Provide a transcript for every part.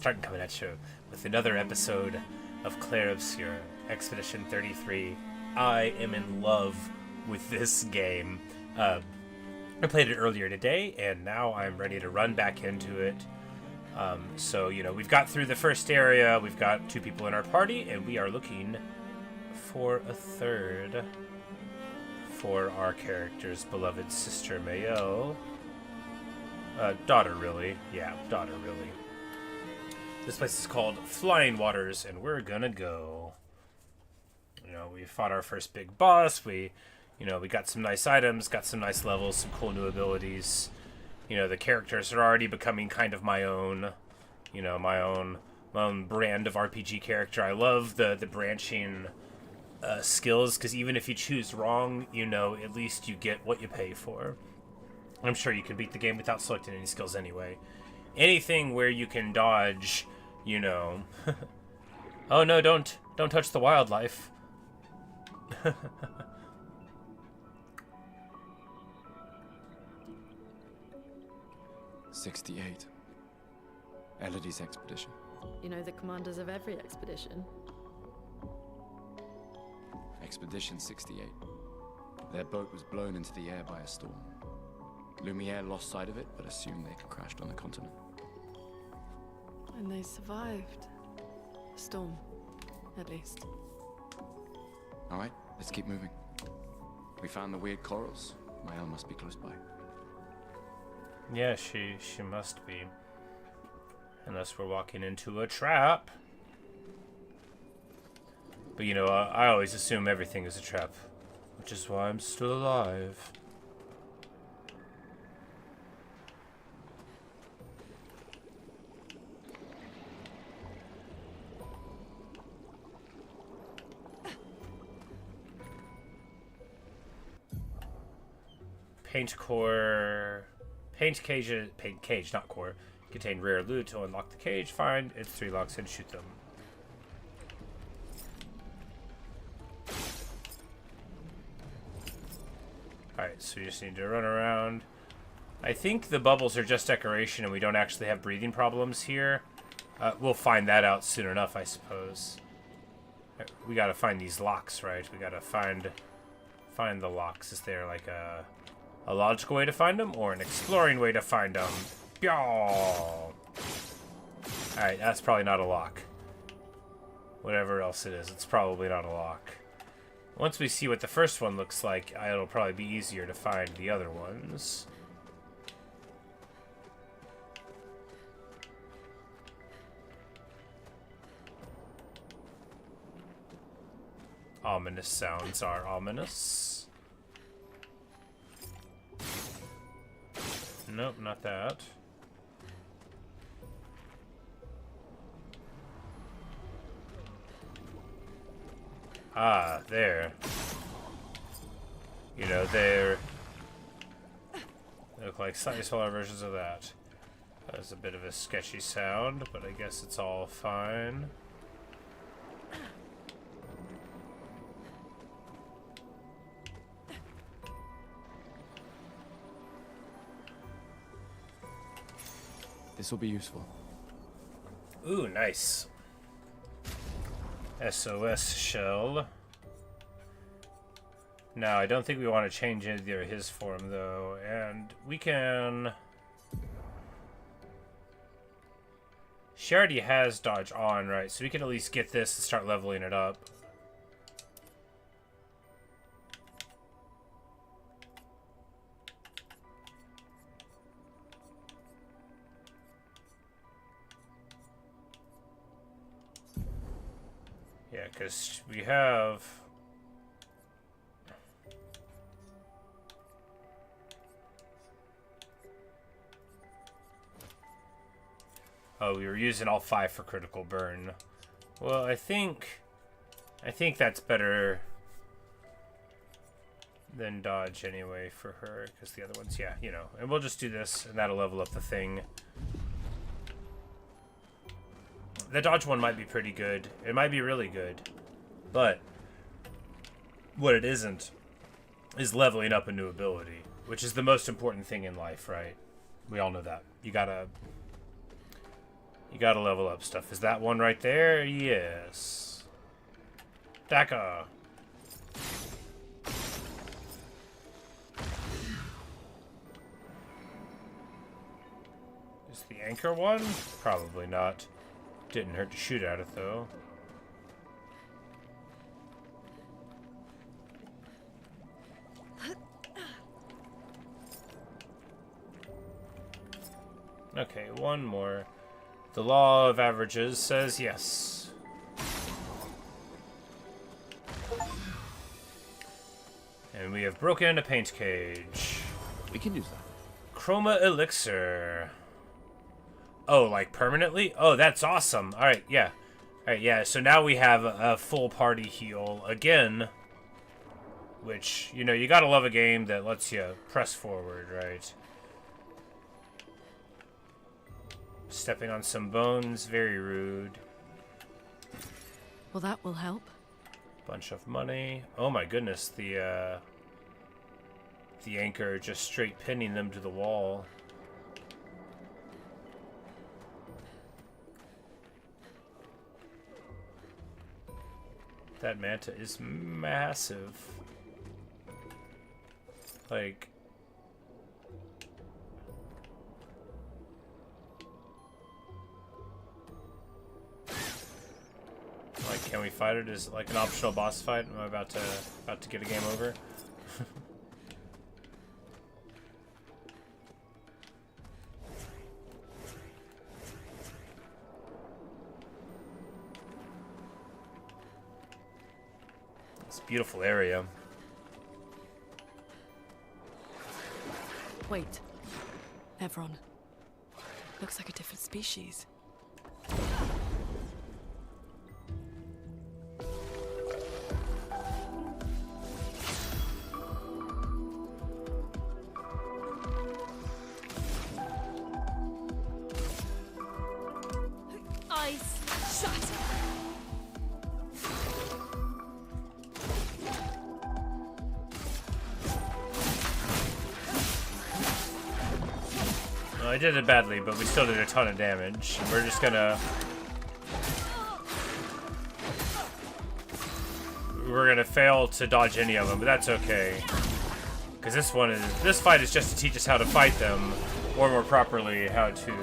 Starting coming at you with another episode of Clair Obscur, Expedition 33. I am in love with this game. I played it earlier today, and now I'm ready to run back into it. We've got through the first area, we've got 2 people in our party, and we are looking for a third for our character's beloved sister, Mayo. Daughter, really. Yeah, daughter, really. This place is called Flying Waters, and we're gonna go. We fought our first big boss. We got some nice items, got some nice levels, some cool new abilities. The characters are already becoming kind of my own, my own brand of RPG character. I love the branching skills, because even if you choose wrong, at least you get what you pay for. I'm sure you can beat the game without selecting any skills anyway. Anything where you can dodge, Oh no, don't touch the wildlife. 68. Elodie's expedition. You know the commanders of every expedition. Expedition 68. Their boat was blown into the air by a storm. Lumiere lost sight of it, but assumed they had crashed on the continent. And they survived. A storm, at least. Alright, let's keep moving. We found the weird corals. Mael must be close by. Yeah, she must be. Unless we're walking into a trap. But I always assume everything is a trap. Which is why I'm still alive. Paint cage, not core. Contain rare loot. To unlock the cage, find its 3 locks and shoot them. Alright, so you just need to run around. I think the bubbles are just decoration and we don't actually have breathing problems here. We'll find that out soon enough, I suppose. We gotta find these locks, right? We gotta find the locks. Is there like a logical way to find them, or an exploring way to find them? Alright, that's probably not a lock. Whatever else it is, it's probably not a lock. Once we see what the first one looks like, it'll probably be easier to find the other ones. Ominous sounds are ominous. Nope, not that. Ah, there. They look like slightly smaller versions of that. That's a bit of a sketchy sound, but I guess it's all fine. This will be useful. Ooh, nice. SOS shell. Now, I don't think we want to change either his form, though. And we can... She already has dodge on, right? So we can at least get this and start leveling it up. Yeah, because we have... Oh, we were using all 5 for critical burn. Well, I think that's better than dodge anyway for her, because the other ones, yeah, And we'll just do this, and that'll level up the thing. The dodge one might be pretty good. It might be really good. But what it isn't is leveling up a new ability, which is the most important thing in life, right? We all know that. You gotta You gotta level up stuff. Is that one right there? Yes. Daka. Is the anchor one? Probably not. Didn't hurt to shoot at it, though. Okay, one more. The law of averages says yes. And we have broken a paint cage. We can use that. Chroma elixir. Oh, like permanently? Oh, that's awesome. Alright, yeah. Alright, yeah, so now we have a full party heal again. Which, you know, you gotta love a game that lets you press forward, right? Stepping on some bones, very rude. Well, that will help. Bunch of money. Oh my goodness, the anchor just straight pinning them to the wall. That manta is massive. Like... can we fight it? Is it like an optional boss fight? Am I about to get a game over? It's a beautiful area. Wait. Evron. Looks like a different species. I did it badly, but we still did a ton of damage. And we're just gonna... We're gonna fail to dodge any of them, but that's okay. Because this fight is just to teach us how to fight them, or more properly, how to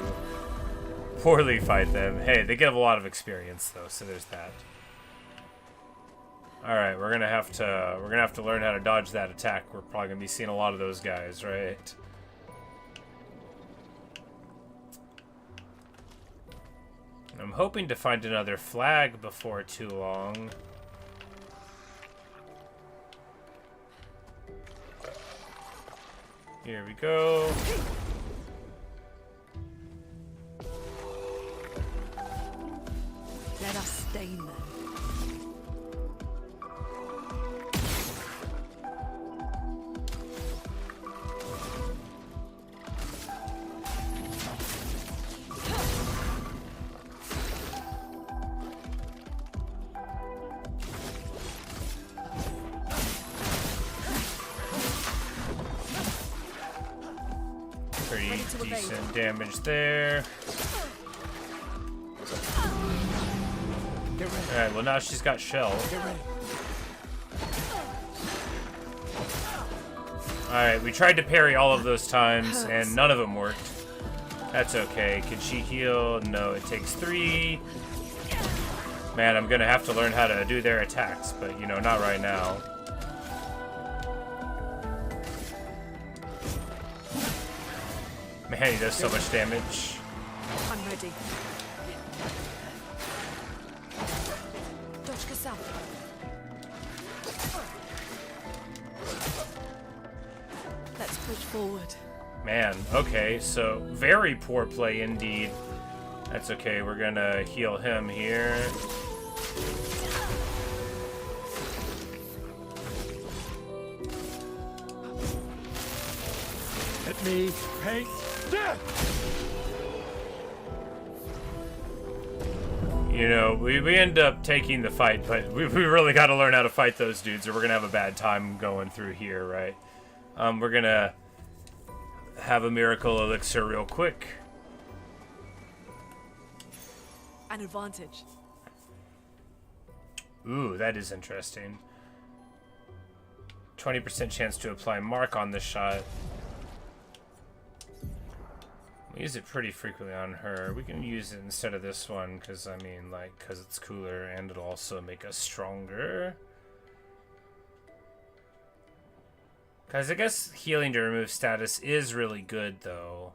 poorly fight them. Hey, they give a lot of experience though, so there's that. Alright, we're gonna have to learn how to dodge that attack. We're probably gonna be seeing a lot of those guys, right? I'm hoping to find another flag before too long. Here we go. Let us stain them. Pretty decent damage there. Alright, well now she's got shell. Alright, we tried to parry all of those times and none of them worked. That's okay. Can she heal? No, it takes 3. Man, I'm gonna have to learn how to do their attacks, but you know, not right now. Man, he does so much damage. I'm ready. Dodge Gestral. Let's push forward. Man, okay, so very poor play indeed. That's okay, we're gonna heal him here. Let me paint death! You know, we end up taking the fight, but we really got to learn how to fight those dudes or we're going to have a bad time going through here, right? We're going to have a miracle elixir real quick. an advantage. Ooh, that is interesting. 20% chance to apply mark on the shot. We use it pretty frequently on her. We can use it instead of this one because, I mean, like, because it's cooler and it'll also make us stronger. Because I guess healing to remove status is really good, though.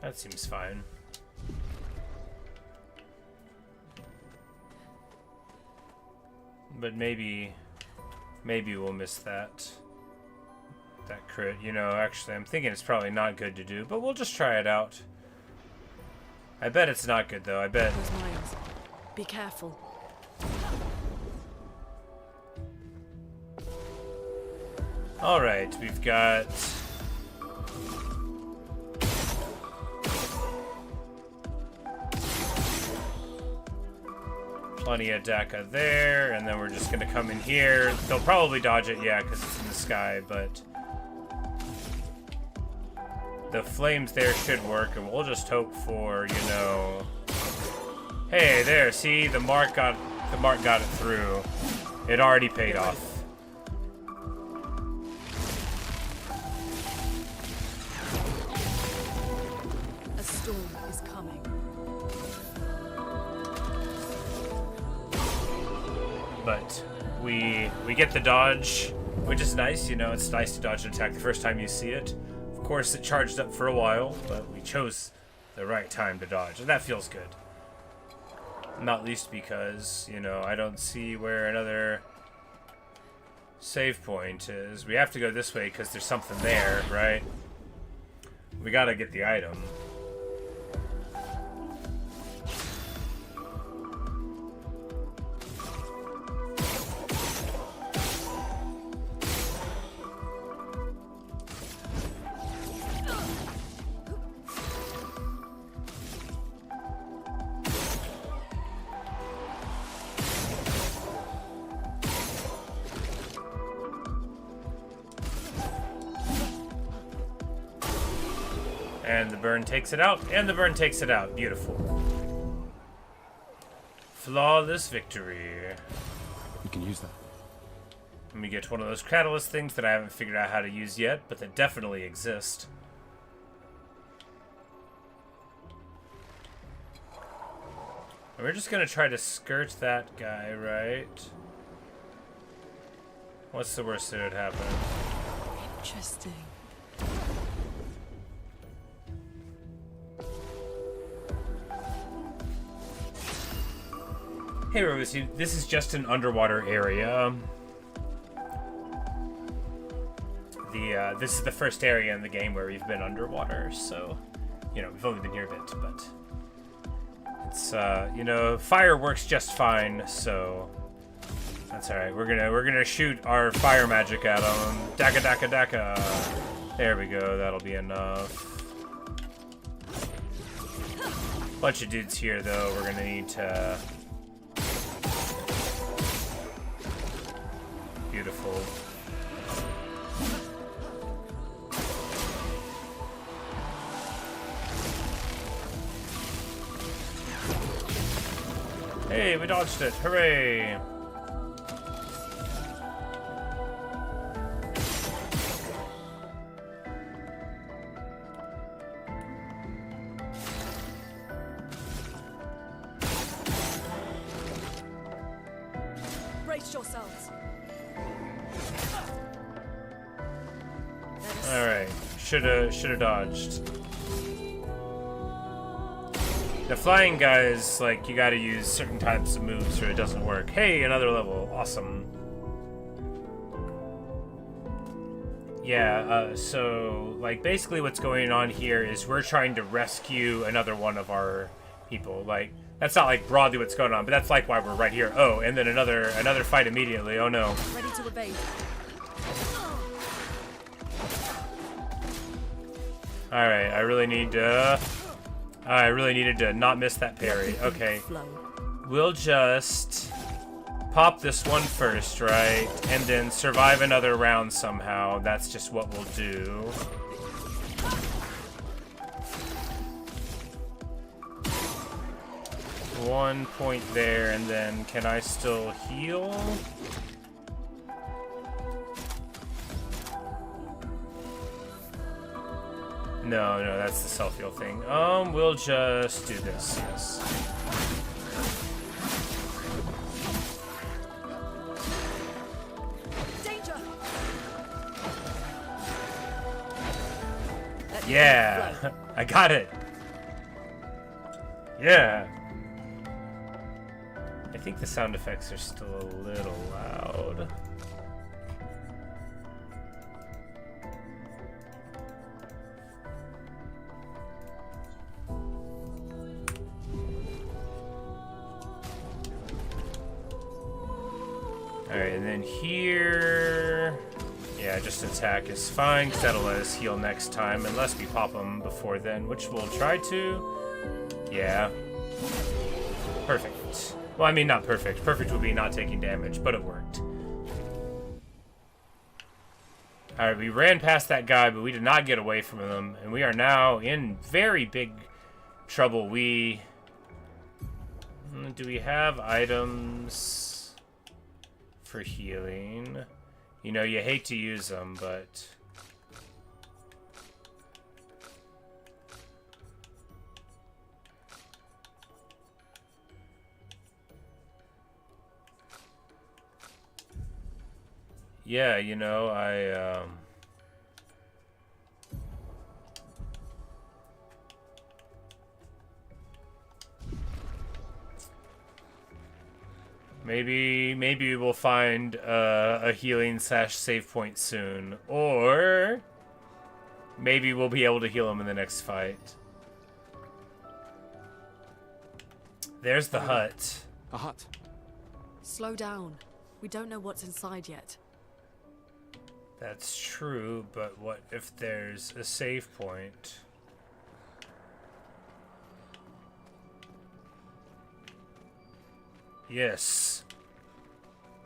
That seems fine. But maybe we'll miss that crit. You know, actually, I'm thinking it's probably not good to do, but we'll just try it out. I bet it's not good, though. I bet. Those mines. Be careful. All right, we've got. Plenty of Daka there, and then we're just gonna come in here. They'll probably dodge it, yeah, because it's in the sky, but the flames there should work, and we'll just hope for, you know. Hey, there, see, the mark got it through. It already paid off. A storm is coming. But we get the dodge, which is nice. You know, it's nice to dodge an attack the first time you see it. Of course, it charged up for a while, but we chose the right time to dodge, and that feels good. Not least because, you know, I don't see where another save point is. We have to go this way because there's something there, right? We gotta get the item. And the burn takes it out, and the burn takes it out. Beautiful. Flawless victory. We can use that. Let me get one of those catalyst things that I haven't figured out how to use yet, but that definitely exist. And we're just gonna try to skirt that guy, right? What's the worst that would happen? Interesting. Hey, Rosie, this is just an underwater area. This is the first area in the game where we've been underwater, so, you know, we've only been here a bit, but it's, you know, fire works just fine, so that's alright. We're gonna shoot our fire magic at them. Daka, daka, daka. There we go, that'll be enough. Bunch of dudes here, though, we're gonna need to... Beautiful. Hey, we dodged it. Hooray! Brace yourselves. Alright. Shoulda dodged. The flying guys, like, you gotta use certain types of moves or it doesn't work. Hey, another level. Awesome. Yeah, so, like, basically what's going on here is we're trying to rescue another one of our people. Like, that's not, like, broadly what's going on, but that's, like, why we're right here. Oh, and then another fight immediately. Oh, no. Ready to evade. Alright, I really need to... I really needed to not miss that parry. Okay. We'll just pop this one first, right? And then survive another round somehow. That's just what we'll do. One point there, and then can I still heal? No, that's the self-heal thing. We'll just do this, yes. Danger! Yeah! I got it! Yeah! I think the sound effects are still a little loud. Alright, and then here... Yeah, just attack is fine, because that'll let us heal next time, unless we pop them before then, which we'll try to. Yeah. Perfect. Well, I mean, not perfect. Perfect would be not taking damage, but it worked. Alright, we ran past that guy, but we did not get away from him, and we are now in very big trouble. Do we have items for healing? You know, you hate to use them, but... Yeah, you know, Maybe we'll find a healing / save point soon, or maybe we'll be able to heal him in the next fight. There's the hut. A hut. Slow down. We don't know what's inside yet. That's true, but what if there's a save point? Yes.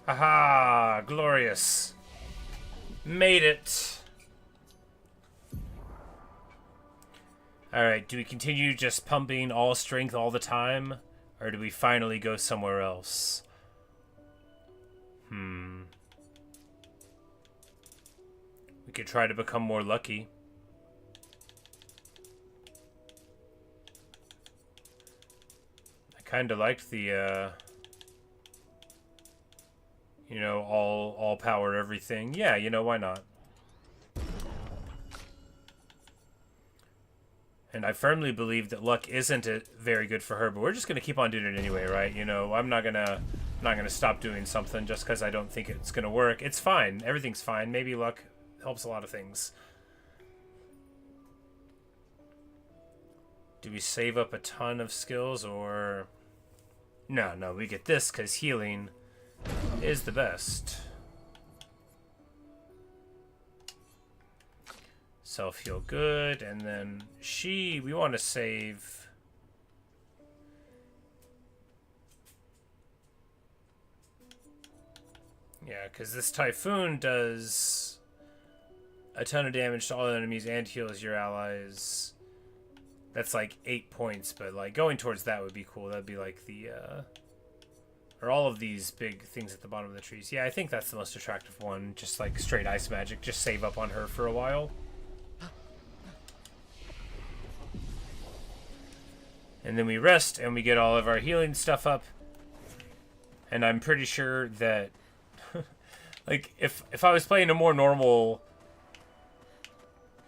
Haha! Glorious. Made it. Alright, do we continue just pumping all strength all the time? Or do we finally go somewhere else? We could try to become more lucky. I kind of liked the, you know, all power everything. Yeah, you know, why not? And I firmly believe that luck isn't very good for her, but we're just gonna keep on doing it anyway, right? You know, I'm not gonna stop doing something just because I don't think it's gonna work. It's fine. Everything's fine. Maybe luck helps a lot of things. Do we save up a ton of skills, or... No, we get this because healing is the best. Self-heal good, and then we want to save... Yeah, because this Typhoon does a ton of damage to all enemies and heals your allies. That's like 8 points, but like going towards that would be cool. That'd be like the or all of these big things at the bottom of the trees. Yeah, I think that's the most attractive one. Just like straight ice magic. Just save up on her for a while. And then we rest and we get all of our healing stuff up. And I'm pretty sure that like if I was playing a more normal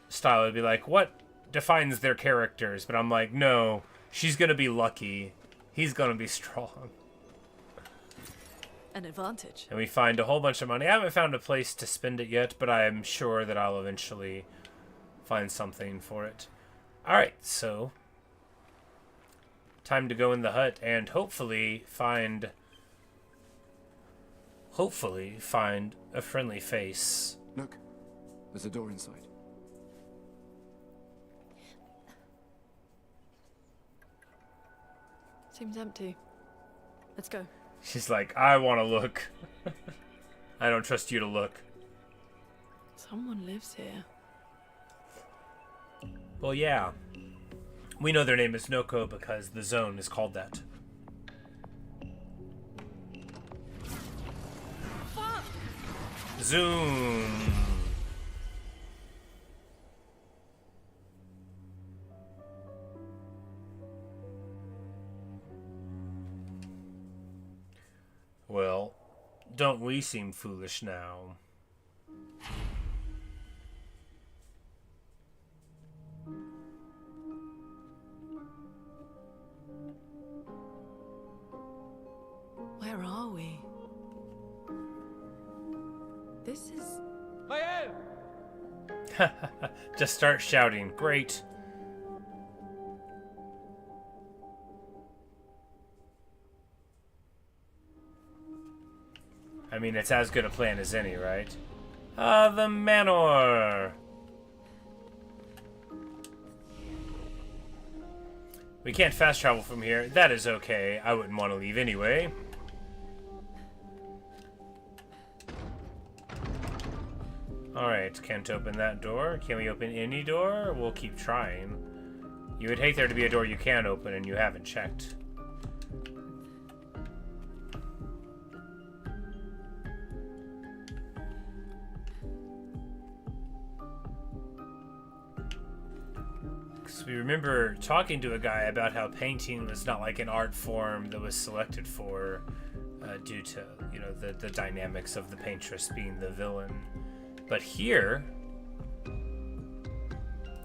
style, it'd be like, what defines their characters? But I'm like, no, she's gonna be lucky, he's gonna be strong. An advantage. And we find a whole bunch of money. I haven't found a place to spend it yet, but I am sure that I'll eventually find something for it. Alright, so time to go in the hut and hopefully find a friendly face. Look, there's a door inside. Seems empty. Let's go. She's like, I want to look. I don't trust you to look. Someone lives here. Well, yeah. We know their name is Noko because the zone is called that. Fuck! Zoom. Well, don't we seem foolish now? Where are we? This is... Just start shouting. Great. I mean, it's as good a plan as any, right? The manor! We can't fast travel from here. That is okay. I wouldn't want to leave anyway. Alright, can't open that door. Can we open any door? We'll keep trying. You would hate there to be a door you can open and you haven't checked. Because we remember talking to a guy about how painting was not like an art form that was selected for due to, you know, the dynamics of the paintress being the villain. But here,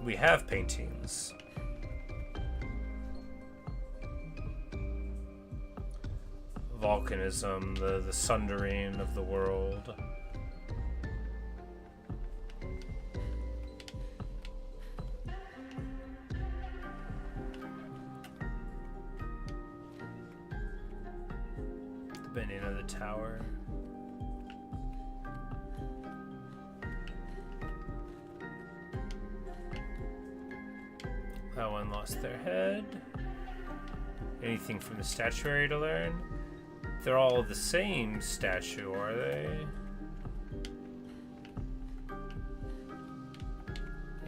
we have paintings. Volcanism, the sundering of the world. The bending of the tower. That one lost their head. Anything from the statuary to learn? They're all the same statue, are they?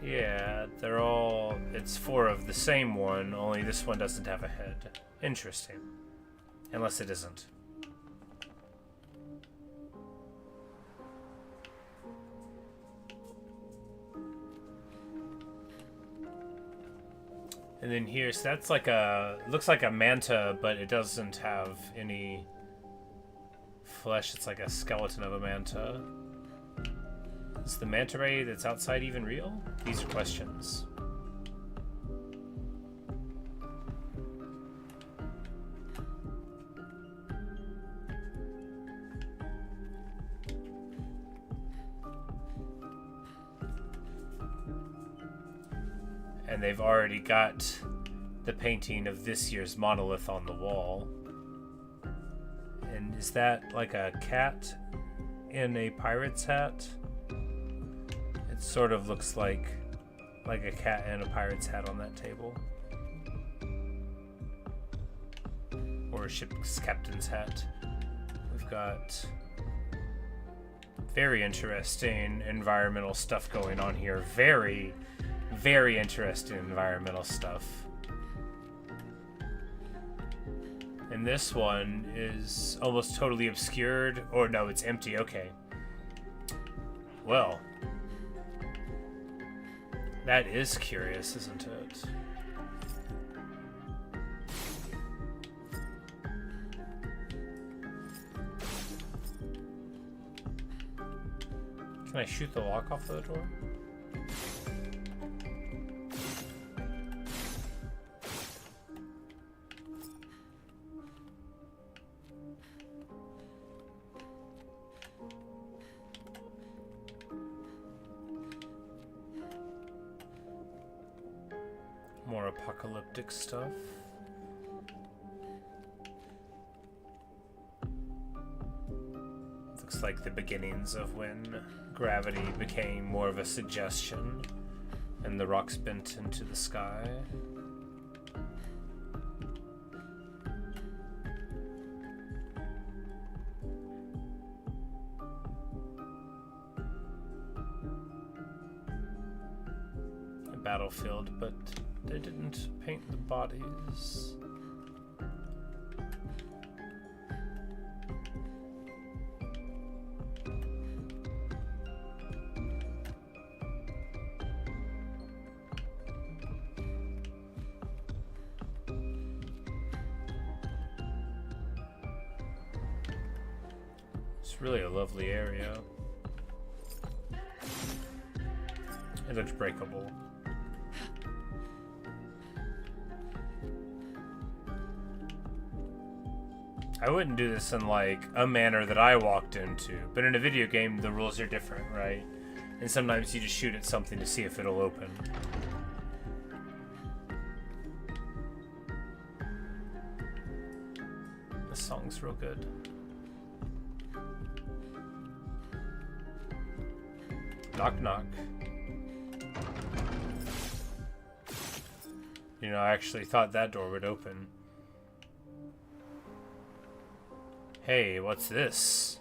Yeah, they're all... It's 4 of the same one, only this one doesn't have a head. Interesting. Unless it isn't. And then here, so that's like a... Looks like a manta, but it doesn't have any flesh. It's like a skeleton of a manta. Is the manta ray that's outside even real? These are questions. And they've already got the painting of this year's monolith on the wall. And is that like a cat in a pirate's hat? It sort of looks like a cat in a pirate's hat on that table. Or a ship's captain's hat. We've got very interesting environmental stuff going on here. Very interesting environmental stuff. And this one is almost totally obscured. Or no, it's empty. Okay. Well. That is curious, isn't it? Can I shoot the lock off of the door? More apocalyptic stuff. Looks like the beginnings of when gravity became more of a suggestion and the rocks bent into the sky. battlefield, but they didn't paint the bodies. It's really a lovely area. It looks breakable. I wouldn't do this in like a manner that I walked into, but in a video game the rules are different, right? And sometimes you just shoot at something to see if it'll open. This song's real good. Knock knock. You know, I actually thought that door would open. Hey, what's this?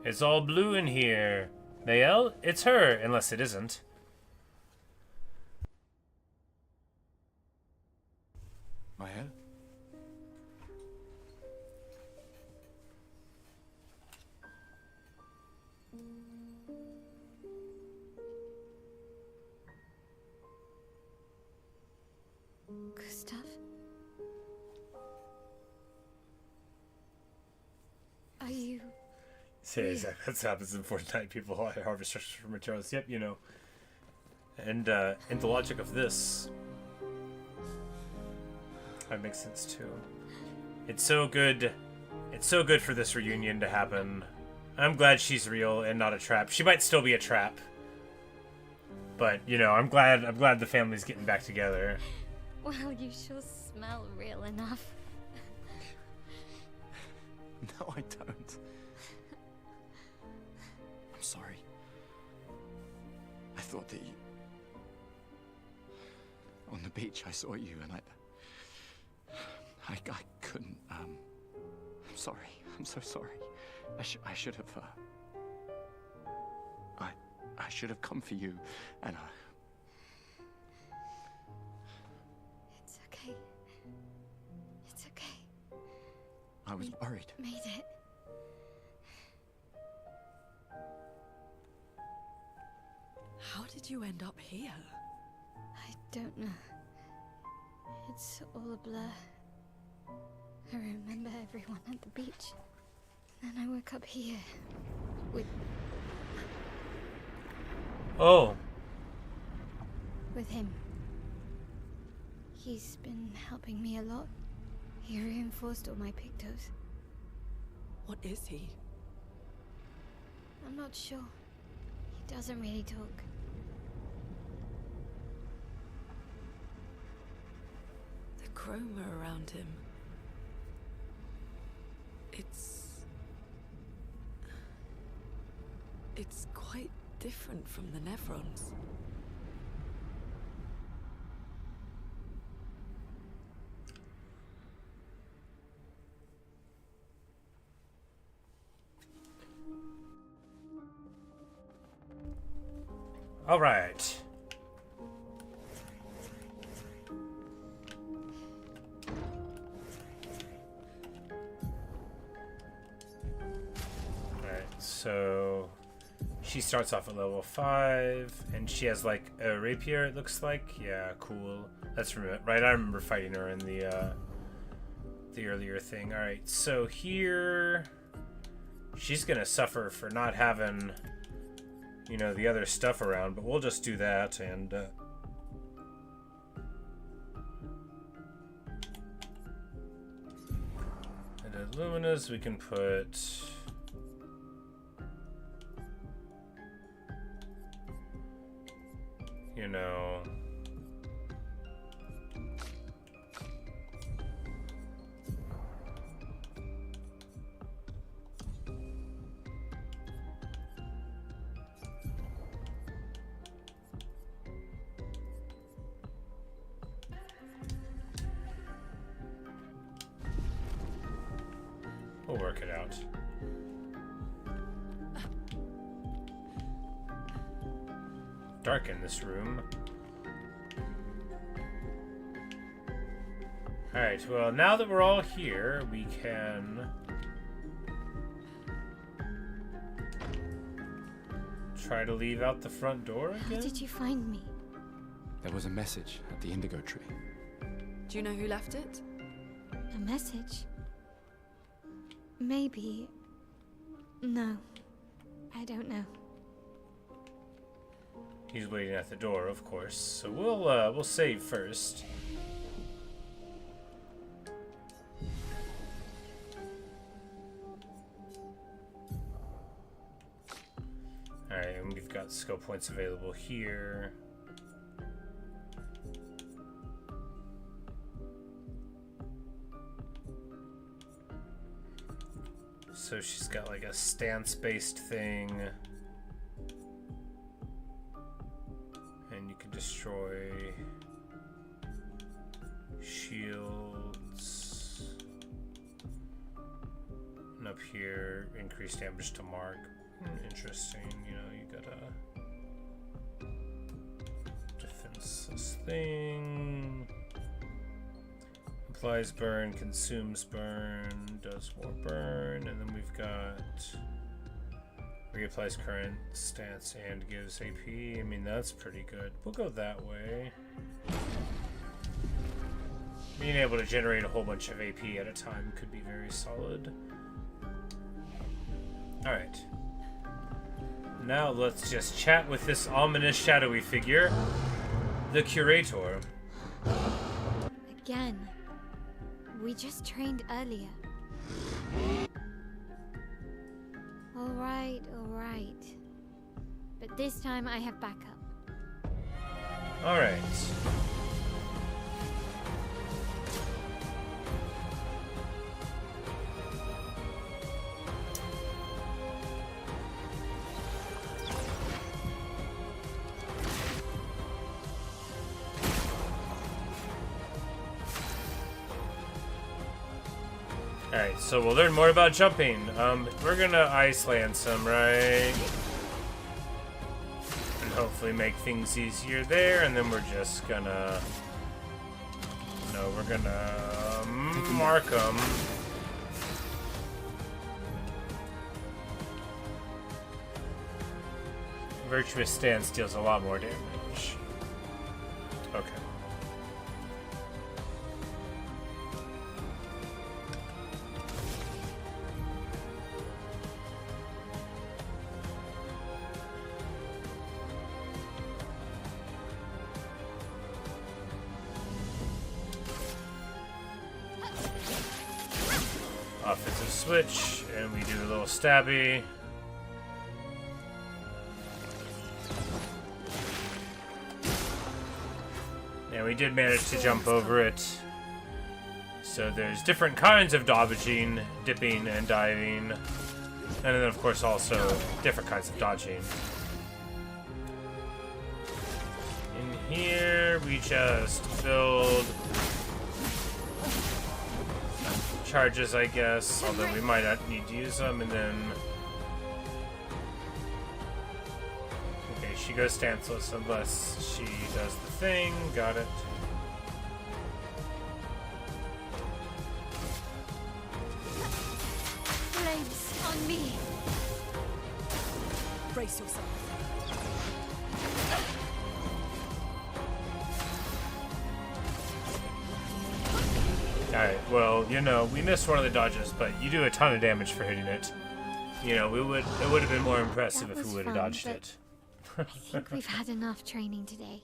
It's all blue in here. Nael, it's her, unless it isn't. Mael? Gustav? Are you... Say exactly what happens in Fortnite. People harvest structures for materials. Yep, you know. And the logic of this, that makes sense too. It's so good. It's so good for this reunion to happen. I'm glad she's real and not a trap. She might still be a trap, but you know, I'm glad the family's getting back together. Well, you sure smell real enough. No, I don't. I'm sorry. I thought that you... On the beach, I saw you and I couldn't, I'm sorry. I'm so sorry. I should have, I should have come for you, and It's okay. It's okay. I was worried. Made it. How did you end up here? I don't know. It's all a blur. I remember everyone at the beach. Then I woke up here. With Oh, him. He's been helping me a lot. He reinforced all my pictos. What is he? I'm not sure. He doesn't really talk. The chroma around him. It's quite different from the Nephrons. all right. So she starts off at level 5, and she has like a rapier, it looks like. Yeah, cool. That's right. I remember fighting her in the earlier thing. All right, so here she's gonna suffer for not having, you know, the other stuff around, but we'll just do that. And at Lumina's we can put, you know, we'll work it out. dark in this room. Alright, well, now that we're all here, we can try to leave out the front door again? How did you find me? There was a message at the indigo tree. Do you know who left it? A message? Maybe. No. I don't know. He's waiting at the door, of course. So we'll save first. Alright, and we've got skill points available here. So she's got like a stance-based thing. And you can destroy shields. And up here, increase damage to mark. Interesting, you know, you got a defenseless thing. Applies burn, consumes burn, does more burn, and then we've got reapplies current, stance, and gives AP. I mean, that's pretty good. We'll go that way. Being able to generate a whole bunch of AP at a time could be very solid. Alright. Now let's just chat with this ominous shadowy figure, the Curator. Again. We just trained earlier. Alright, alright. But this time I have backup. Alright. Alright, so we'll learn more about jumping. We're gonna ice land some, right? And hopefully make things easier there, and then we're just gonna... No, we're gonna mark them. Virtuous Stance deals a lot more damage. Okay. Offensive switch, and we do a little stabby. And we did manage to jump over it. So there's different kinds of dodging, dipping, and diving. And then, of course, also different kinds of dodging. In here, we just build charges, I guess, although we might not need to use them, and then... Okay, she goes stanceless unless she does the thing. Got it. Flames on me! Brace yourself. Alright, well, you know, we missed one of the dodges, but you do a ton of damage for hitting it. You know, it would have been more impressive That if we was would have fun, dodged but it. I think we've had enough training today.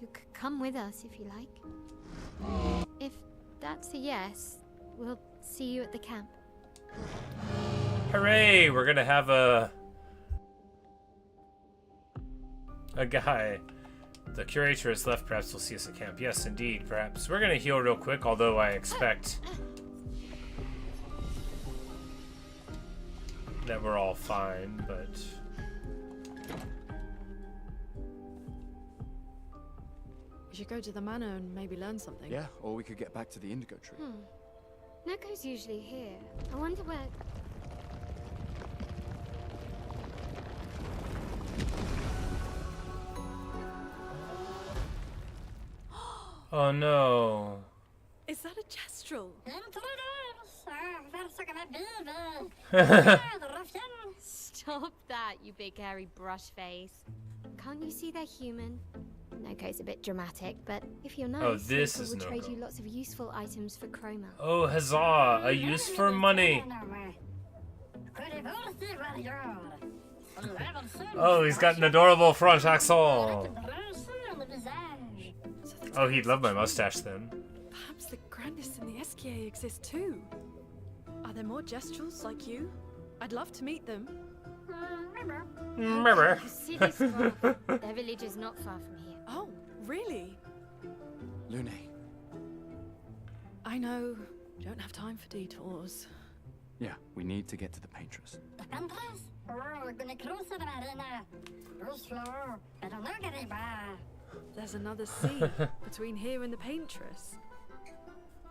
You could come with us if you like. If that's a yes, we'll see you at the camp. Hooray! We're gonna have a guy. The curator is left. Perhaps we'll see us at camp. Yes, indeed. Perhaps. We're gonna heal real quick, although I expect that we're all fine, but... We should go to the manor and maybe learn something. Yeah, or we could get back to the indigo tree. Neko's usually here. I wonder where... Oh no. Is that a Gestral? Stop that, you big hairy brush face. Can't you see they're human? Noko's a bit dramatic, but if you're nice, Oh, this Noko is will trade Noko. you lots of useful items for chroma. Oh, huzzah! A use for money! Oh, he's got an adorable French accent! Oh, he'd love my mustache then. Perhaps the grandest in the SKA exist too. Are there more Gestrals like you? I'd love to meet them. Remember? You silly scrub. Their village is not far from here. Oh, really? Lune, I know. Don't have time for detours. yeah, we need to get to the Paintress. There's another sea between here and the Paintress.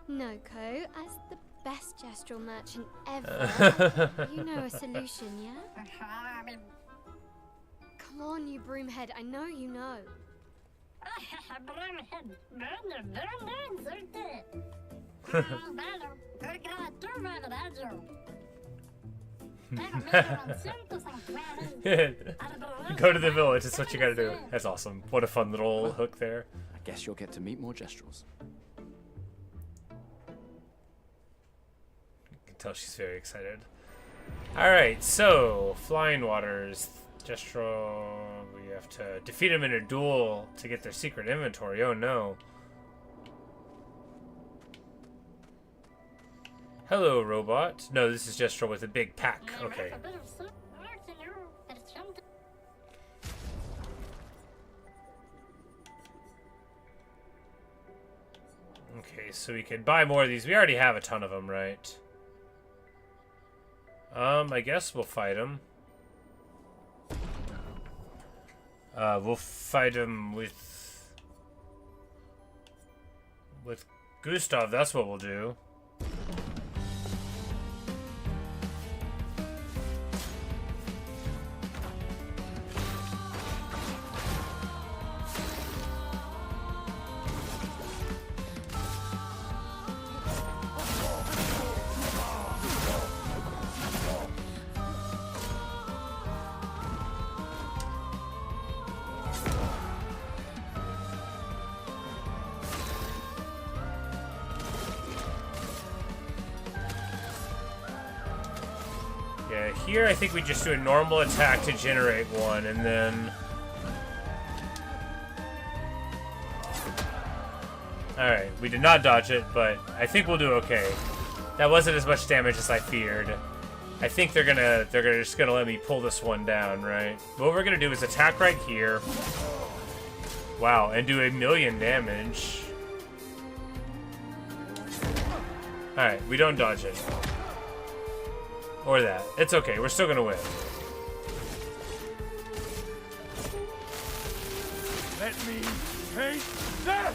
Noko, as the best Gestral merchant ever, you know a solution, yeah? Come on, you broomhead. I know you know. Go to the village, it's what you gotta do. That's awesome. What a fun little hook there. I guess you'll get to meet more Gestrals. You can tell she's very excited. Alright, so, Flying Waters. Gestral, we have to defeat them in a duel to get their secret inventory. Oh no. Hello, robot. No, this is Gestral with a big pack. Okay. Okay, so we can buy more of these. We already have a ton of them, right? I guess we'll fight him. We'll fight him with Gustav. That's what we'll do. Yeah, here I think we just do a normal attack to generate one, and then... Alright, we did not dodge it, but I think we'll do okay. That wasn't as much damage as I feared. I think they're just gonna let me pull this one down, right? What we're gonna do is attack right here. Wow, and do 1,000,000 damage. Alright, we don't dodge it. Or that. It's okay, we're still gonna win. Let me take that!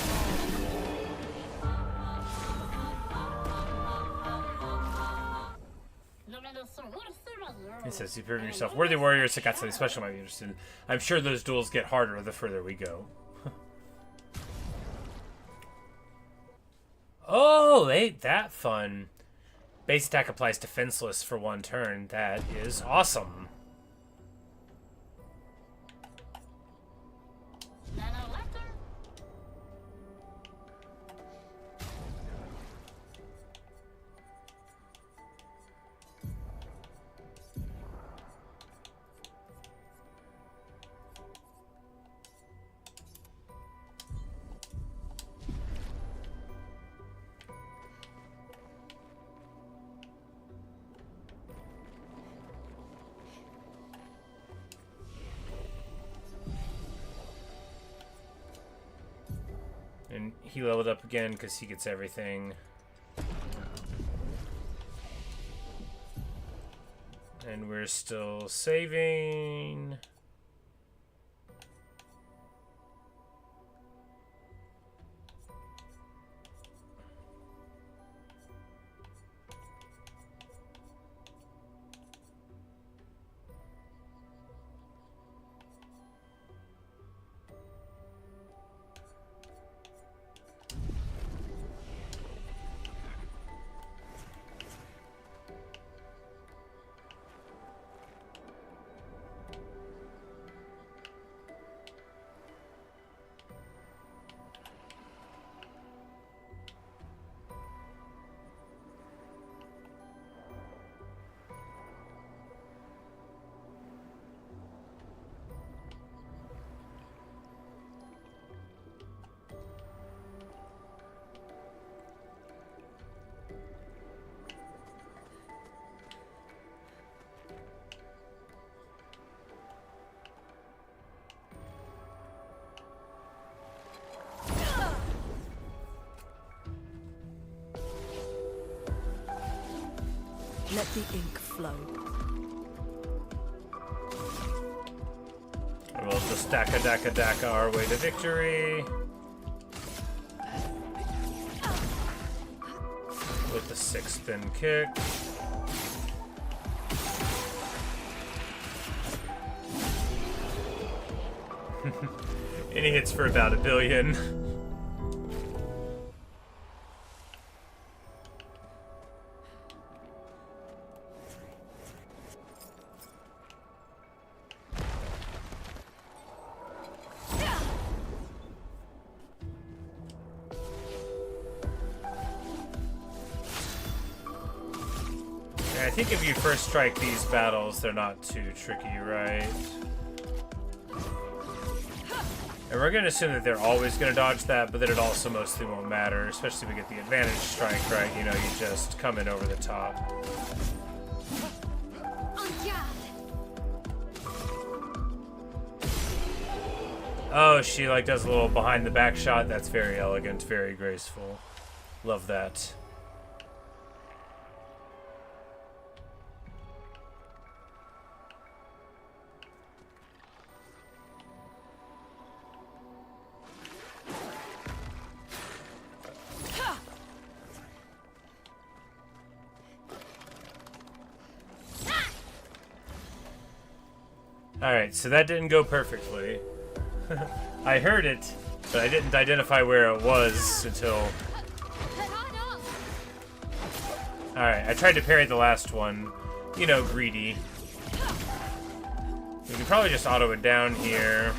It says, you've proven yourself worthy warrior, Sakatsu special might be interested. I'm sure those duels get harder the further we go. Oh, ain't that fun. Base attack applies defenseless for 1 turn. That is awesome. And he leveled up again because he gets everything. And we're still saving. the ink flow. We'll just daka our way to victory. With the 6-spin kick. And he hits for about 1 billion. I think if you first strike these battles, they're not too tricky, right? And we're going to assume that they're always going to dodge that, but that it also mostly won't matter, especially if we get the advantage strike, right? You know, you just come in over the top. Oh, she like does a little behind the back shot. That's very elegant, very graceful. Love that. Alright, so that didn't go perfectly. I heard it, but I didn't identify where it was until... Alright, I tried to parry the last one. You know, greedy. We can probably just auto it down here.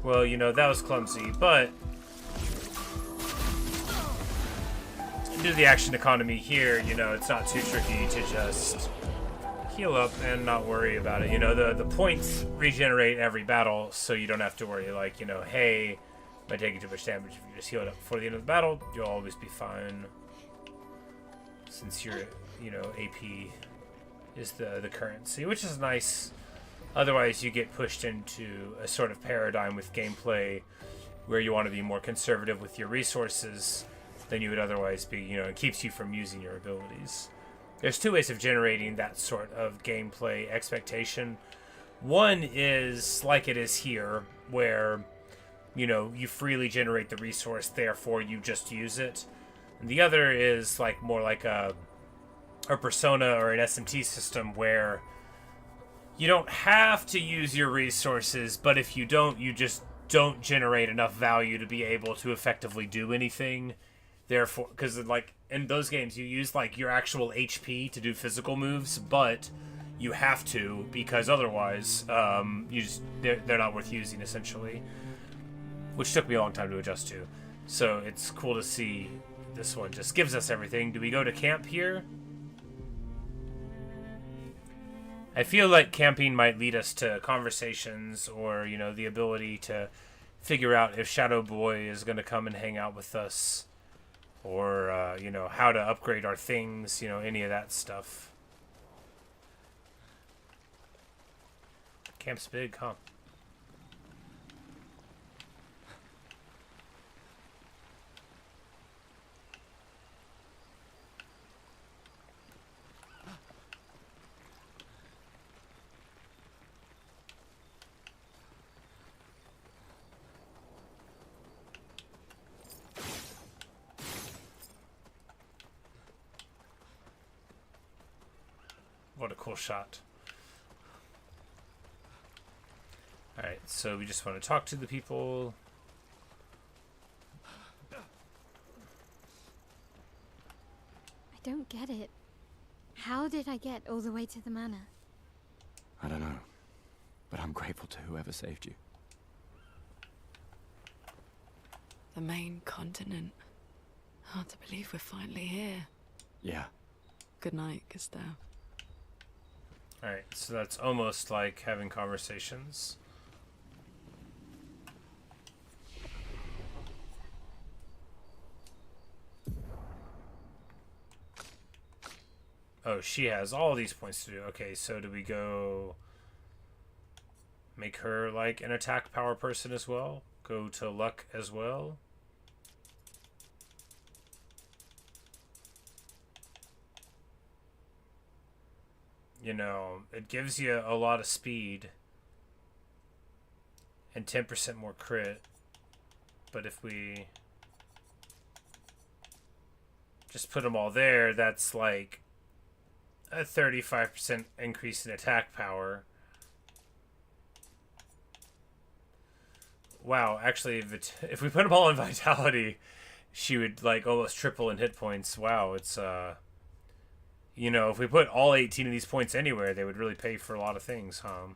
Well, you know, that was clumsy, but due to the action economy here, you know, it's not too tricky to just heal up and not worry about it. You know, the points regenerate every battle, so you don't have to worry, like, you know, hey, am I taking too much damage? If you just heal it up before the end of the battle, you'll always be fine. Since your, you know, AP is the currency, which is nice. Otherwise, you get pushed into a sort of paradigm with gameplay where you want to be more conservative with your resources than you would otherwise be. You know, it keeps you from using your abilities. There's two ways of generating that sort of gameplay expectation. One is like it is here, where, you know, you freely generate the resource, therefore you just use it. And the other is like more like a Persona or an SMT system where you don't have to use your resources, but if you don't, you just don't generate enough value to be able to effectively do anything. Therefore, because like in those games, you use like your actual HP to do physical moves, but you have to because otherwise, they're not worth using essentially. Which took me a long time to adjust to. So it's cool to see this one just gives us everything. Do we go to camp here? I feel like camping might lead us to conversations or, you know, the ability to figure out if Shadow Boy is going to come and hang out with us or, you know, how to upgrade our things, you know, any of that stuff. Camp's big, huh? What a cool shot. Alright, so we just want to talk to the people. I don't get it. How did I get all the way to the manor? I don't know, but I'm grateful to whoever saved you. The main continent. Hard to believe we're finally here. Yeah. Good night, Gestral. Alright, so that's almost like having conversations. Oh, she has all these points to do. Okay, so do we go... Make her like an attack power person as well. Go to luck as well. You know, it gives you a lot of speed and 10% more crit. But if we just put them all there, that's like a 35% increase in attack power. Wow, actually, if we put them all in Vitality, she would like almost triple in hit points. Wow, it's you know, if we put all 18 of these points anywhere, they would really pay for a lot of things, huh?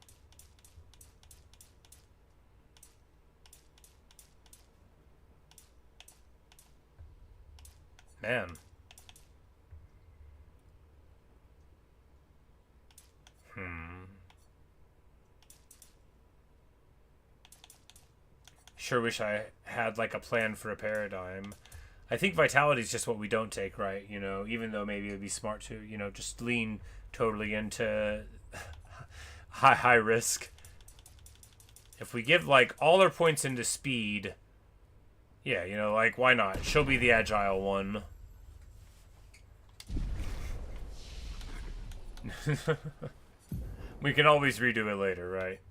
Man. Sure wish I had like a plan for a paradigm. I think vitality is just what we don't take, right? You know, even though maybe it'd be smart to, you know, just lean totally into high risk. If we give like all our points into speed, yeah, you know, like why not? She'll be the agile one. We can always redo it later, right?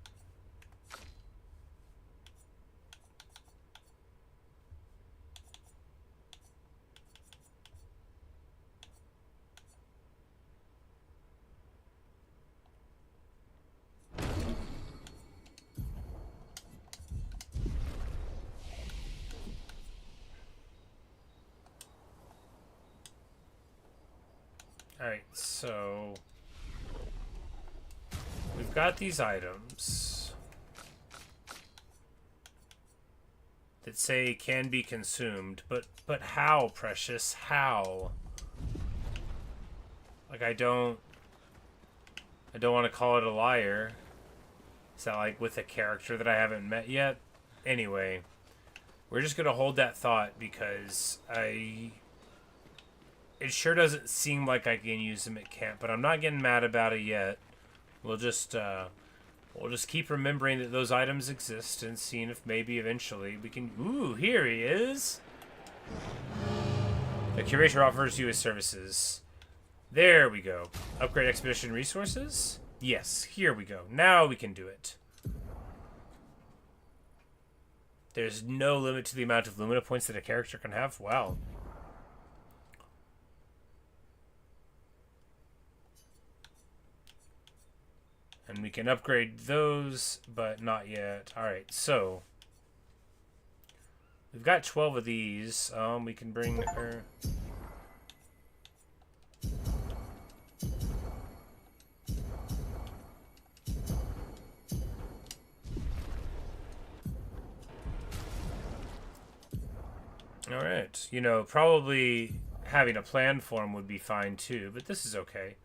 Alright, so we've got these items that say can be consumed, but how, Precious? How? Like I don't want to call it a liar. Is that like with a character that I haven't met yet? Anyway, we're just gonna hold that thought because it sure doesn't seem like I can use them at camp, but I'm not getting mad about it yet. We'll just keep remembering that those items exist and seeing if maybe eventually we can... Ooh, here he is! The curator offers you his services. There we go. Upgrade expedition resources? Yes, here we go. Now we can do it. There's no limit to the amount of Lumina points that a character can have? Wow. And we can upgrade those, but not yet. Alright, so we've got 12 of these. We can bring her... Alright, you know, probably having a plan for him would be fine too, but this is okay.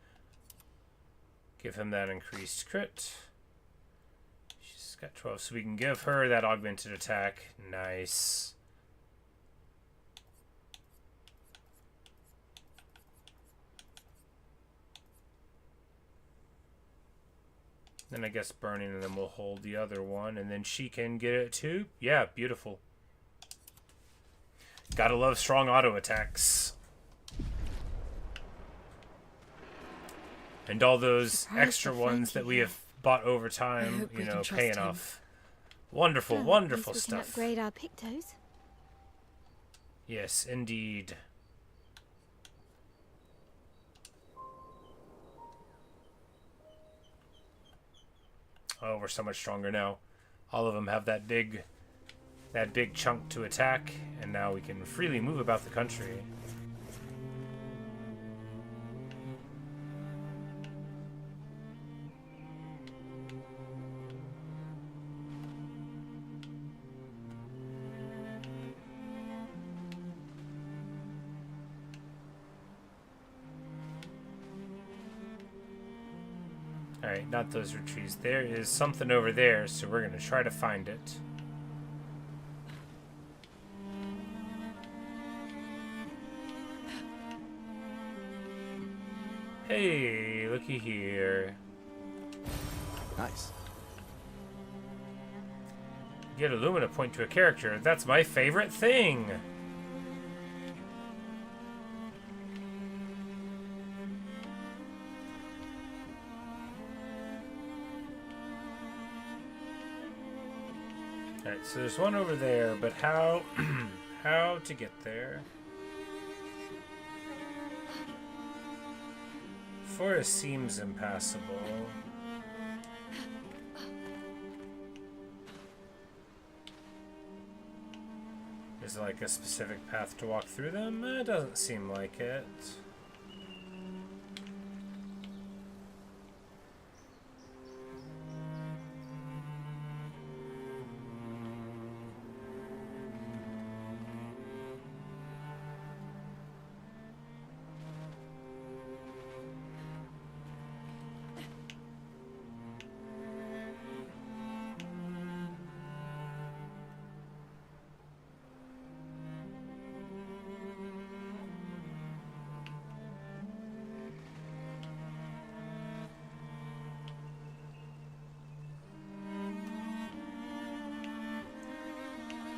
Give him that increased crit. She's got 12, so we can give her that augmented attack. Nice. Then I guess burning, and then we'll hold the other one, and then she can get it too. Yeah, beautiful. Gotta love strong auto attacks. And all those extra ones that we have bought over time, you know, paying off. Wonderful, wonderful stuff. We can upgrade our Pictos. Yes, indeed. Oh, we're so much stronger now. All of them have that big chunk to attack, and now we can freely move about the country. Alright, not those retreats. There is something over there, so we're going to try to find it. Hey, looky here. Nice. Get a Lumina point to a character. That's my favorite thing. Alright, so there's one over there, but how how to get there? Forest seems impassable. Is there like a specific path to walk through them? It doesn't seem like it.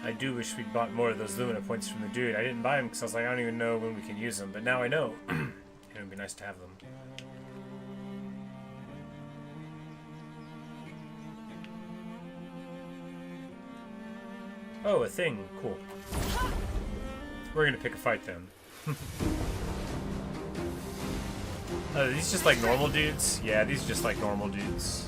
I do wish we'd bought more of those Lumina points from the dude. I didn't buy them because I was like, I don't even know when we can use them, but now I know. It would be nice to have them. Oh, a thing. Cool. We're gonna pick a fight then. Are these just like normal dudes? Yeah, these are just like normal dudes.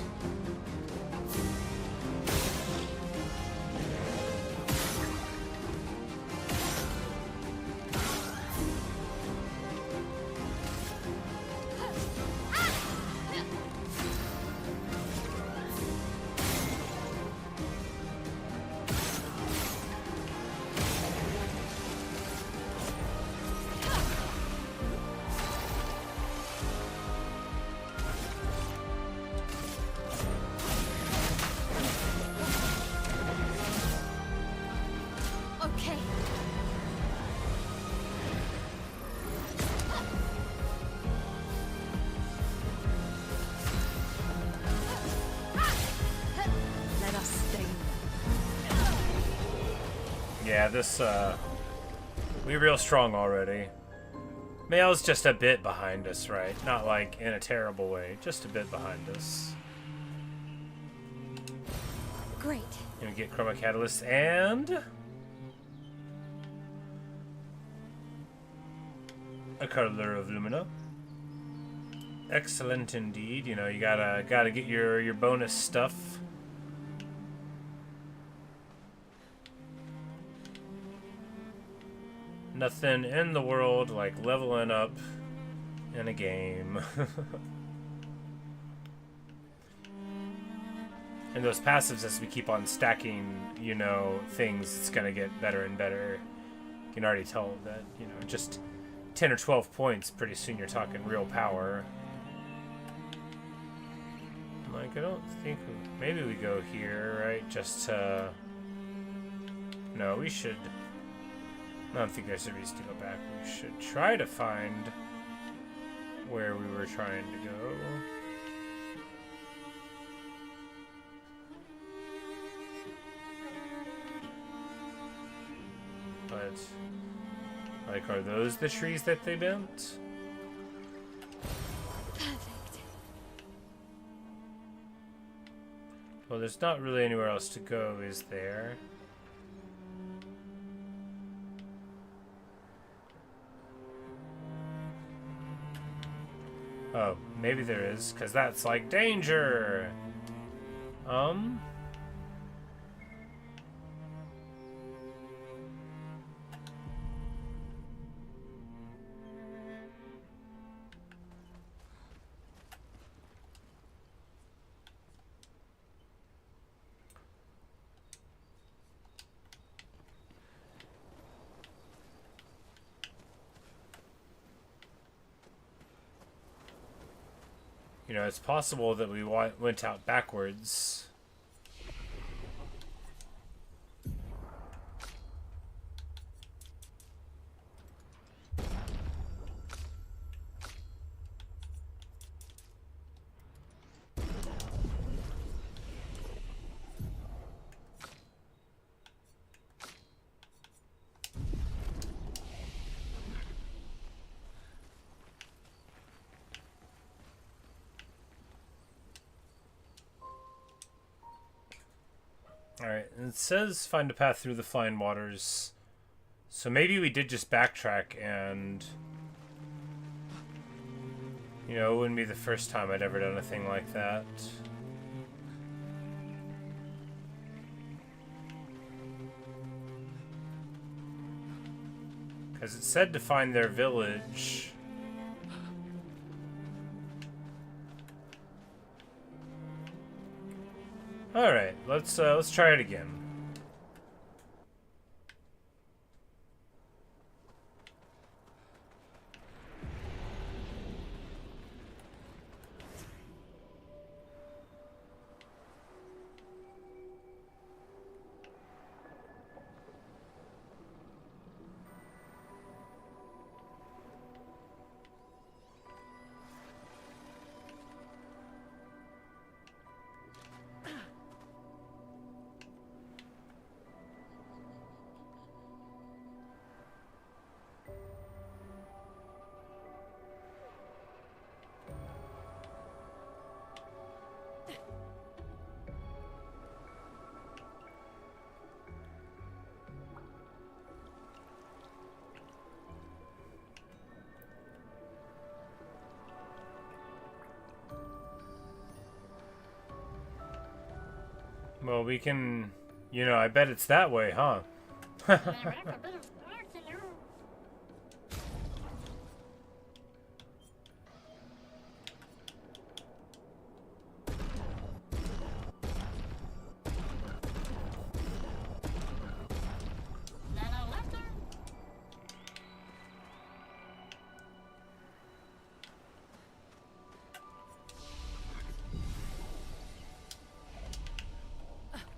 Okay. Let us stay. Yeah, this, we real strong already. Male's just a bit behind us, right? Not like in a terrible way, just a bit behind us. Great. And we get Chroma Catalyst and a Color of Lumina. Excellent indeed. You know, you gotta get your bonus stuff. Nothing in the world like leveling up in a game. And those passives, as we keep on stacking, you know, things, it's gonna get better and better. You can already tell that, you know, just 10 or 12 points, pretty soon you're talking real power. Like, I don't think maybe we go here, right? Just to... No, we should... I don't think there's a reason to go back. We should try to find where we were trying to go. But, like, are those the trees that they bent? Perfect. Well, there's not really anywhere else to go, is there? Oh, maybe there is, because that's like danger! You know, it's possible that we went out backwards. Alright, it says find a path through the flying waters. So maybe we did just backtrack and... You know, it wouldn't be the first time I'd ever done a thing like that. Because it said to find their village. Alright, let's try it again. Well, we can... You know, I bet it's that way, huh?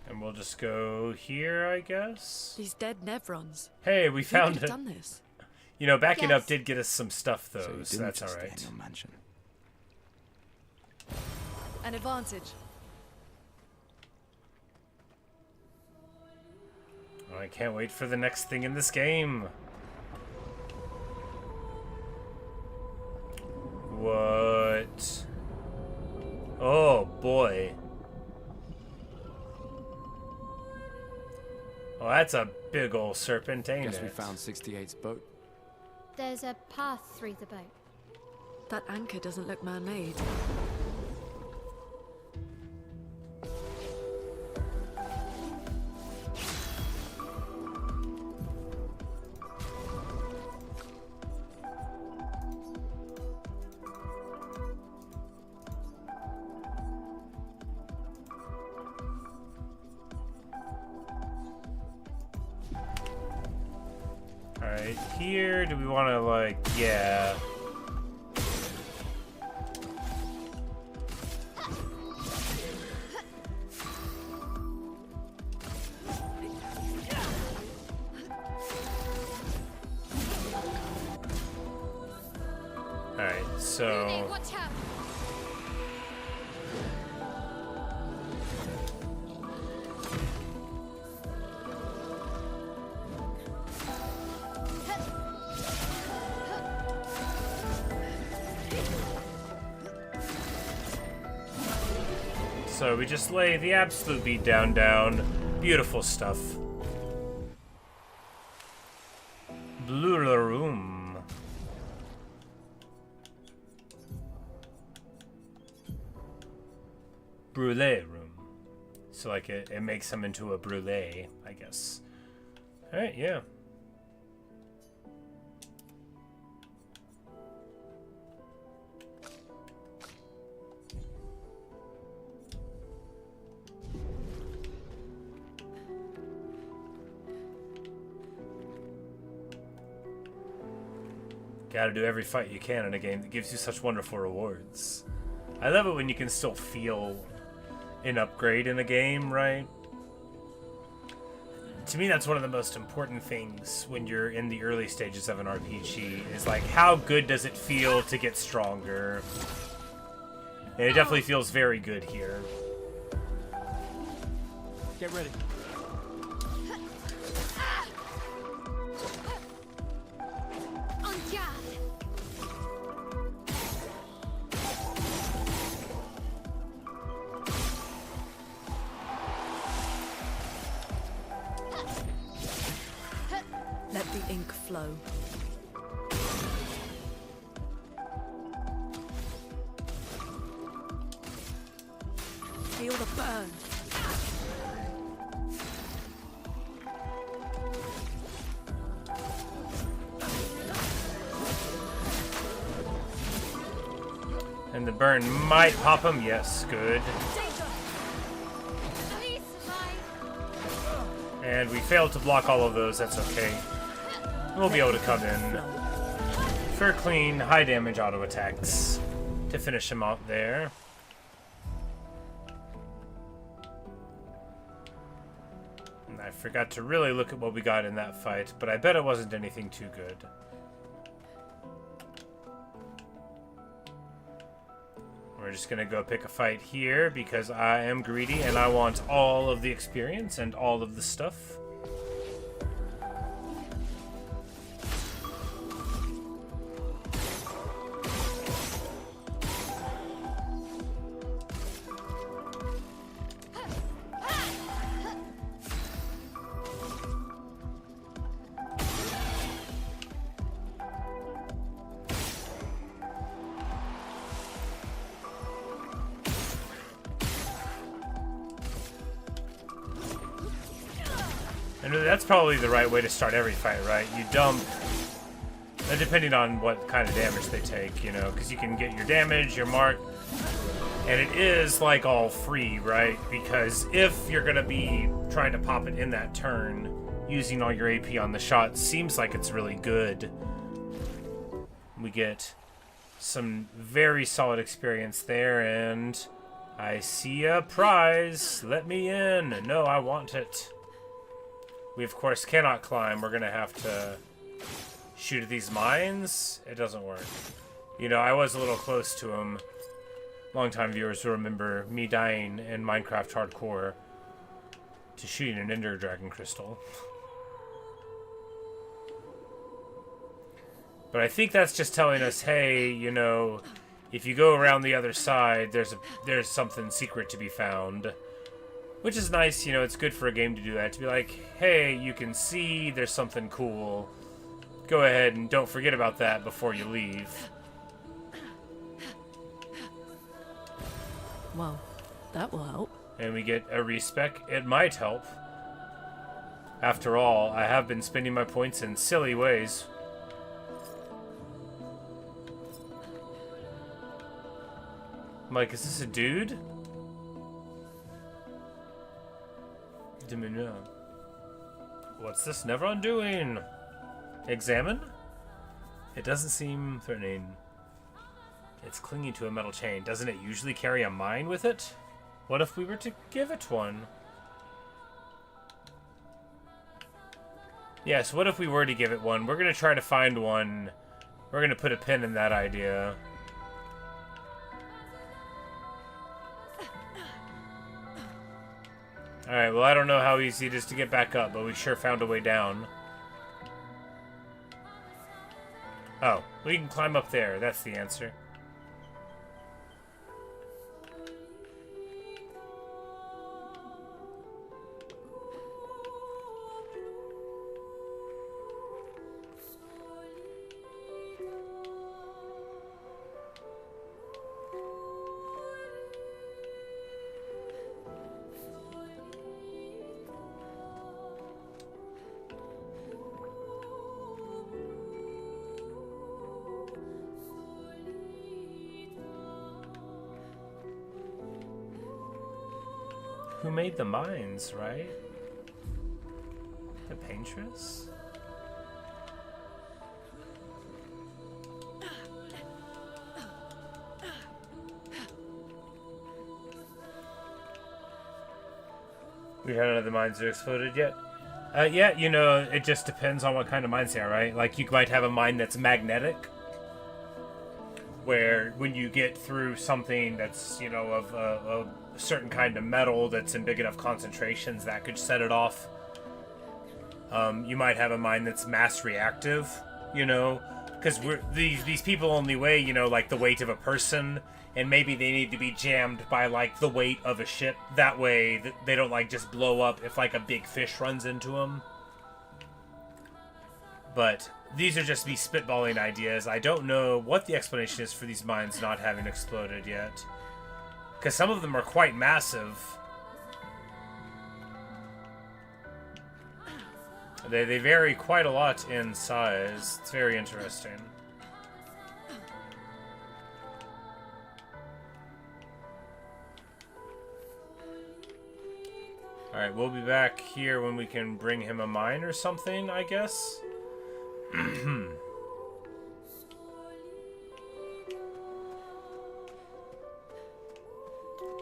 And we'll just go here, I guess? These dead Nevrons. Hey, we Who found could it. have done this? You know, backing up Yes. did get us some stuff, though, So you so didn't that's just stay alright. in your mansion. An advantage. Oh, I can't wait for the next thing in this game. What? Oh, boy. Oh, that's a big old serpent, ain't Guess it? we found 68's boat. There's a path through the boat. That anchor doesn't look man-made. Alright, here, do we want to, like, yeah. Alright, so... Watch out! So we just lay the absolute beat down. Beautiful stuff. Blue room. Brulee room. So like it makes them into a brulee, I guess. Alright, yeah. Gotta do every fight you can in a game that gives you such wonderful rewards. I love it when you can still feel an upgrade in a game, right? To me, that's one of the most important things when you're in the early stages of an RPG, is like, how good does it feel to get stronger? And it definitely feels very good here. Get ready. On guard! ink flow. Feel the burn. And the burn might pop him. Yes, good. And we failed to block all of those. That's okay. We'll be able to come in for clean, high damage auto attacks to finish him out there. And I forgot to really look at what we got in that fight, but I bet it wasn't anything too good. We're just gonna go pick a fight here because I am greedy and I want all of the experience and all of the stuff. And that's probably the right way to start every fight, right? You dump, depending on what kind of damage they take, you know, because you can get your damage, your mark, and it is like all free, right? Because if you're going to be trying to pop it in that turn, using all your AP on the shot seems like it's really good. We get some very solid experience there, and I see a prize. Let me in. No, I want it. We, of course, cannot climb. We're going to have to shoot at these mines. It doesn't work. You know, I was a little close to him. Longtime viewers will remember me dying in Minecraft Hardcore to shooting an Ender Dragon Crystal. But I think that's just telling us, hey, you know, if you go around the other side, there's something secret to be found. Which is nice, you know, it's good for a game to do that. To be like, hey, you can see there's something cool. Go ahead and don't forget about that before you leave. Well, that will help. And we get a respec. It might help. After all, I have been spending my points in silly ways. I'm like, is this a dude? What's this Nevron doing? Examine? It doesn't seem threatening. It's clinging to a metal chain. Doesn't it usually carry a mine with it? What if we were to give it one? Yes, what if we were to give it one? We're going to try to find one. We're going to put a pin in that idea. Alright, well, I don't know how easy it is to get back up, but we sure found a way down. Oh, we can climb up there. That's the answer. Who made the mines, right? The paintress? We had none of the mines that exploded yet. Yeah, you know, it just depends on what kind of mines they are, right? Like, you might have a mine that's magnetic, where when you get through something that's, you know, of a certain kind of metal that's in big enough concentrations, that could set it off. You might have a mine that's mass reactive, you know, because these people only weigh, you know, like the weight of a person, and maybe they need to be jammed by like the weight of a ship. That way they don't like just blow up if like a big fish runs into them. But these are just me spitballing ideas. I don't know what the explanation is for these mines not having exploded yet. Because some of them are quite massive. They vary quite a lot in size. It's very interesting. Alright, we'll be back here when we can bring him a mine or something, I guess.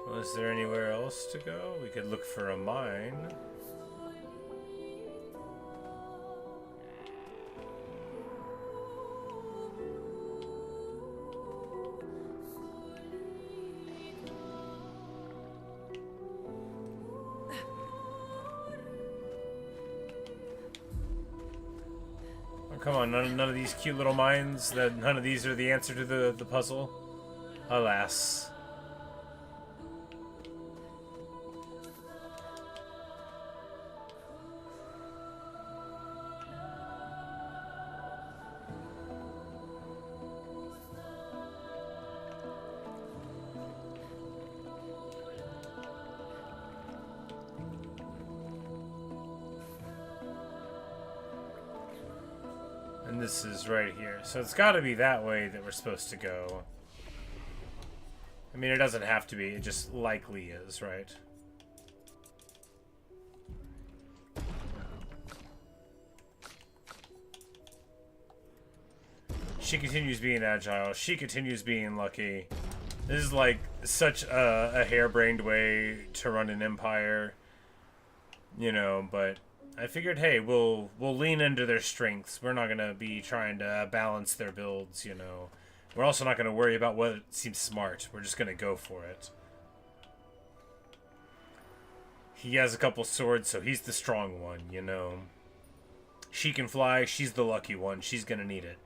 Well, is there anywhere else to go? We could look for a mine. Come on, none of these cute little mines, none of these are the answer to the puzzle. Alas. And this is right here. So it's got to be that way that we're supposed to go. I mean, it doesn't have to be. It just likely is, right? She continues being agile. She continues being lucky. This is like such a harebrained way to run an empire. You know, but I figured, hey, we'll lean into their strengths. We're not going to be trying to balance their builds, you know. We're also not going to worry about what seems smart. We're just going to go for it. He has a couple swords, so he's the strong one, you know. She can fly. She's the lucky one. She's going to need it.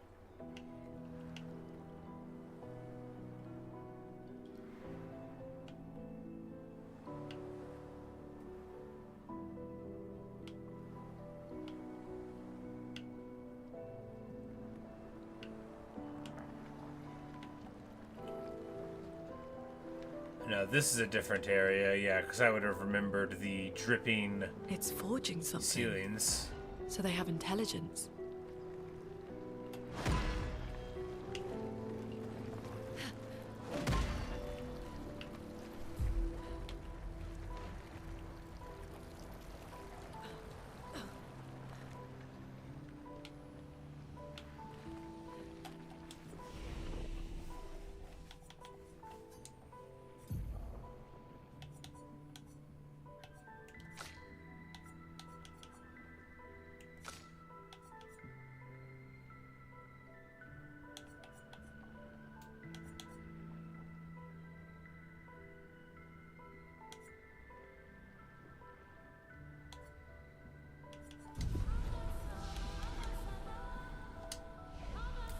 No, this is a different area, yeah, because I would have remembered the dripping It's forging something. ceilings. So they have intelligence.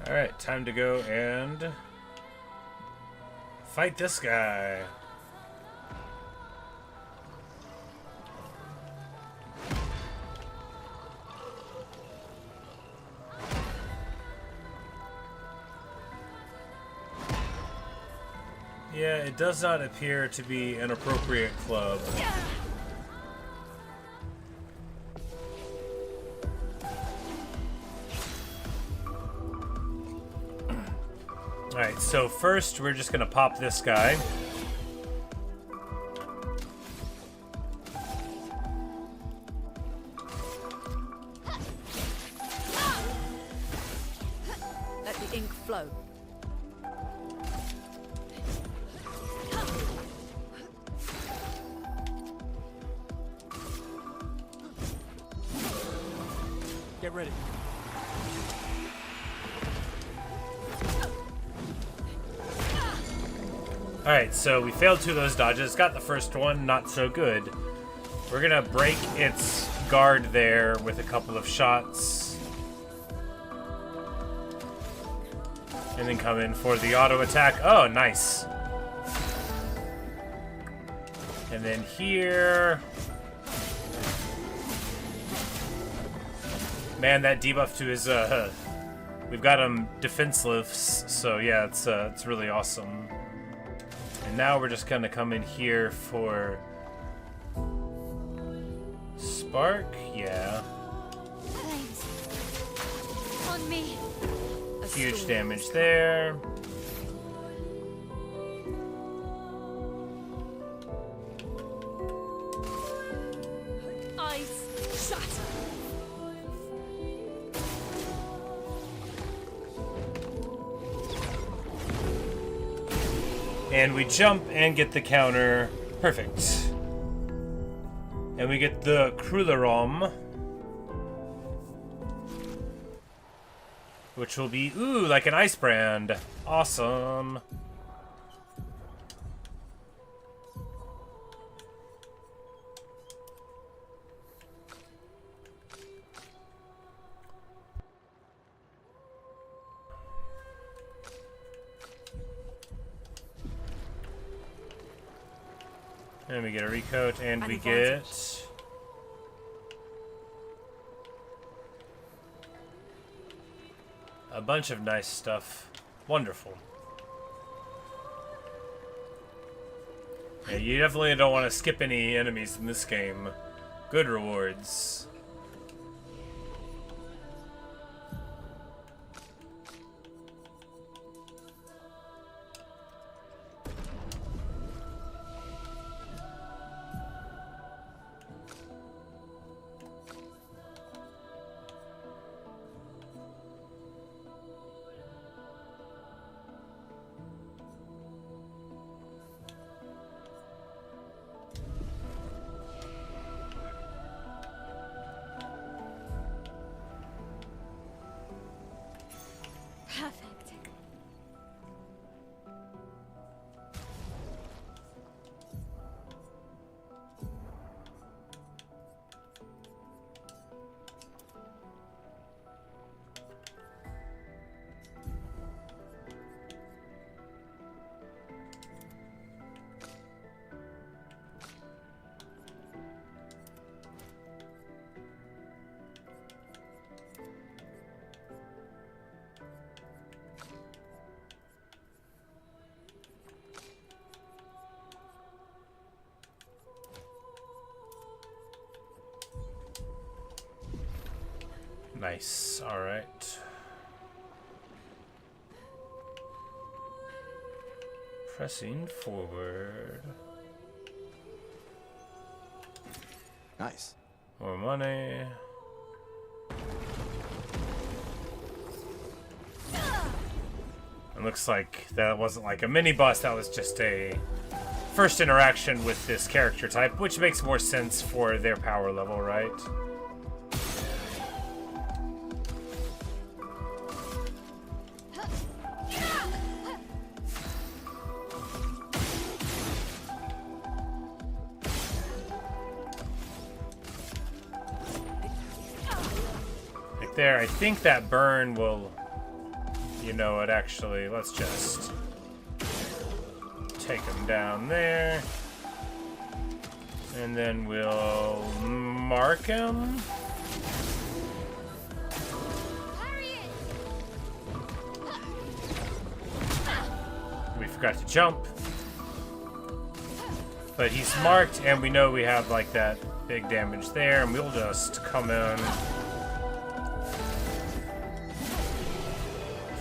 Alright, time to go and fight this guy. Yeah, it does not appear to be an appropriate club. Alright, so first we're just gonna pop this guy. Let the ink flow. Get ready. Alright, so we failed two of those dodges. Got the first one, not so good. We're gonna break its guard there with a couple of shots. And then come in for the auto attack. Oh, nice. And then here. Man, that debuff to his, we've got him defenseless, so yeah, it's really awesome. And now we're just gonna come in here for Spark, yeah. Flames. On me. Huge damage there. Ice shatter. And we jump and get the counter. Perfect. And we get the Krularom, which will be, ooh, like an ice brand. Awesome. And we get a recoat, and we get a bunch of nice stuff. Wonderful. Yeah, you definitely don't want to skip any enemies in this game. Good rewards. Perfect. Nice. All right. Pressing forward. Nice. More money. It looks like that wasn't like a mini boss, that was just a first interaction with this character type, which makes more sense for their power level, right? Like there, I think that burn will, you know what, actually, let's just take him down there. And then we'll mark him. We forgot to jump. But he's marked, and we know we have like that big damage there, and we'll just come in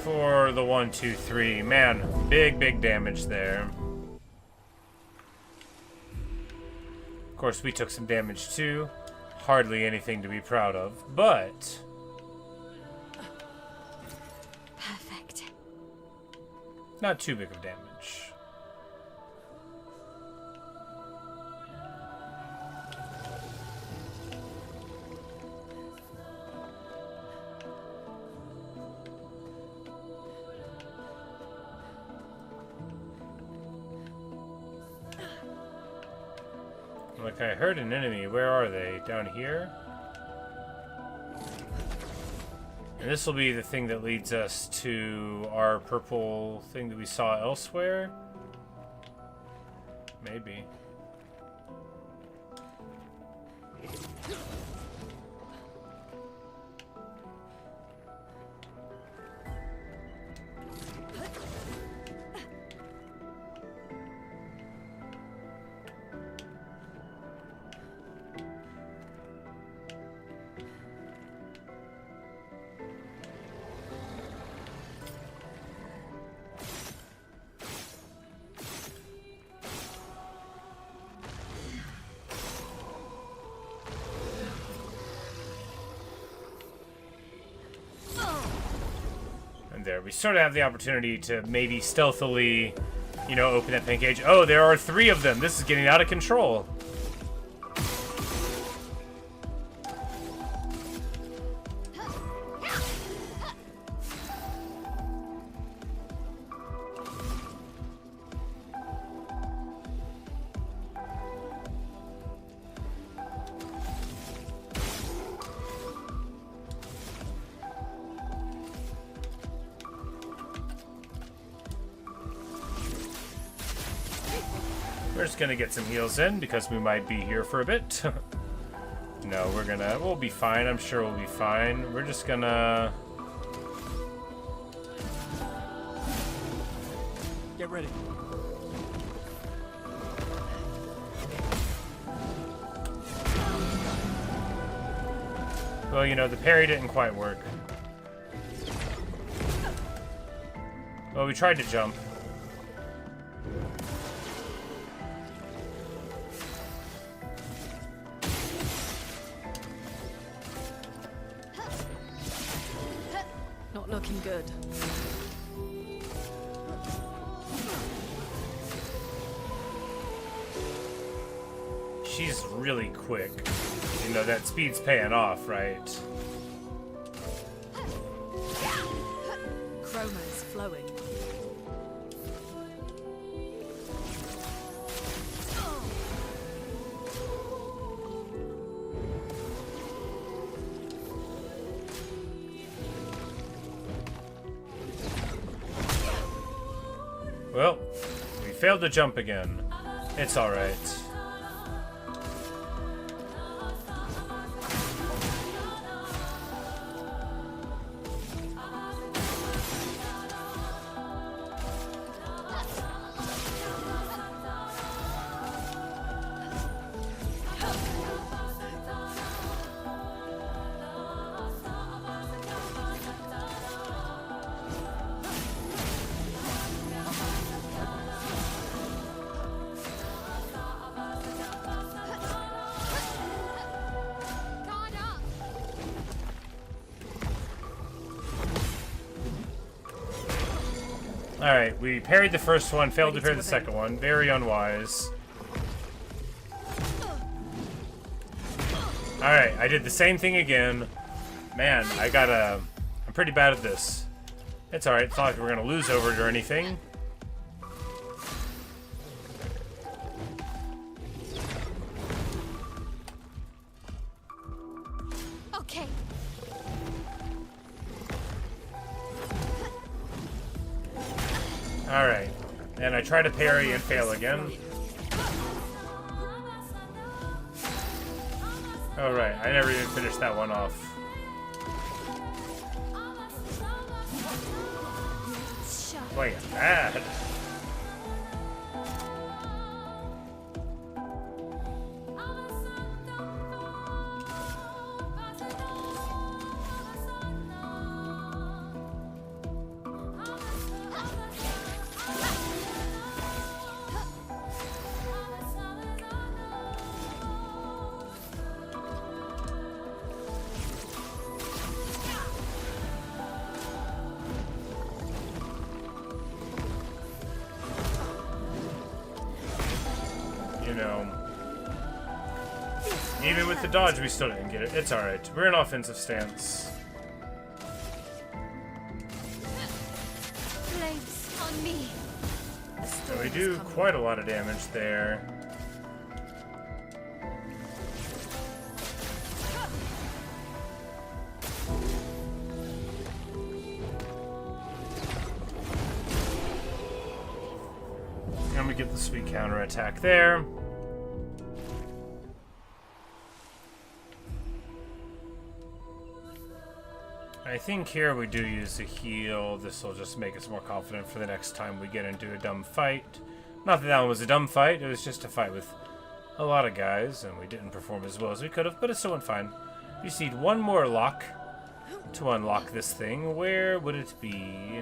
for the 1, 2, 3. Man, big damage there. Of course, we took some damage too. Hardly anything to be proud of, but Perfect. not too big of damage. Like, I heard an enemy. Where are they? Down here? And this will be the thing that leads us to our purple thing that we saw elsewhere? Maybe. time there. We sort of have the opportunity to maybe stealthily, you know, open that pen cage. Oh, there are 3 of them. This is getting out of control. We're just gonna get some heals in because we might be here for a bit. No, we'll be fine. I'm sure we'll be fine. We're just gonna... Get ready. Well, you know, the parry didn't quite work. Well, we tried to jump. Not looking good. She's really quick. You know, that speed's paying off, right? Chroma is flowing. Well, we failed to jump again. It's alright. Alright, we parried the first one, failed to parry the second one. Very unwise. Alright, I did the same thing again. Man, I'm pretty bad at this. It's alright, it's not like we're gonna lose over it or anything. Okay. Alright, and I try to parry and fail again. Alright, I never even finished that one off. Boy, bad. You know, even with the dodge, we still didn't get it. It's alright. We're in offensive stance. Flames on me. So we do quite a lot of damage there. And we get the sweet counterattack there. I think here we do use a heal. This will just make us more confident for the next time we get into a dumb fight. Not that that one was a dumb fight, it was just a fight with a lot of guys, and we didn't perform as well as we could have, but it still went fine. We just need one more lock to unlock this thing. Where would it be?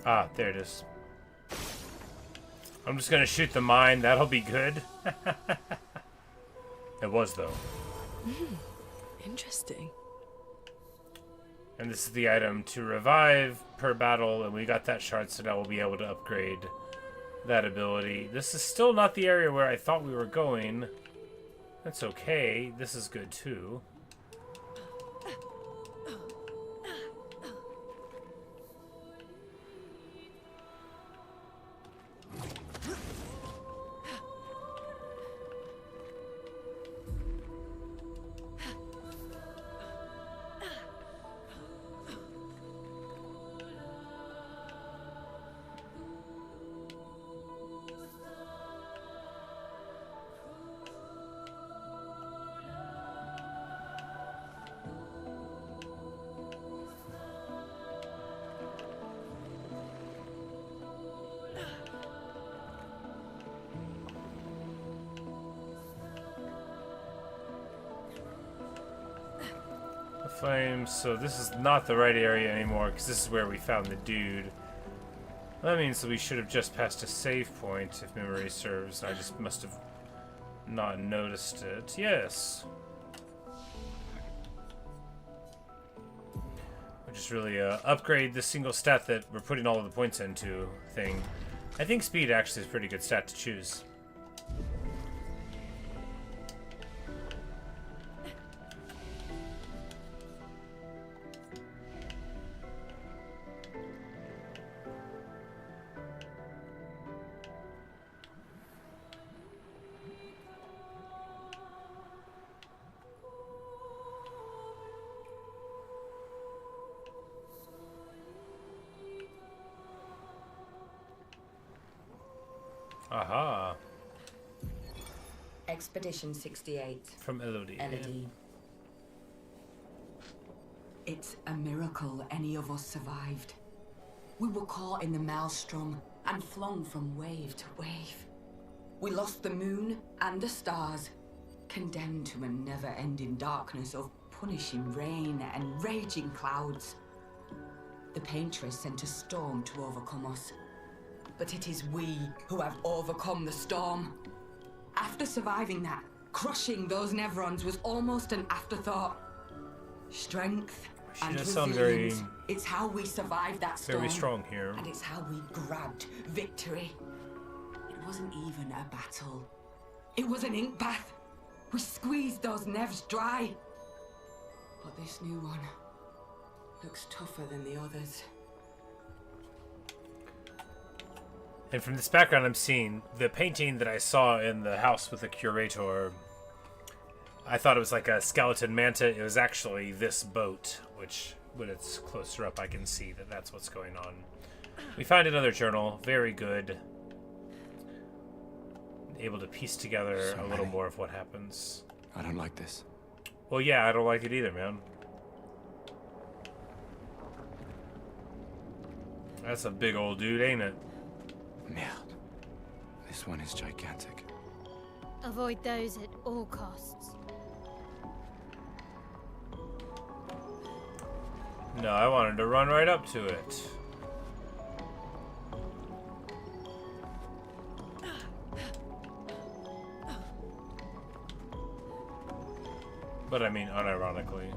Ah, there it is. I'm just gonna shoot the mine. That'll be good. It was, though. Interesting. And this is the item to revive per battle, and we got that shard, so now we'll be able to upgrade that ability. This is still not the area where I thought we were going. That's okay. This is good, too. Flames, so this is not the right area anymore because this is where we found the dude. That means that we should have just passed a save point if memory serves. I just must have not noticed it. Yes. We'll just really upgrade the single stat that we're putting all of the points into thing. I think speed actually is a pretty good stat to choose. Aha. Expedition 68. From Elodie. Elodie. It's a miracle any of us survived. We were caught in the maelstrom and flung from wave to wave. We lost the moon and the stars, condemned to a never-ending darkness of punishing rain and raging clouds. The Paintress sent a storm to overcome us. But it is we who have overcome the storm. After surviving that, crushing those Nevrons was almost an afterthought. Strength and resilience. It's how we survived that storm. Very strong here. And it's how we grabbed victory. It wasn't even a battle. It was an ink bath. We squeezed those Nevs dry. But this new one looks tougher than the others. And from this background I'm seeing, the painting that I saw in the house with the curator, I thought it was like a skeleton manta. It was actually this boat, which when it's closer up I can see that that's what's going on. We found another journal. Very good. Able to piece together a little more of what happens. I don't like this. Well, yeah, I don't like it either, man. That's a big old dude, ain't it? Merde. This one is gigantic. Avoid those at all costs. No, I wanted to run right up to it. But I mean, unironically.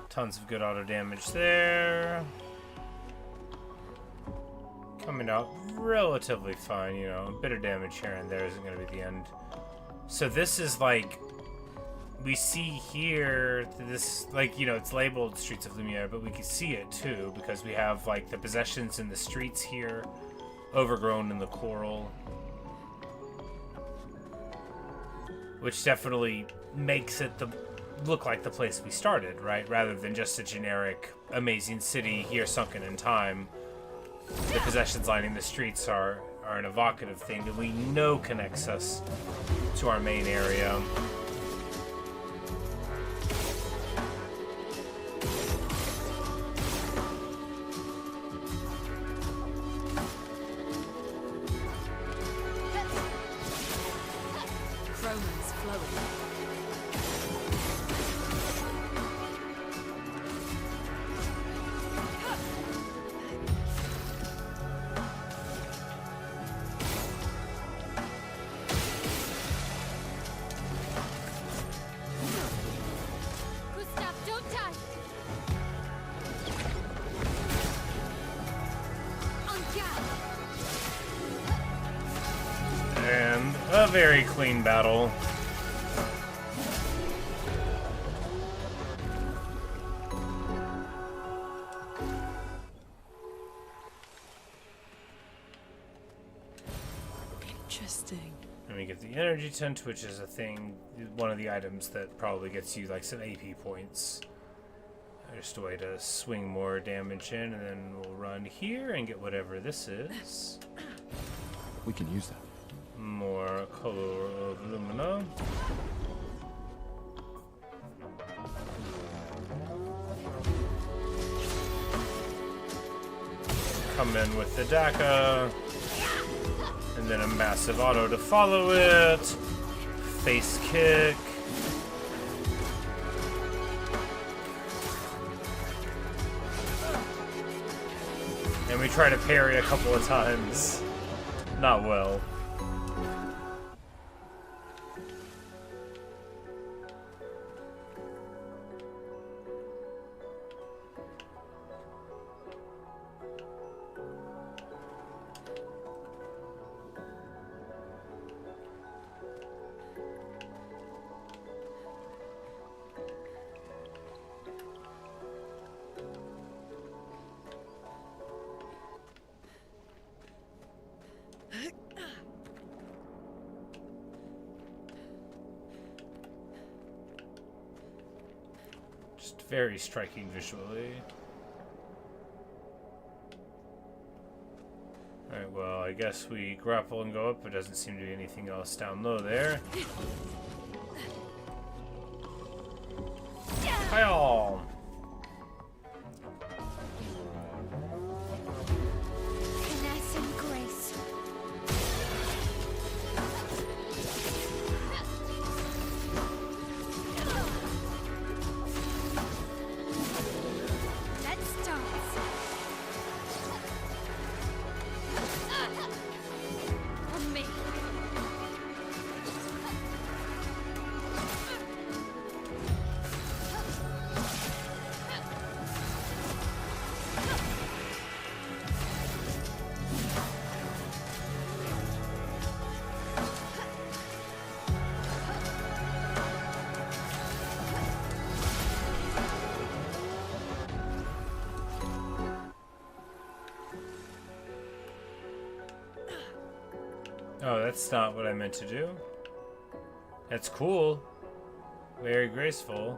Tons of good auto damage there. Coming out relatively fine, you know. A bit of damage here and there isn't going to be the end. So this is like... We see here, this, like, you know, it's labeled Streets of Lumiere, but we can see it too, because we have, like, the possessions in the streets here, overgrown in the coral. Which definitely makes it look like the place we started, right? Rather than just a generic amazing city here sunken in time. The possessions lining the streets are an evocative thing that we know connects us to our main area. Romance flowing. Gustav, don't die! And a very clean battle. Interesting. And we get the energy tent, which is a thing, one of the items that probably gets you like some AP points. Just a way to swing more damage in, and then we'll run here and get whatever this is. We can use that. More color of Lumina. Come in with the DACA. And then a massive auto to follow it. Face kick. And we try to parry a couple of times. Not well. Just very striking visually. Alright, well, I guess we grapple and go up. There doesn't seem to be anything else down low there. Hi-all! Finesse and grace. Let's dance. On me. Oh, that's not what I meant to do. That's cool. Very graceful.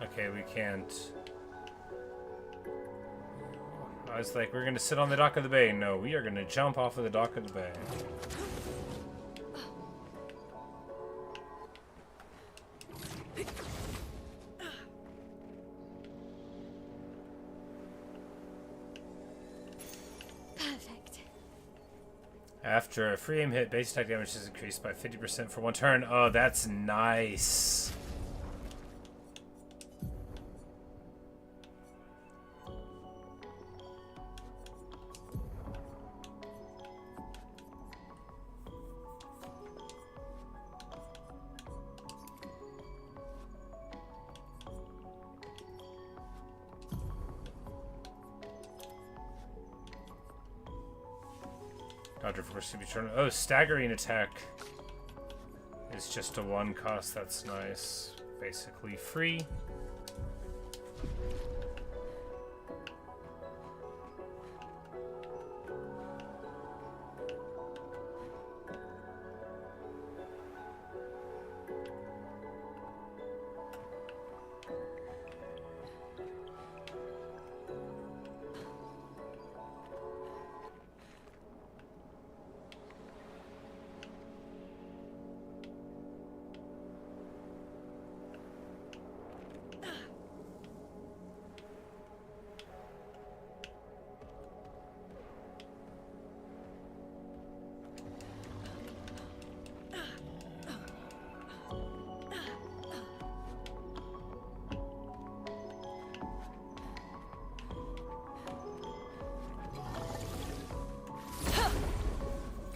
Okay, we can't. I was like, we're gonna sit on the dock of the bay. No, we are gonna jump off of the dock of the bay. Perfect. After a free aim hit, base attack damage is increased by 50% for one turn. Oh, that's nice. Counter force to be turned. Oh, staggering attack is just a 1 cost. That's nice. Basically free.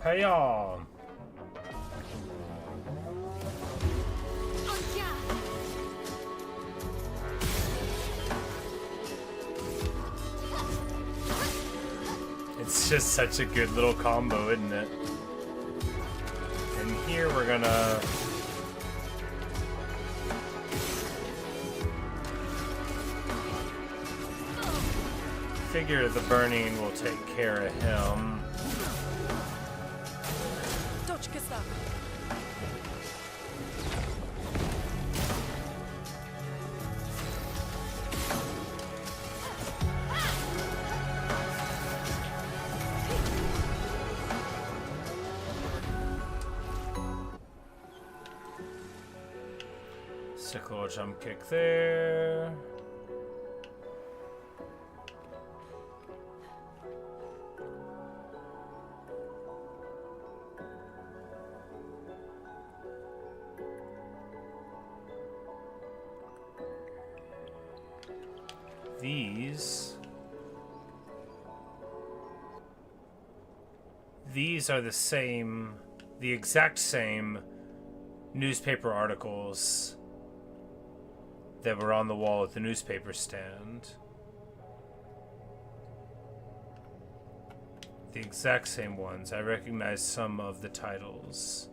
Hey y'all! It's just such a good little combo, isn't it? And here we're gonna figure the burning will take care of him. Sickle jump kick there. These are the exact same newspaper articles that were on the wall at the newspaper stand. The exact same ones. I recognize some of the titles.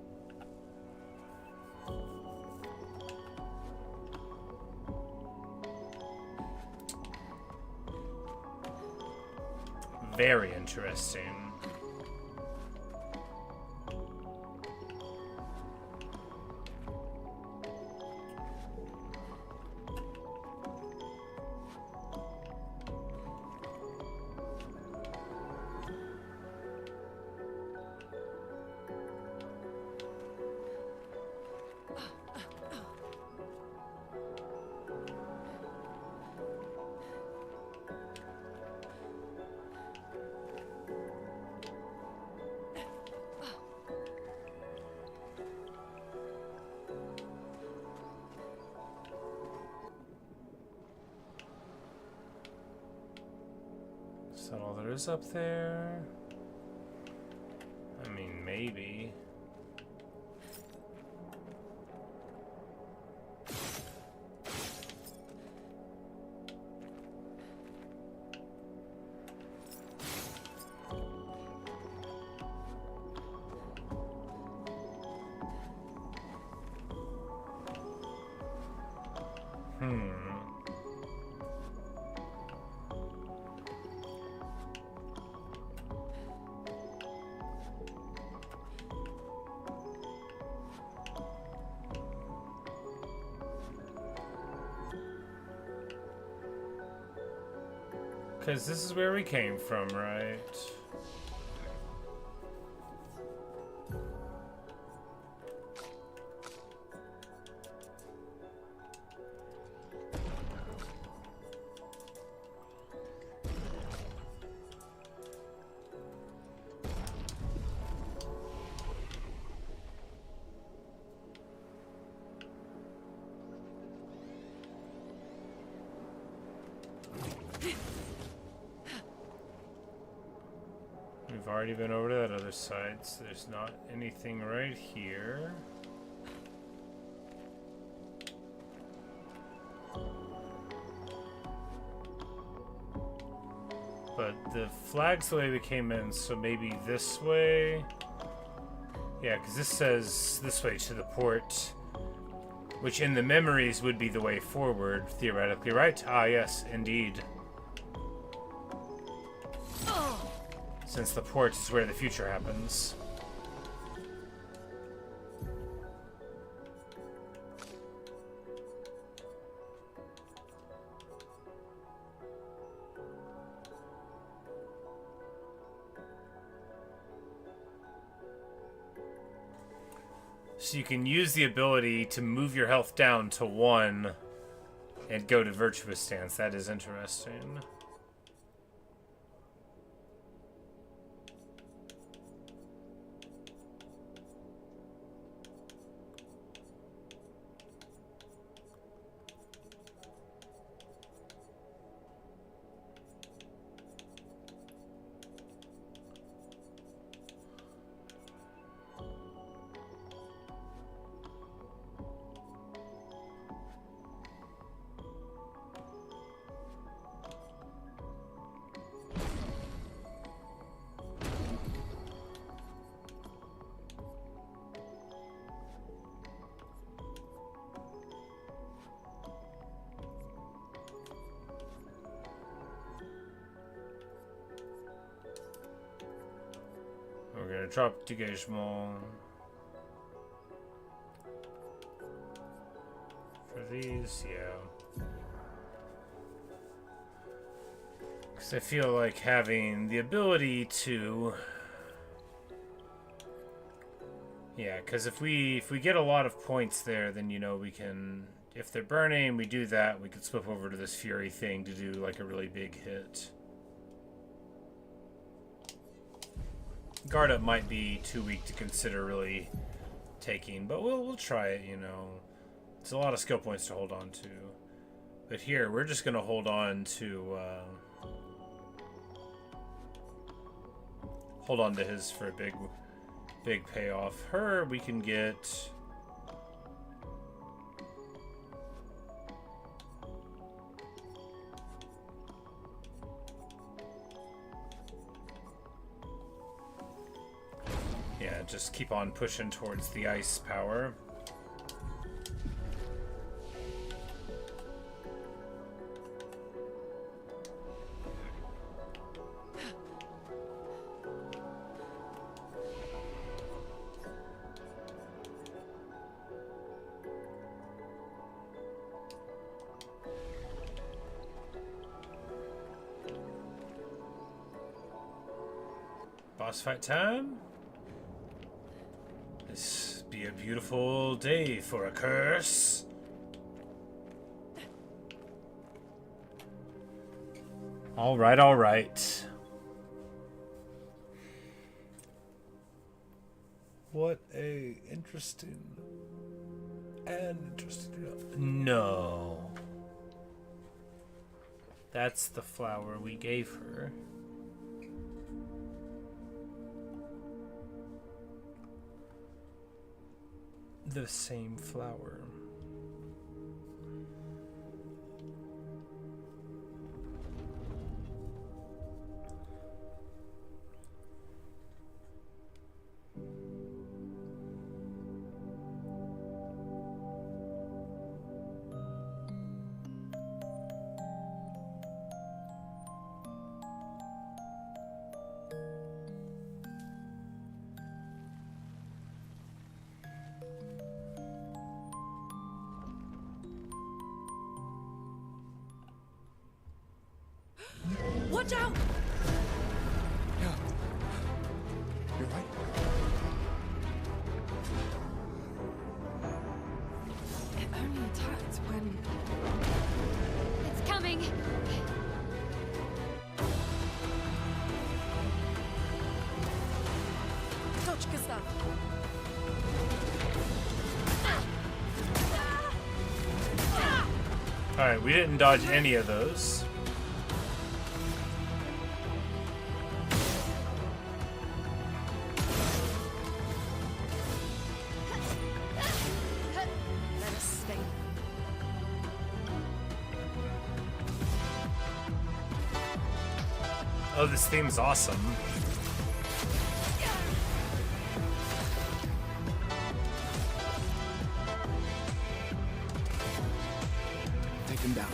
Very interesting. Is that all there is up there? I mean, maybe. Because this is where we came from, right? We've already been over to that other side, so there's not anything right here. But the flag's the way we came in, so maybe this way. Yeah, because this says this way to the port, which in the memories would be the way forward, theoretically, right? Ah, yes, indeed. Since the port is where the future happens. So you can use the ability to move your health down to 1 and go to Virtuous Stance. That is interesting. We're gonna drop dégagement for these, yeah. Because I feel like having the ability to, yeah. Because if we get a lot of points there, then you know we can. If they're burning, we do that. We could swap over to this Fury thing to do like a really big hit. Guard up might be too weak to consider really taking, but we'll try it, you know. It's a lot of skill points to hold on to. But here, we're just gonna hold on to his for a big payoff. Her, we can get. Yeah, just keep on pushing towards the ice power. Boss fight time? This be a beautiful day for a curse. All right. What a interesting No. That's the flower we gave her. The same flower. Watch out! Yeah. You're right. It only attacked when... It's coming. Dodge, Gustav. Alright, we didn't dodge any of those. Let us stay. Oh, this theme's awesome. Take him down.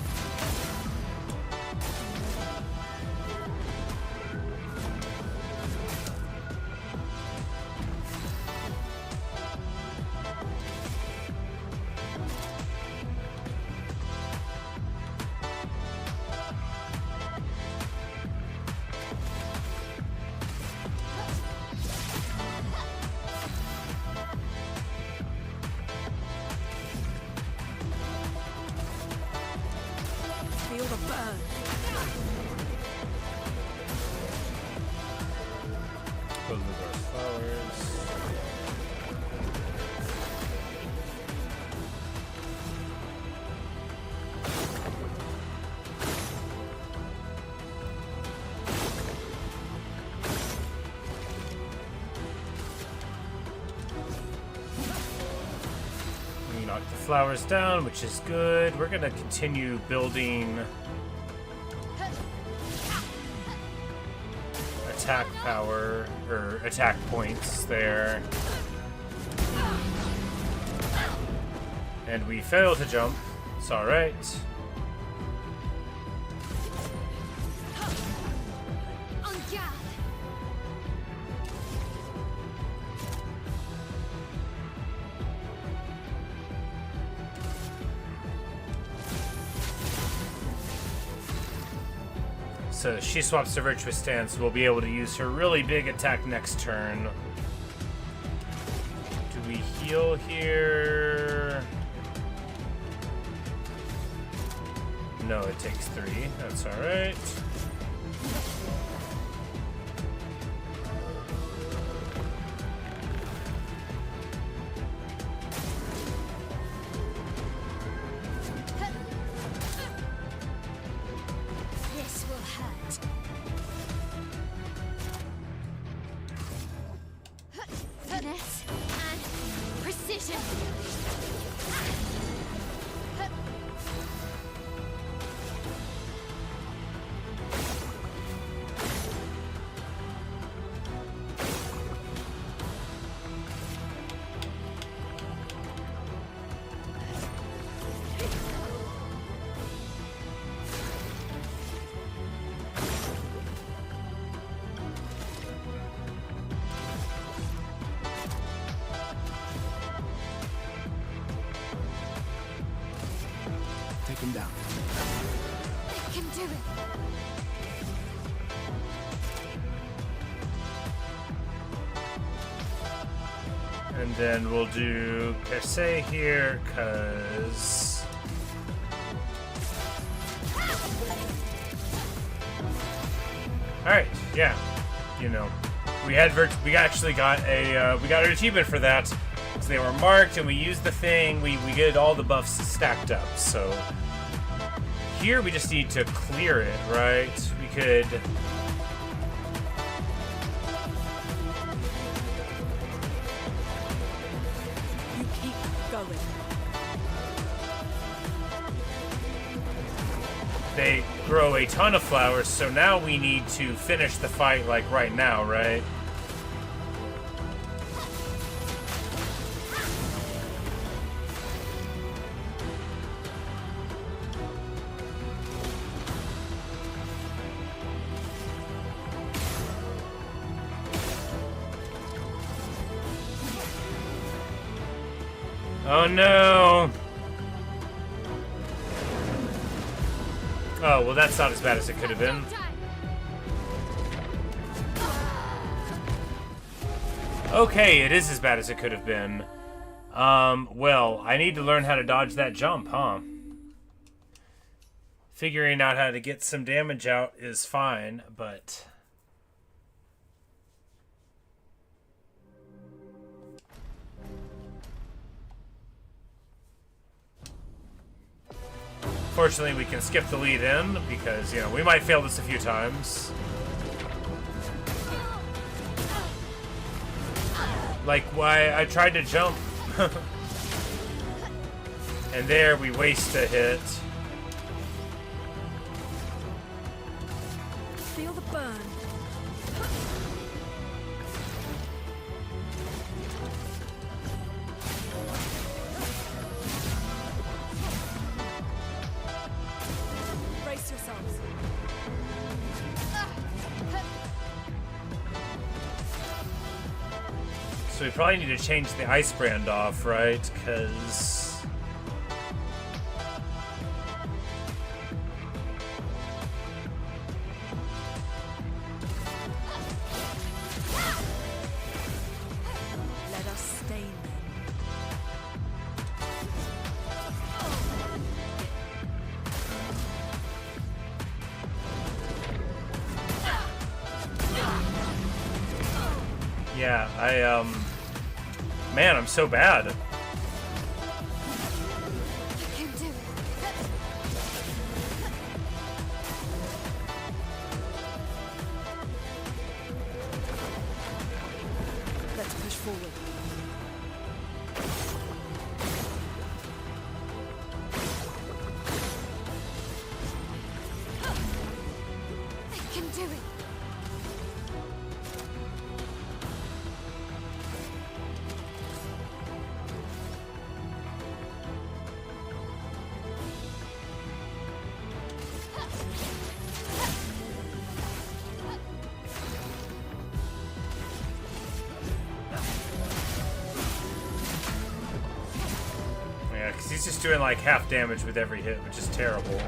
Feel the burn. Close the door, flowers. We knocked the flowers down, which is good. We're gonna continue building attack power, or attack points there. And we fail to jump. It's alright. On guard. So she swaps to Virtuous Stance. We'll be able to use her really big attack next turn. Do we heal here? No, it takes 3. That's alright. This will hurt. Finesse and precision. Take him down. I can do it. And then we'll do Perse here, cause alright, yeah. You know. We actually got a we got an achievement for that. So they were marked and we used the thing, we get all the buffs stacked up, so here we just need to clear it, right? We could You keep going. they grow a ton of flowers, so now we need to finish the fight like right now, right? Oh no! Oh, well that's not as bad as it could have been. Okay, it is as bad as it could have been. Well, I need to learn how to dodge that jump, huh? Figuring out how to get some damage out is fine, but... Fortunately, we can skip the lead in, because, you know, we might fail this a few times. Like, why I tried to jump. And there, we waste a hit. feel the burn. Brace yourselves. So we probably need to change the ice brand off, right? Because... Let us stain them. Yeah, man, I'm so bad. I can do it. Let's push forward. I can do it. Yeah, because he's just doing like half damage with every hit, which is terrible.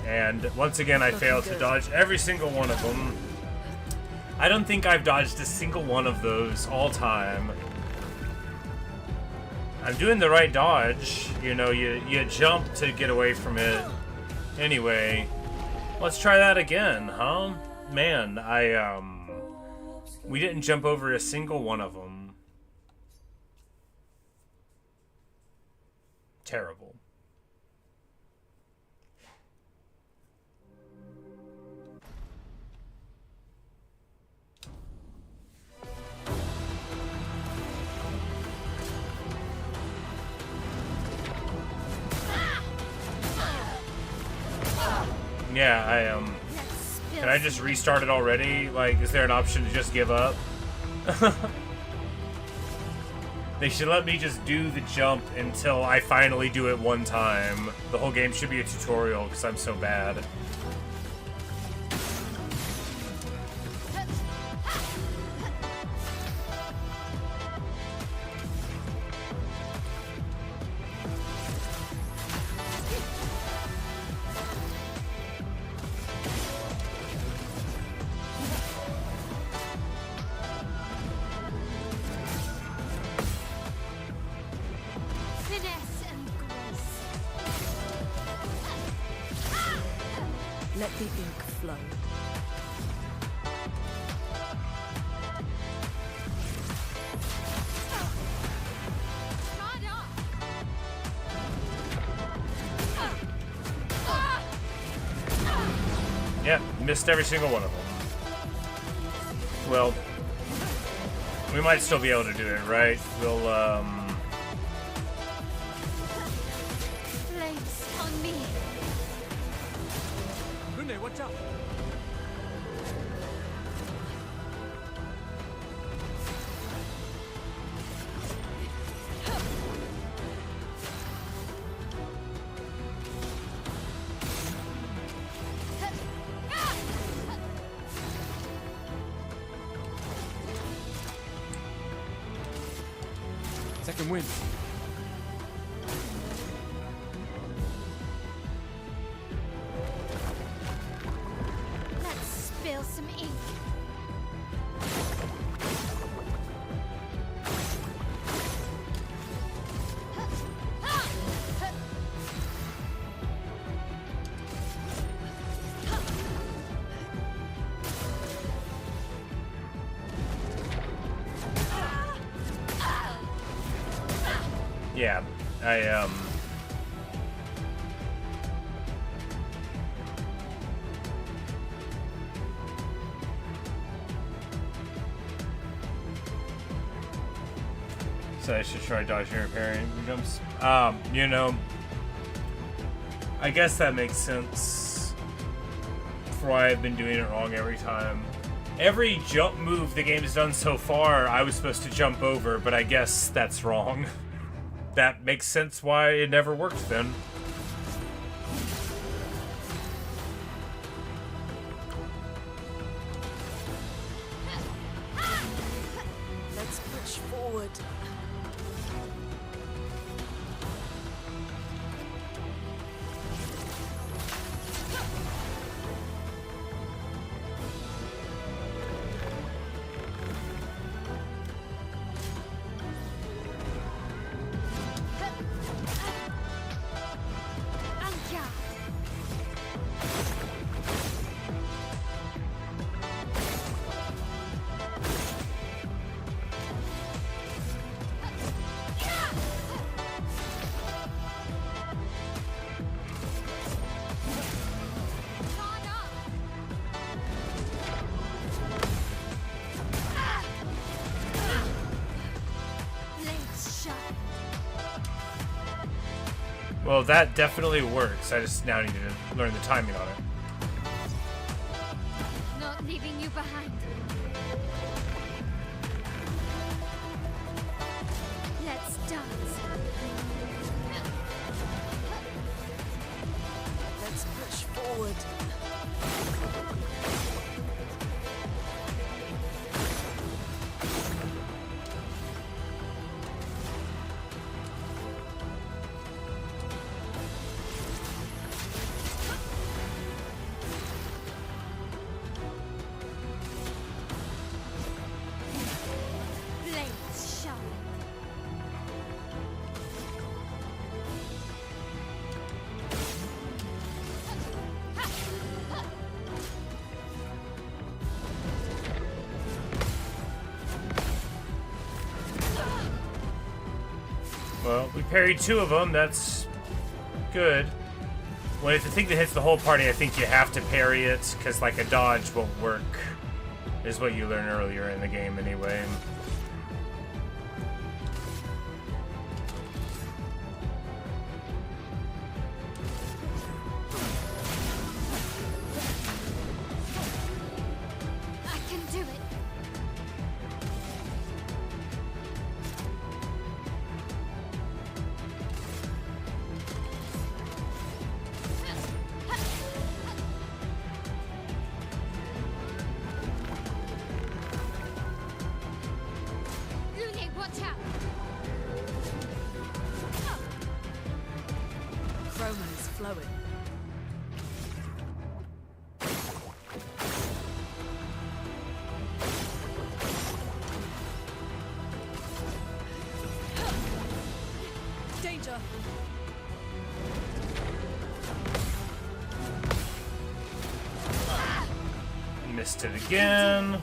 And once again, I failed to dodge every single one of them. I don't think I've dodged a single one of those all time. I'm doing the right dodge. You know, you jump to get away from it. Anyway, let's try that again, huh? Man, we didn't jump over a single one of them. Terrible. Yeah, can I just restart it already? Like, is there an option to just give up? They should let me just do the jump until I finally do it one time. The whole game should be a tutorial because I'm so bad. Finesse and grace. Let the ink flow. Shut up. Yeah, missed every single one of them. Well, we might still be able to do it, right? We'll, Flames on me. Rune, watch out! Second wind. Let's spill some ink. yeah, So I should try dodging and repairing jumps. You know, I guess that makes sense for why I've been doing it wrong every time. Every jump move the game's done so far, I was supposed to jump over, but I guess that's wrong. That makes sense why it never worked then. Let's push forward. Well, that definitely works. I just now need to learn the timing on it. Not leaving you behind. Let's dance. Let's push forward. Blades sharp. Well, we parried 2 of them. That's good. When it's a thing that hits the whole party, I think you have to parry it, because, like, a dodge won't work, is what you learned earlier in the game anyway. I can do it. Lune, watch out. Chroma is flowing. Danger! Missed it again.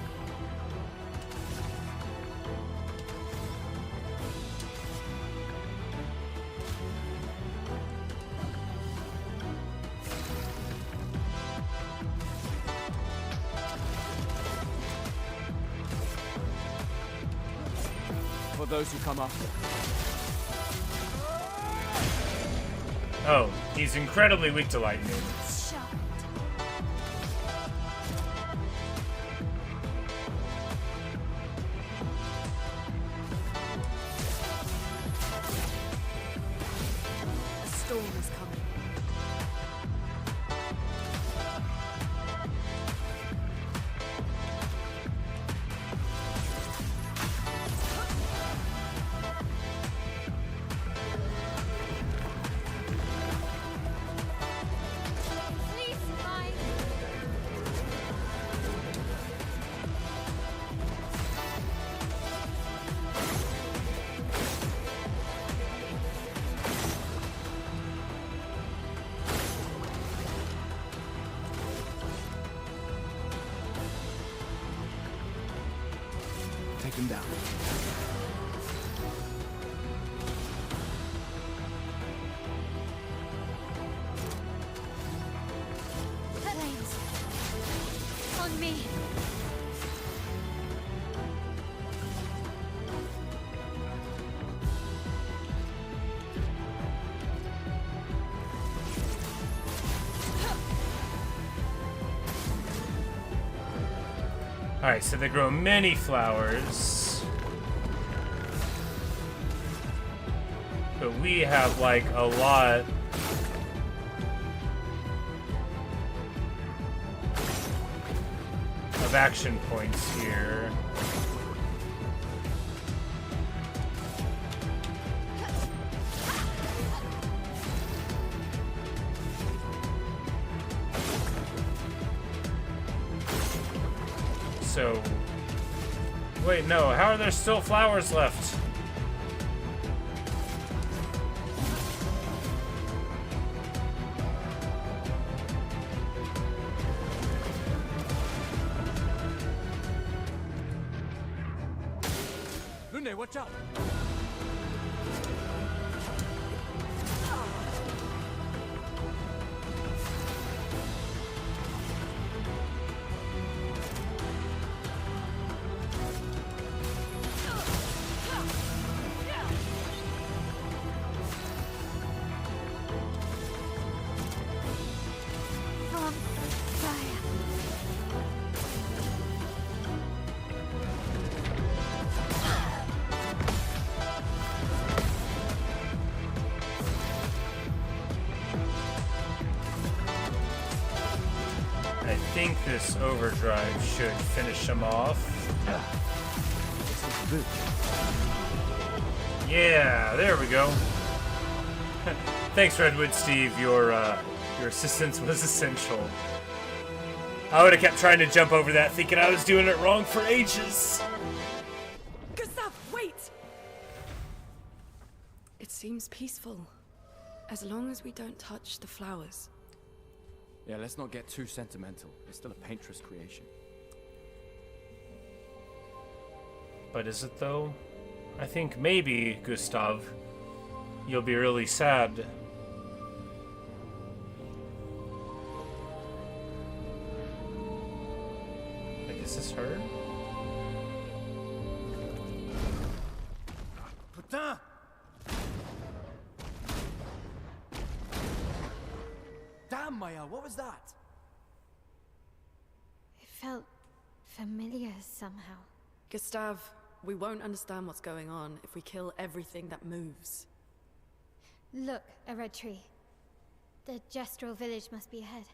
For those who come after. Oh, he's incredibly weak to lightning. Sharp. A storm is coming. Please fly. Take him down. Flames. On me. Alright, so they grow many flowers. But we have, like, a lot. Of action points here. So, wait, no, how are there still flowers left? Lune, watch out! On fire. I think this overdrive should finish him off. Yeah, there we go. Thanks, Redwood Steve. Your assistance was essential. I would have kept trying to jump over that, thinking I was doing it wrong for ages. Gustav, wait! It seems peaceful. As long as we don't touch the flowers. Yeah, let's not get too sentimental. It's still a painter's creation. But is it though? I think maybe, Gustav, you'll be really sad. Like, is this her? Putain! Damn, Maya, what was that? It felt familiar somehow. Gustav, we won't understand what's going on if we kill everything that moves. Look, a red tree. The Gestral village must be ahead.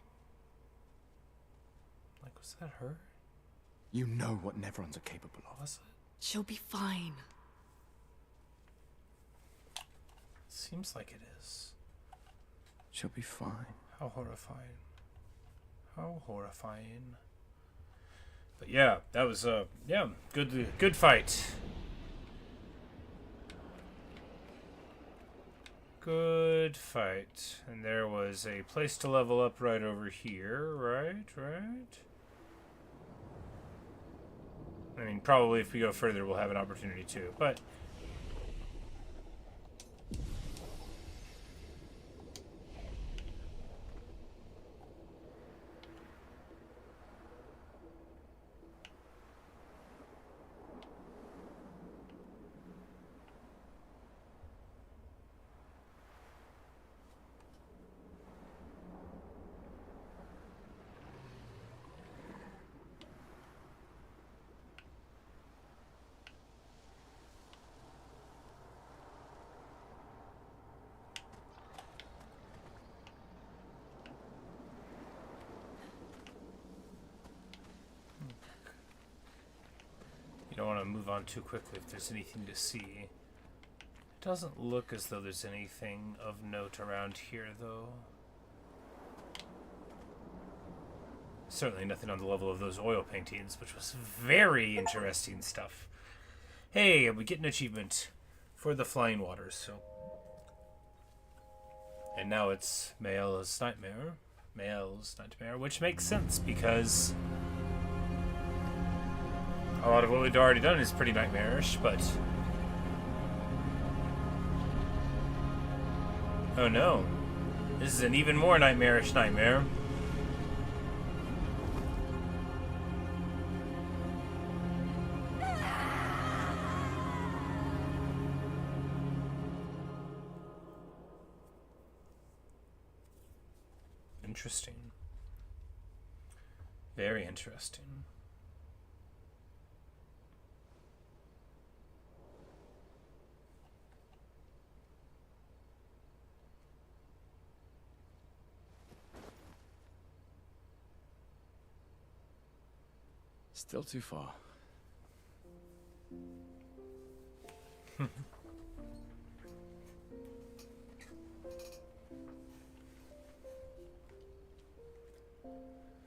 Like, was that her? You know what Neverons are capable of. Was it? She'll be fine. Seems like it is. She'll be fine. How horrifying. How horrifying. But yeah, that was yeah, good fight. Good fight. And there was a place to level up right over here, right? I mean, probably if we go further, we'll have an opportunity too, but you don't want to move on too quickly if there's anything to see. It doesn't look as though there's anything of note around here, though. Certainly nothing on the level of those oil paintings, which was very interesting stuff. Hey, we get an achievement for the Flying Waters, so... And now it's Mael's Nightmare. Mael's Nightmare, which makes sense, because... a lot of what we've already done is pretty nightmarish, but... oh no. This is an even more nightmarish nightmare. Interesting. Very interesting. Still too far.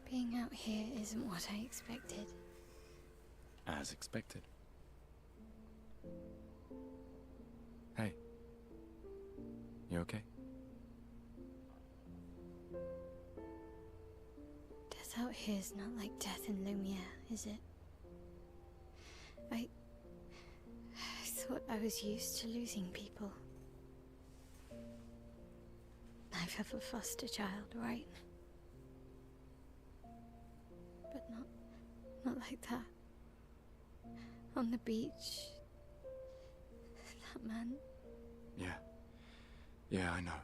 Being out here isn't what I expected. As expected. Hey. You okay? Death out here's not like death in Lumiere, is it? I thought I was used to losing people. I've had a foster child, right? But not like that. On the beach. That man. Yeah, I know.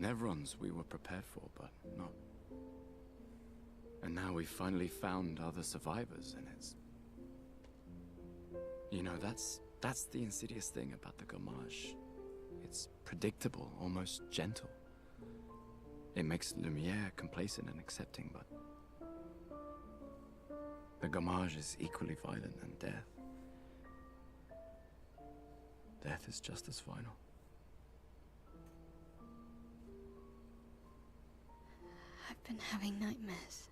Nevrons we were prepared for, but not. And now we've finally found other survivors, and it's... You know, that's the insidious thing about the Gommage. It's predictable, almost gentle. It makes Lumiere complacent and accepting, but... The Gommage is equally violent than death. Death is just as final. I've been having nightmares.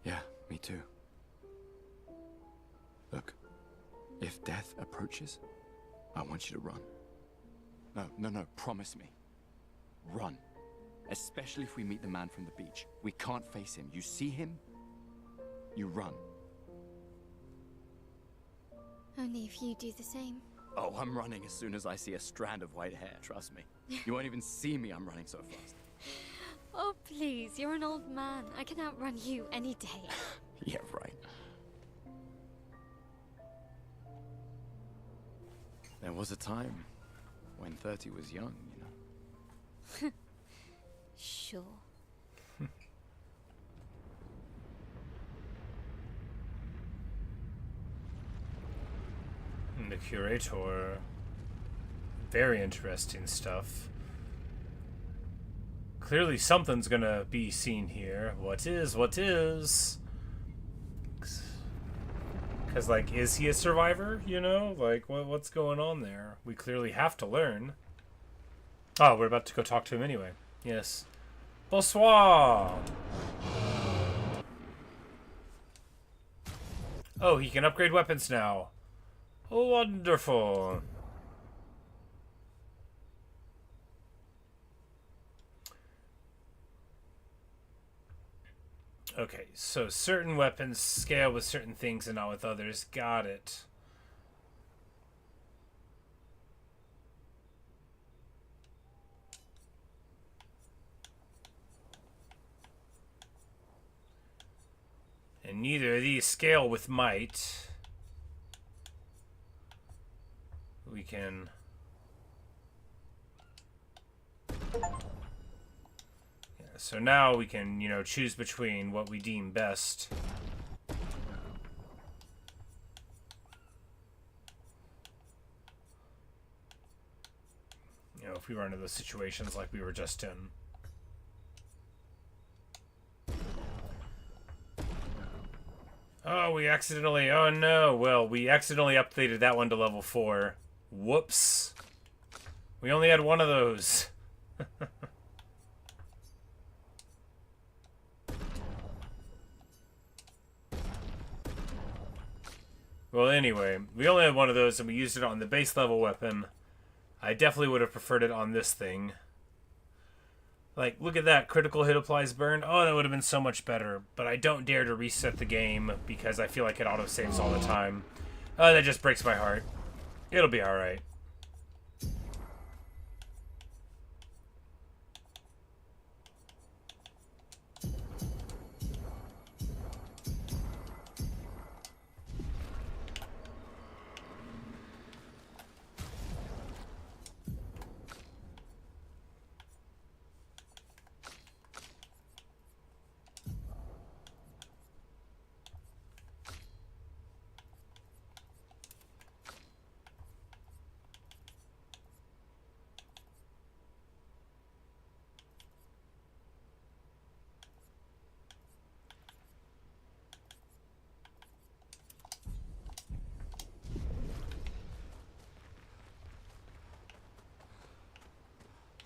Yeah, me too. Look, if death approaches, I want you to run. No, promise me. Run. Especially if we meet the man from the beach. We can't face him. You see him, you run. Only if you do the same. Oh, I'm running as soon as I see a strand of white hair, trust me. You won't even see me, I'm running so fast. Oh, please, you're an old man. I can outrun you any day. Yeah, right. There was a time when 30 was young, you know. Sure. The Curator. Very interesting stuff. Clearly something's gonna be seen here. What is? Because, like, is he a survivor, you know? Like, what's going on there? We clearly have to learn. Oh, we're about to go talk to him anyway. Yes. Bonsoir! Oh, he can upgrade weapons now. Oh, wonderful. Okay, so certain weapons scale with certain things and not with others. Got it. And neither of these scale with might. We can... So now we can, you know, choose between what we deem best. You know, if we run into those situations like we were just in. Oh, we accidentally... Oh, no. Well, we accidentally updated that one to level 4. Whoops. We only had one of those. Well, anyway, we only had one of those, and we used it on the base level weapon. I definitely would have preferred it on this thing. Like, look at that. Critical hit applies burn. Oh, that would have been so much better. But I don't dare to reset the game because I feel like it autosaves all the time. Oh, that just breaks my heart. It'll be alright.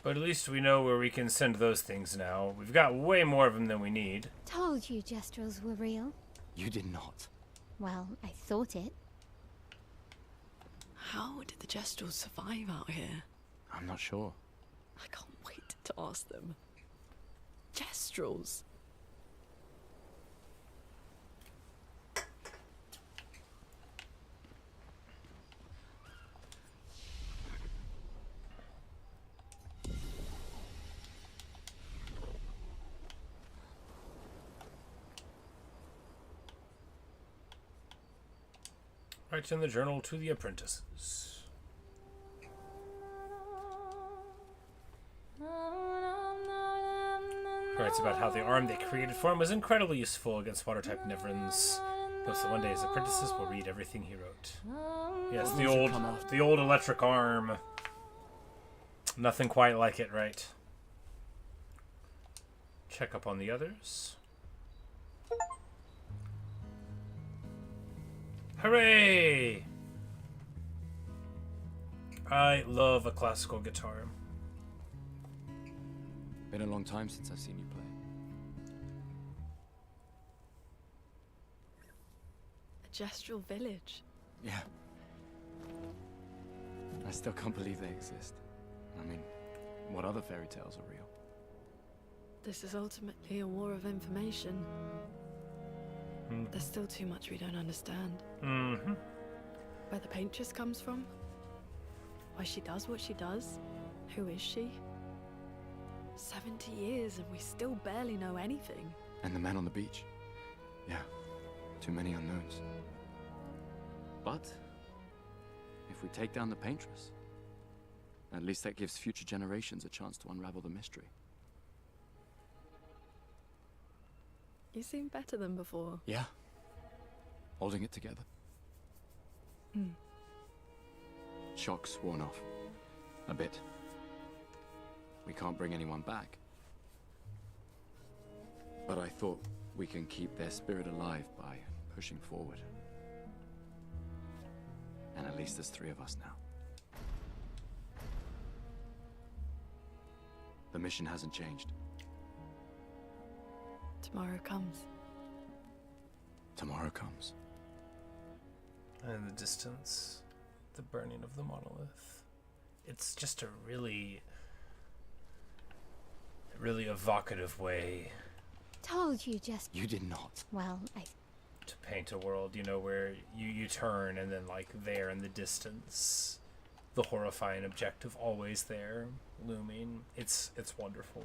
But at least we know where we can send those things now. We've got way more of them than we need. Told you Gestrals were real. You did not. Well, I thought it. How did the Gestrals survive out here? I'm not sure. I can't wait to ask them. Gestrals? Write in the journal to the apprentices. Writes about how the arm they created for him was incredibly useful against water-type Nevrons. Hopes that one day his apprentices will read everything he wrote. Yes, the old electric arm. Nothing quite like it, right? Check up on the others. Hooray! I love a classical guitar. Been a long time since I've seen you play. A Gestral village. Yeah. I still can't believe they exist. I mean, what other fairy tales are real? This is ultimately a war of information. There's still too much we don't understand. Mm-hmm. Where the paintress comes from? Why she does what she does? Who is she? 70 years and we still barely know anything. And the man on the beach. Yeah, too many unknowns. But if we take down the paintress, at least that gives future generations a chance to unravel the mystery. You seem better than before. Yeah. Holding it together. Shock's worn off. A bit. We can't bring anyone back. But I thought we can keep their spirit alive by pushing forward. And at least there's 3 of us now. The mission hasn't changed. Tomorrow comes. Tomorrow comes. And in the distance, the burning of the monolith. It's just a really evocative way Told you just. You did not. Well, I. to paint a world, you know, where you turn and then, like, there in the distance, the horrifying objective always there, looming. It's wonderful.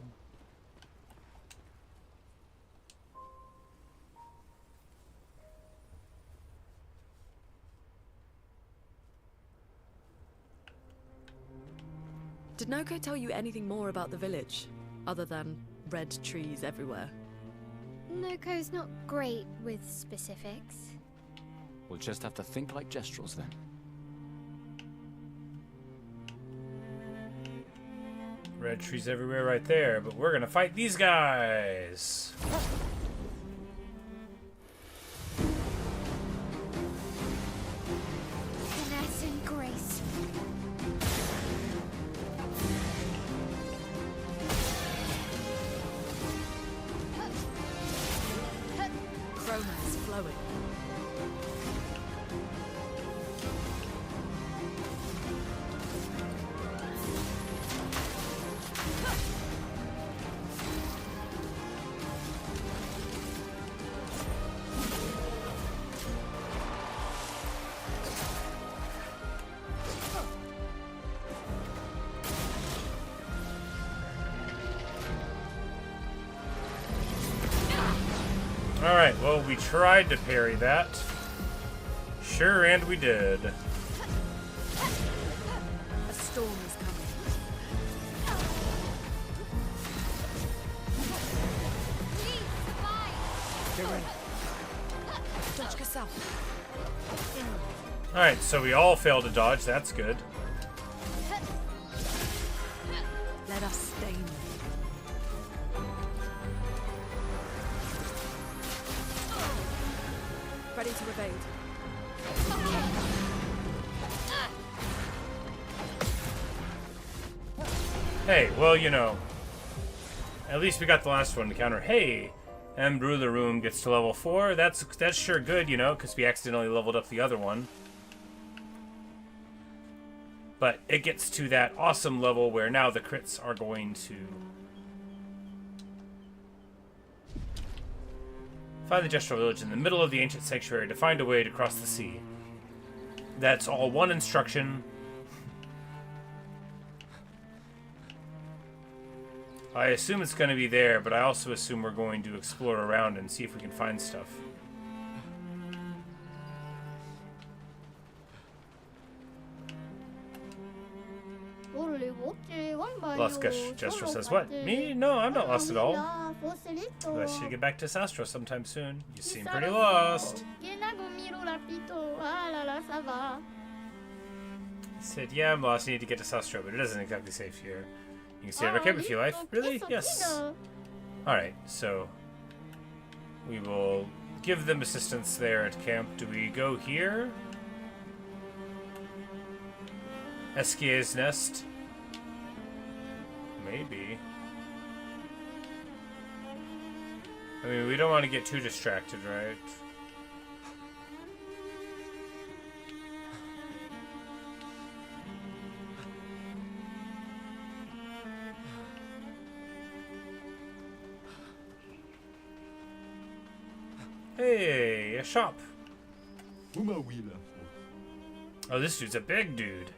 Did Noko tell you anything more about the village, other than red trees everywhere? Noko's not great with specifics. We'll just have to think like Gestrals then. Red trees everywhere right there, but we're gonna fight these guys! Finesse and grace. Chroma is flowing. Alright, well, we tried to parry that. Sure, and we did. A storm is coming. Please, survive! Get ready. Dodge yourself. Alright, so we all failed to dodge, that's good. Let us stain you. Ready to evade. Hey, well, you know, at least we got the last one to counter. Hey, and Ruler Room gets to level 4. That's sure good, you know, because we accidentally leveled up the other one. But it gets to that awesome level where now the crits are going to find the Gestral village in the middle of the ancient sanctuary to find a way to cross the sea. That's all one instruction. I assume it's going to be there, but I also assume we're going to explore around and see if we can find stuff. Lost Gestral says, what? Me? No, I'm not lost at all. I should get back to Sastro sometime soon. You seem pretty lost. He said, yeah, I'm lost. I need to get to Sastro, but it isn't exactly safe here. You can stay at our camp if you like. Really? Yes. Alright, so we will give them assistance there at camp. Do we go here? Eskier's nest? Maybe. I mean, we don't want to get too distracted, right? Hey, a shop. Oh, this dude's a big dude.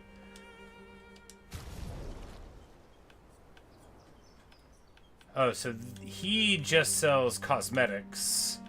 Oh, so he just sells cosmetics.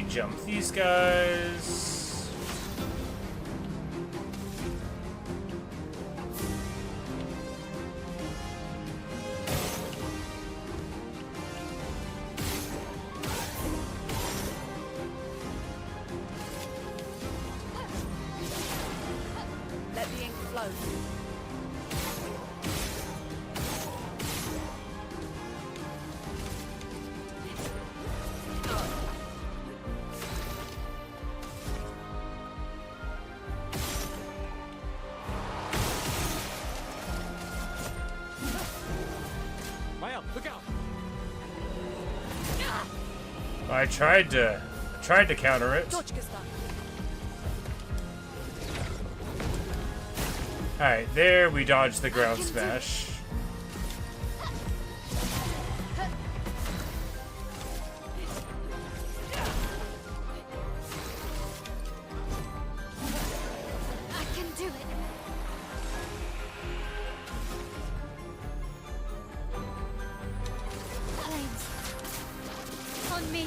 Jump these guys. Let the ink flow. I tried to counter it. Alright, there we dodged the ground smash. I can do it. Flames. On me.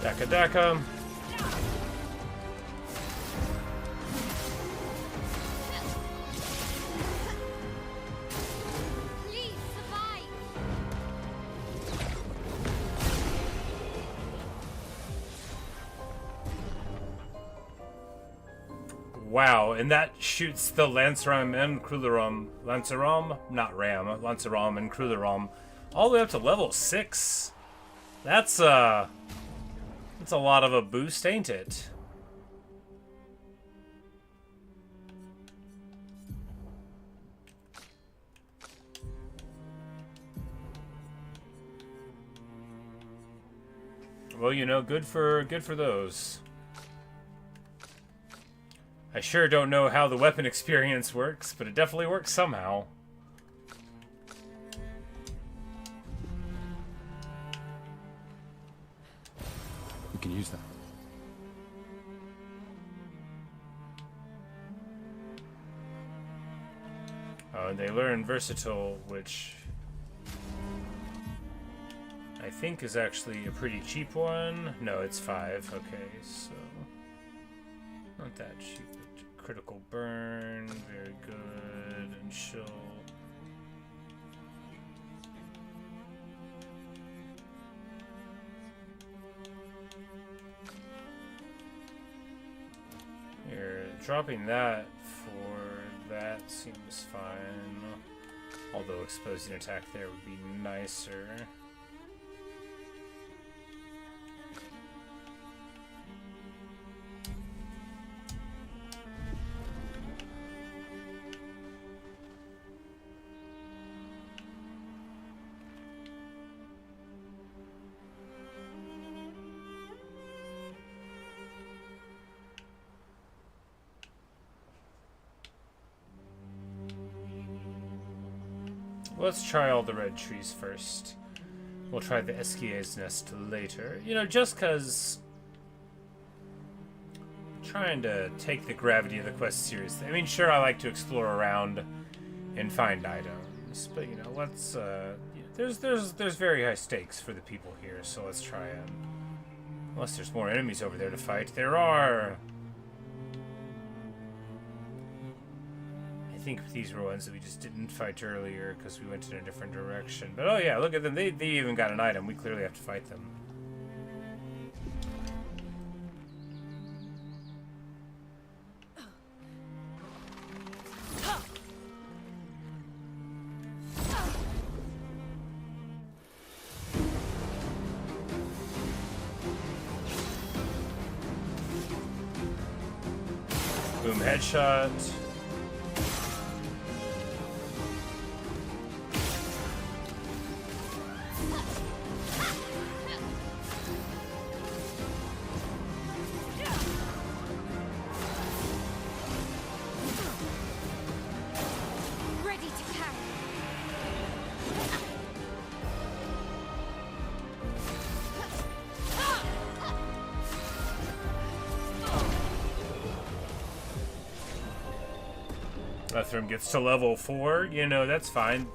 Daka Daka. Please survive. Wow, and that shoots the Lanceram and Cruleram. Lanceram? Not Ram. Lanceram and Cruleram. All the way up to level 6. That's a lot of a boost, ain't it? Well, you know, good for those. I sure don't know how the weapon experience works, but it definitely works somehow. We can use that. And they learn versatile, which I think is actually a pretty cheap one. No, it's 5. Okay, so not that cheap. But critical burn, very good, and chill. Here, dropping that for that seems fine. Although exposing attack there would be nicer. Let's try all the red trees first. We'll try the Esquia's nest later. You know, just because trying to take the gravity of the quest seriously. I mean, sure, I like to explore around and find items, but you know, let's. There's very high stakes for the people here, so let's try it. Unless there's more enemies over there to fight, there are. I think these were ones that we just didn't fight earlier because we went in a different direction. But oh yeah, look at them. They even got an item. We clearly have to fight them. Boom, headshot. Ethereum gets to level 4, you know, that's fine.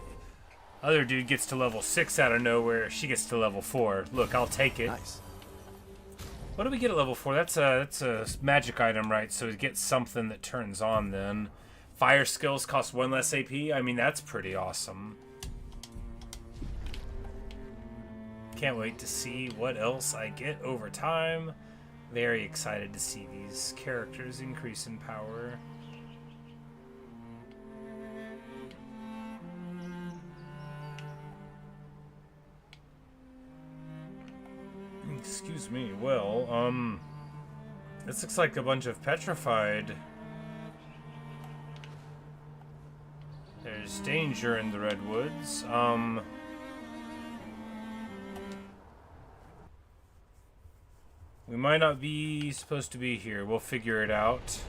Other dude gets to level 6 out of nowhere. She gets to level 4. Look, I'll take it. Nice. What do we get at level 4? That's a magic item, right? So it gets something that turns on then. Fire skills cost 1 less AP. I mean, that's pretty awesome. Can't wait to see what else I get over time. Very excited to see these characters increase in power. Excuse me. Well, this looks like a bunch of petrified. There's danger in the redwoods. We might not be supposed to be here. We'll figure it out.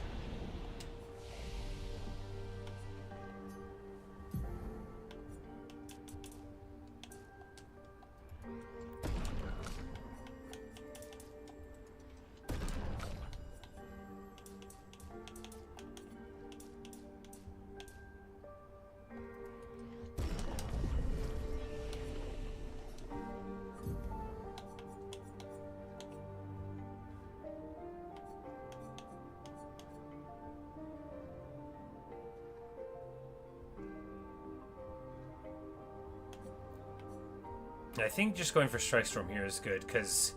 I think just going for Strike Storm here is good, because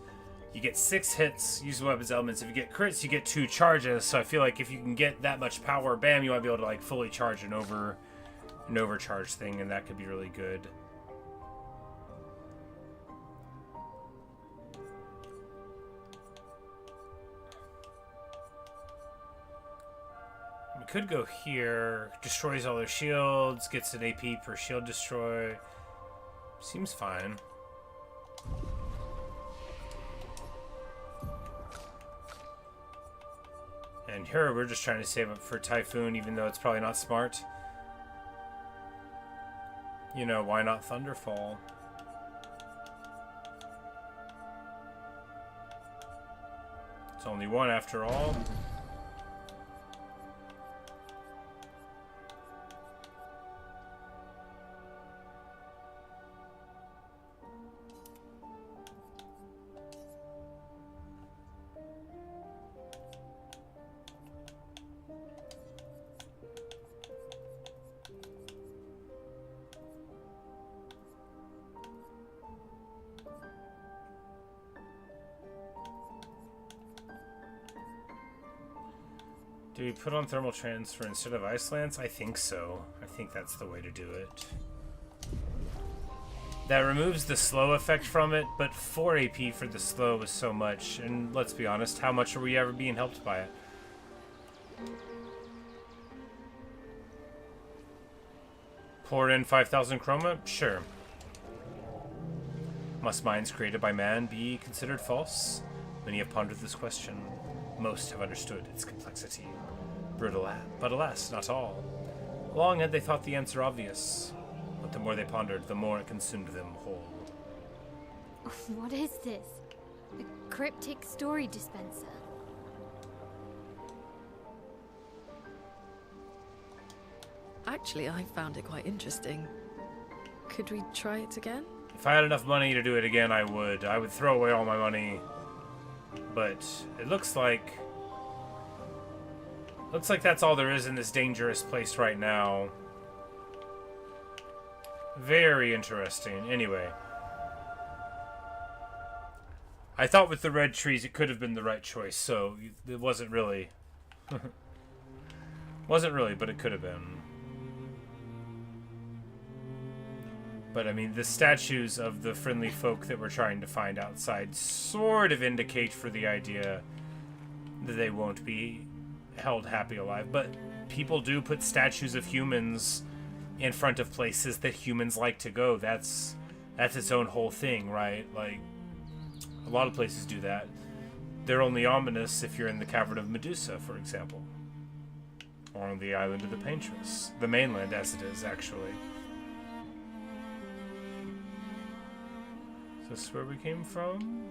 you get 6 hits, use the weapons elements. If you get crits, you get 2 charges, so I feel like if you can get that much power, bam, you might be able to like fully charge an overcharge thing, and that could be really good. We could go here, destroys all their shields, gets an AP per shield destroy. Seems fine. And here we're just trying to save up for Typhoon, even though it's probably not smart. You know, why not Thunderfall? It's only one after all. Do we put on thermal transfer instead of ice lance? I think so. I think that's the way to do it. That removes the slow effect from it, but 4 AP for the slow is so much. And let's be honest, how much are we ever being helped by it? Pour in 5,000 chroma? Sure. Must mines created by man be considered false? Many have pondered this question. Most have understood its complexity. But alas, not all. Long had they thought the answer obvious, but the more they pondered, the more it consumed them whole. What is this? A cryptic story dispenser? Actually, I found it quite interesting. Could we try it again? If I had enough money to do it again, I would. I would throw away all my money. But it looks like that's all there is in this dangerous place right now. Very interesting. Anyway. I thought with the red trees it could have been the right choice, so it wasn't really. Wasn't really, but it could have been. But I mean, the statues of the friendly folk that we're trying to find outside sort of indicate for the idea that they won't be held happy alive. But people do put statues of humans in front of places that humans like to go. That's its own whole thing, right? Like, a lot of places do that. They're only ominous if you're in the Cavern of Medusa, for example. Or on the island of the Paintress. The mainland, as it is, actually. Is this where we came from?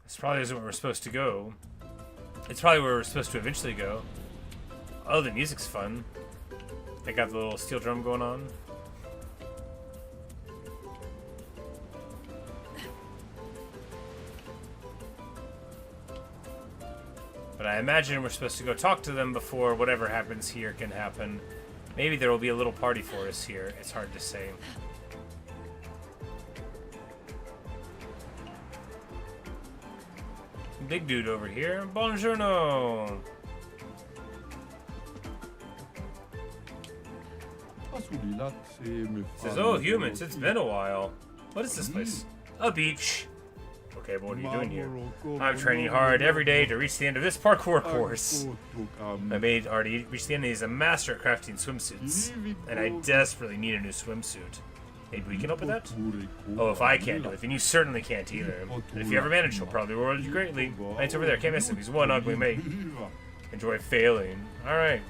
This probably isn't where we're supposed to go. It's probably where we're supposed to eventually go. Oh, the music's fun. They got the little steel drum going on. But I imagine we're supposed to go talk to them before whatever happens here can happen. Maybe there will be a little party for us here. It's hard to say. Big dude over here. Buongiorno. Says, oh, humans, it's been a while. What is this place? A beach. Okay, but what are you doing here? I'm training hard every day to reach the end of this parkour course. My maid already reached the end and he's a master at crafting swimsuits. And I desperately need a new swimsuit. Maybe we can help with that? Oh, if I can't do it, then you certainly can't either. And if you ever manage, he'll probably reward you greatly. Knight's over there, can't miss him. He's one ugly mate. Enjoy failing. Alright.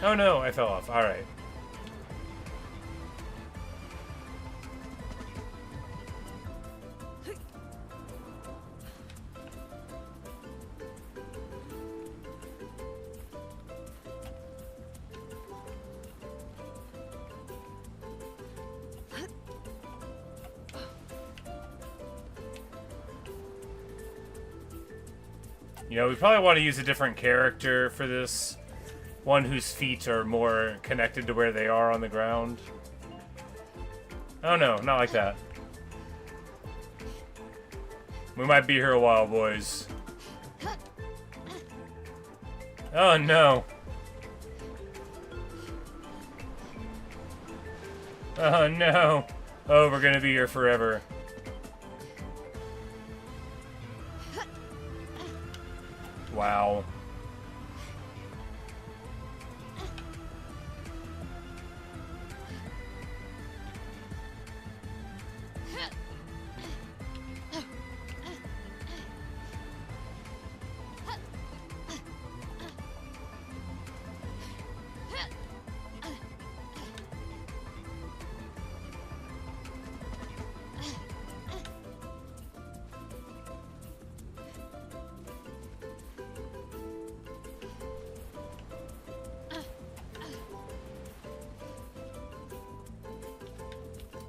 Oh no, I fell off. Alright. You know, we probably want to use a different character for this. One whose feet are more connected to where they are on the ground. Oh no, not like that. We might be here a while, boys. Oh no. Oh no. Oh, we're gonna be here forever. Wow.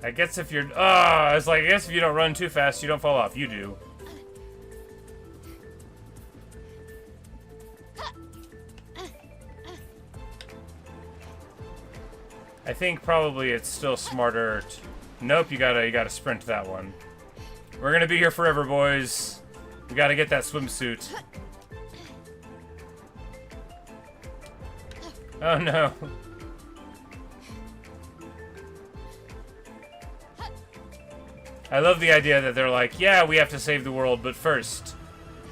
I guess if you're... it's like, I guess if you don't run too fast, you don't fall off. You do. I think probably it's still smarter. Nope, you gotta sprint that one. We're gonna be here forever, boys. We gotta get that swimsuit. Oh no. I love the idea that they're like, yeah, we have to save the world, but first,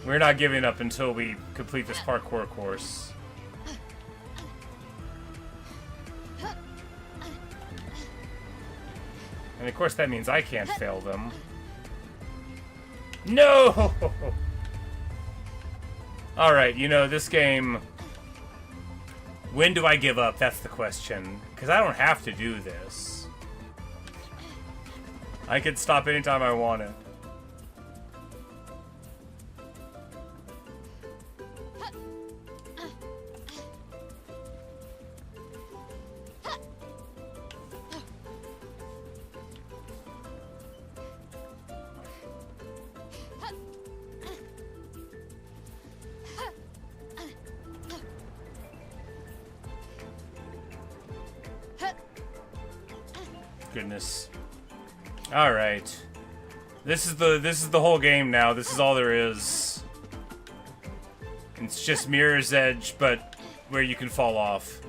we're not giving up until we complete this parkour course. And of course that means I can't fail them. No! Alright, you know, this game... When do I give up? That's the question. Because I don't have to do this. I can stop anytime I want it. Goodness. All right. This is the whole game now. This is all there is. It's just Mirror's Edge, but where you can fall off.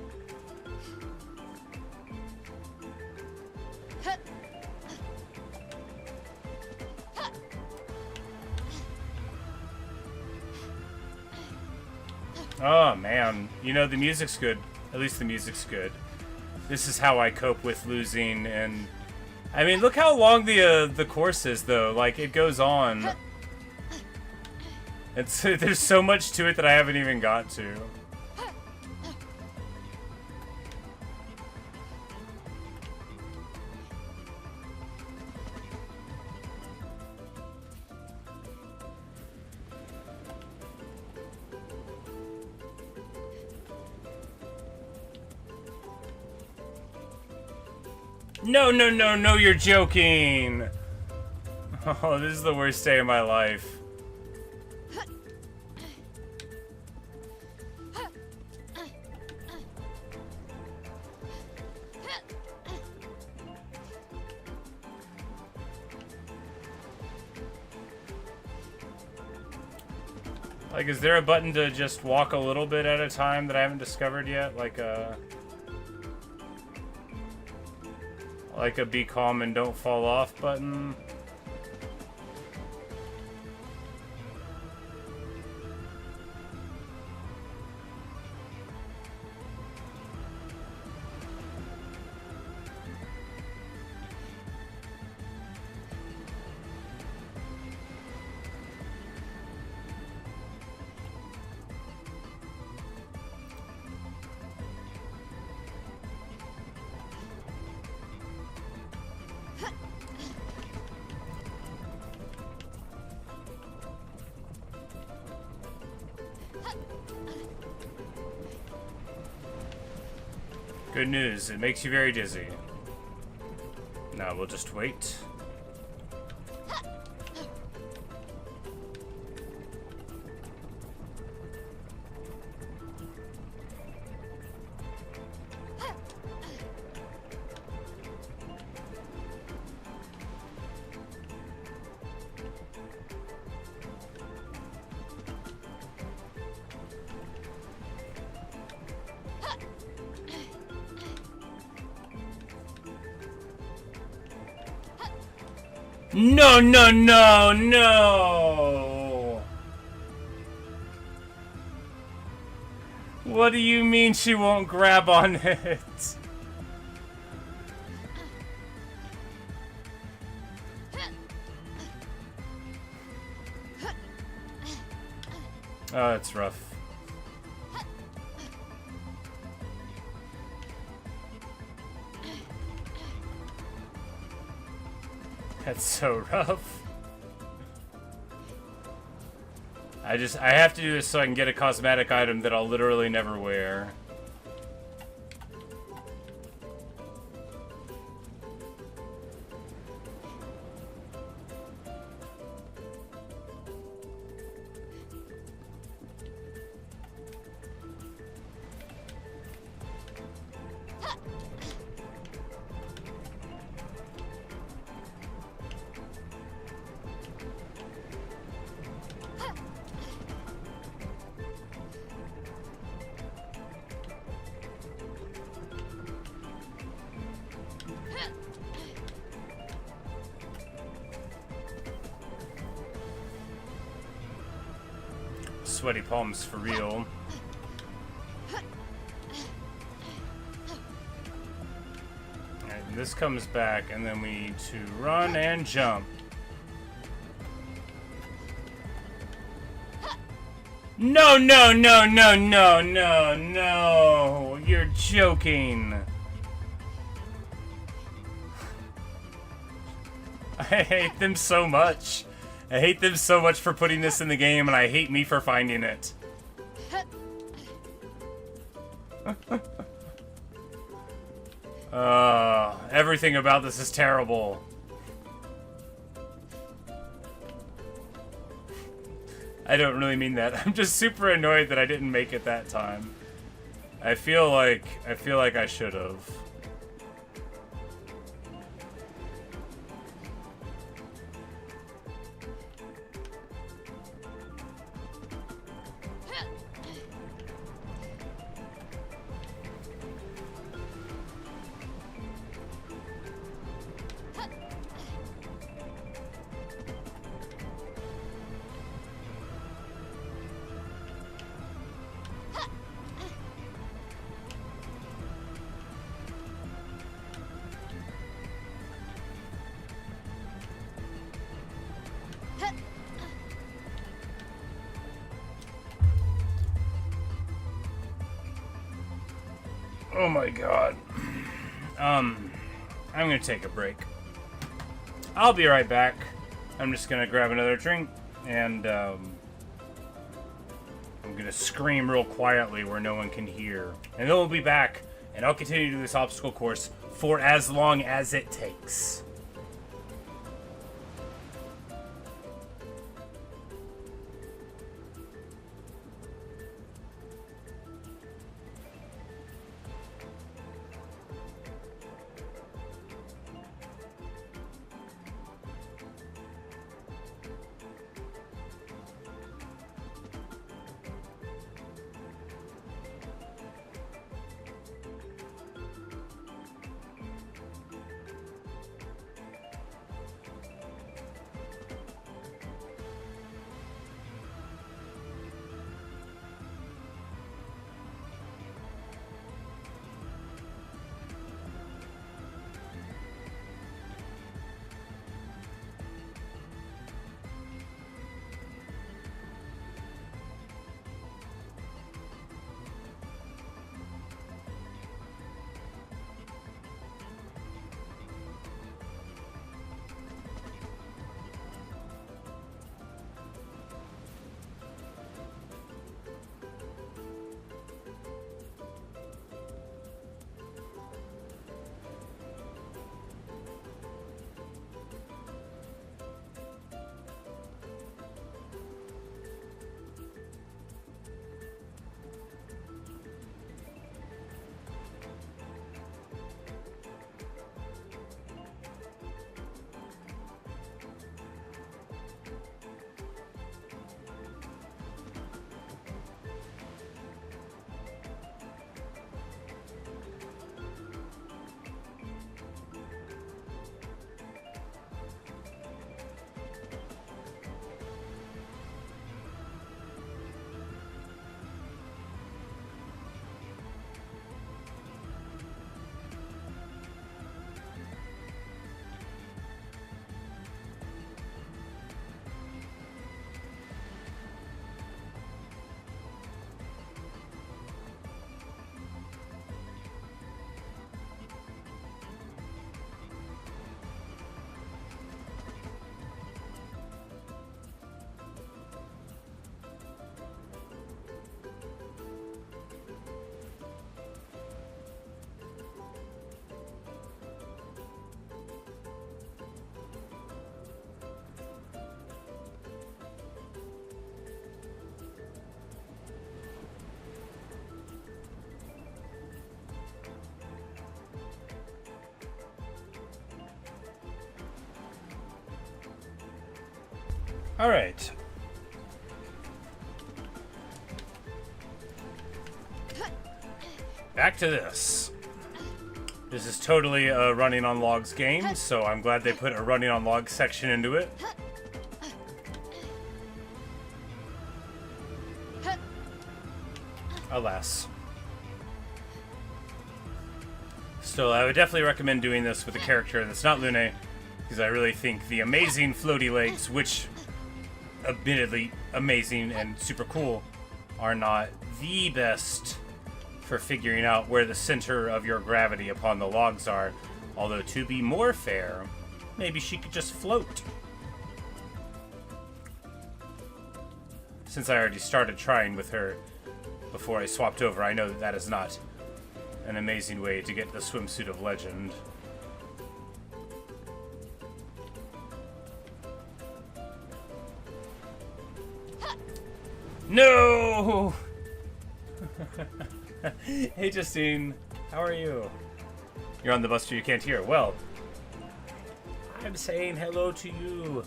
Oh man, you know, the music's good. At least the music's good. This is how I cope with losing, and I mean, look how long the course is, though. Like, it goes on. It's there's so much to it that I haven't even got to. No, no, no, no, you're joking! Oh, this is the worst day of my life. Like, is there a button to just walk a little bit at a time that I haven't discovered yet? Like a be calm and don't fall off button? Good news, it makes you very dizzy. Now we'll just wait. No, no, no, no! What do you mean she won't grab on it? Oh, that's rough. That's so rough. I have to do this so I can get a cosmetic item that I'll literally never wear. sweaty palms for real. Alright, this comes back, and then we need to run and jump. No, no, no, no, no, no, no! You're joking. I hate them so much. I hate them so much for putting this in the game, and I hate me for finding it. Everything about this is terrible. I don't really mean that. I'm just super annoyed that I didn't make it that time. I feel like I should have. Oh my god. I'm gonna take a break. I'll be right back. I'm just gonna grab another drink, and I'm gonna scream real quietly where no one can hear. And then we'll be back, and I'll continue to do this obstacle course for as long as it takes. All right. Back to this. This is totally a running on logs game, so I'm glad they put a running on logs section into it. alas. Still, I would definitely recommend doing this with a character that's not Lune, because I really think the amazing floaty legs, which admittedly amazing and super cool, are not the best for figuring out where the center of your gravity upon the logs are. Although, to be more fair, maybe she could just float. Since I already started trying with her before I swapped over, I know that that is not an amazing way to get the swimsuit of legend. No! Hey, Justine. How are you? You're on the bus so you can't hear. Well, I'm saying hello to you.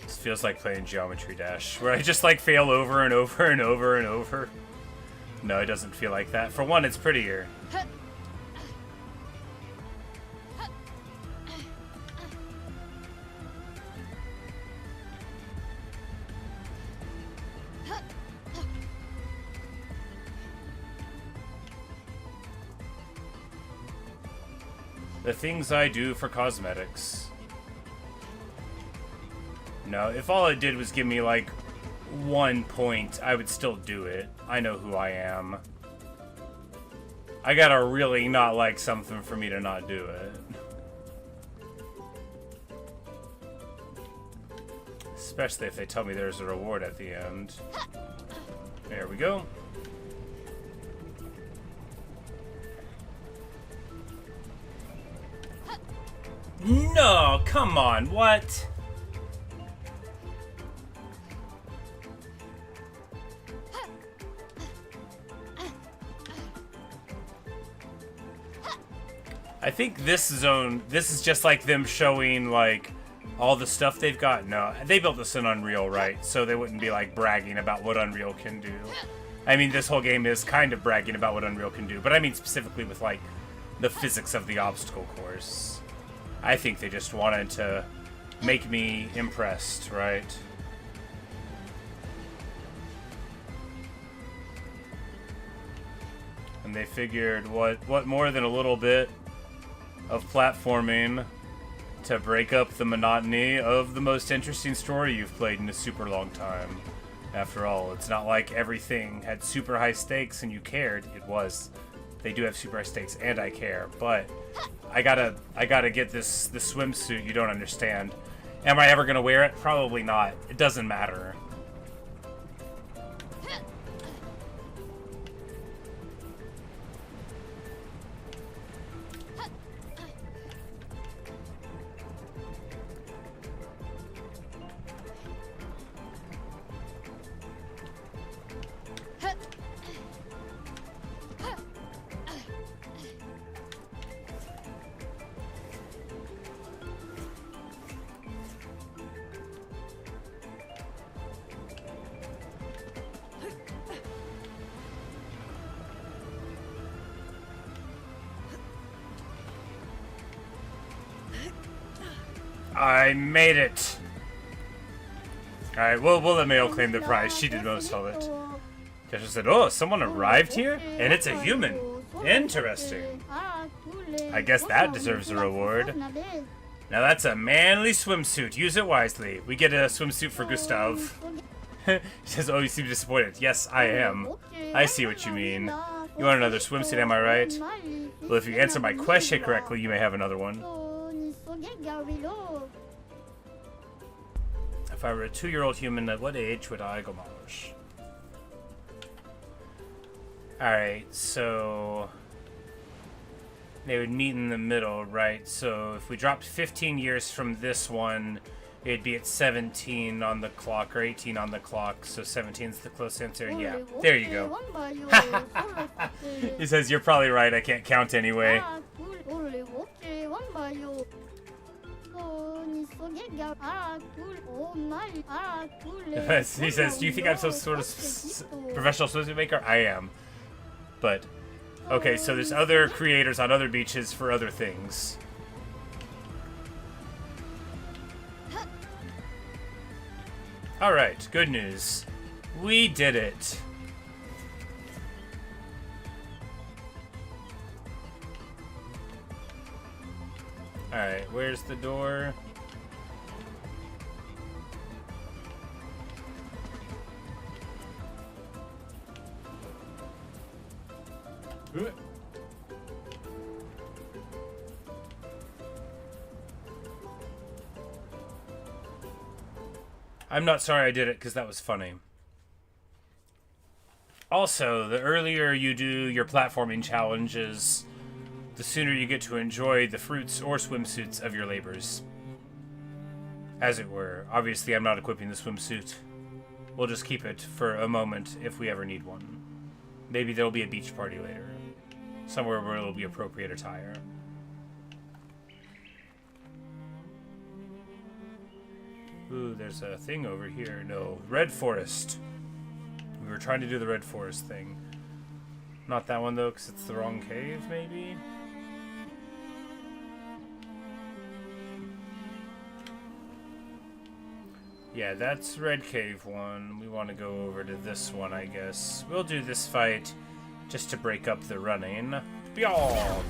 This feels like playing Geometry Dash, where I just like fail over and over and over and over. No, it doesn't feel like that. For one, it's prettier. The things I do for cosmetics. No, if all it did was give me, like, 1 point, I would still do it. I know who I am. I gotta really not like something for me to not do it. Especially if they tell me there's a reward at the end. There we go. No, come on, what? I think this zone, this is just like them showing, like, all the stuff they've got. No, they built this in Unreal, right? So they wouldn't be, like, bragging about what Unreal can do. I mean, this whole game is kind of bragging about what Unreal can do, but I mean specifically with, like, the physics of the obstacle course. I think they just wanted to make me impressed, right? And they figured, what more than a little bit of platforming to break up the monotony of the most interesting story you've played in a super long time. After all, it's not like everything had super high stakes and you cared. It was. They do have super high stakes and I care, but I gotta get this swimsuit. You don't understand. Am I ever gonna wear it? Probably not. It doesn't matter. I made it. Alright, we'll let Mayo claim the prize. She did most of it. Kesha said, oh, someone arrived here? And it's a human. Interesting. I guess that deserves a reward. Now that's a manly swimsuit. Use it wisely. We get a swimsuit for Gustav. He says, oh, you seem disappointed. Yes, I am. I see what you mean. You want another swimsuit, am I right? Well, if you answer my question correctly, you may have another one. If I were a 2-year-old human, at what age would I go Marsh? Alright, so they would meet in the middle, right? So if we dropped 15 years from this one, it'd be at 17 on the clock, or 18 on the clock, so 17's the close answer. Yeah, there you go. He says, you're probably right, I can't count anyway. He says, do you think I'm some sort of professional swimsuit maker? I am. But Okay, so there's other creators on other beaches for other things. Alright, good news. We did it. Alright, where's the door? I'm not sorry I did it, because that was funny. Also, the earlier you do your platforming challenges, the sooner you get to enjoy the fruits or swimsuits of your labors. As it were. Obviously, I'm not equipping the swimsuit. We'll just keep it for a moment if we ever need one. Maybe there'll be a beach party later. Somewhere where it'll be appropriate attire. Ooh, there's a thing over here. No, Red Forest. We were trying to do the Red Forest thing. Not that one, though, because it's the wrong cave, maybe? Yeah, that's Red Cave one. We want to go over to this one, I guess. We'll do this fight just to break up the running. Byaw!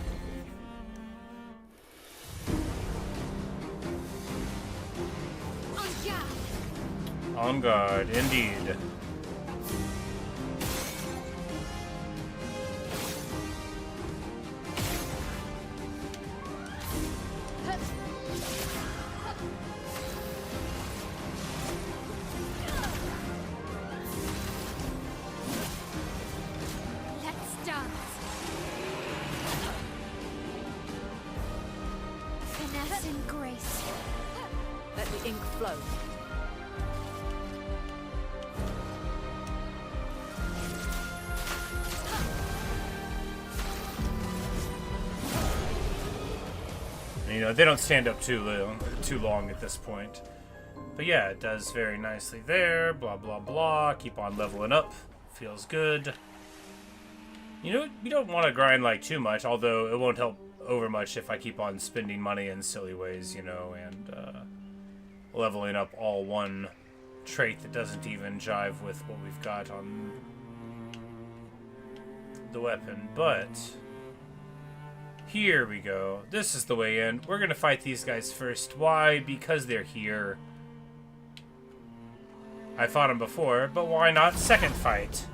On guard, indeed. Let's dance. Finesse and grace. Let the ink flow. You know, they don't stand up too long at this point. But yeah, it does very nicely there. Blah, blah, blah. Keep on leveling up. Feels good. You know, you don't want to grind like too much, although it won't help over much if I keep on spending money in silly ways, you know, and leveling up all one trait that doesn't even jive with what we've got on the weapon. But here we go. This is the way in. We're gonna fight these guys first. Why? Because they're here. I fought them before, but why not second fight?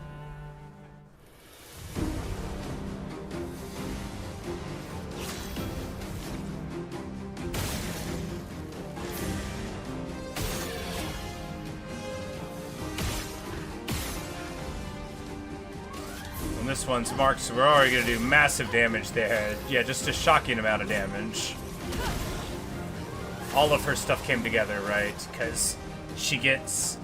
And this one's marked, so we're already gonna do massive damage there. Yeah, just a shocking amount of damage. All of her stuff came together, right? Because she gets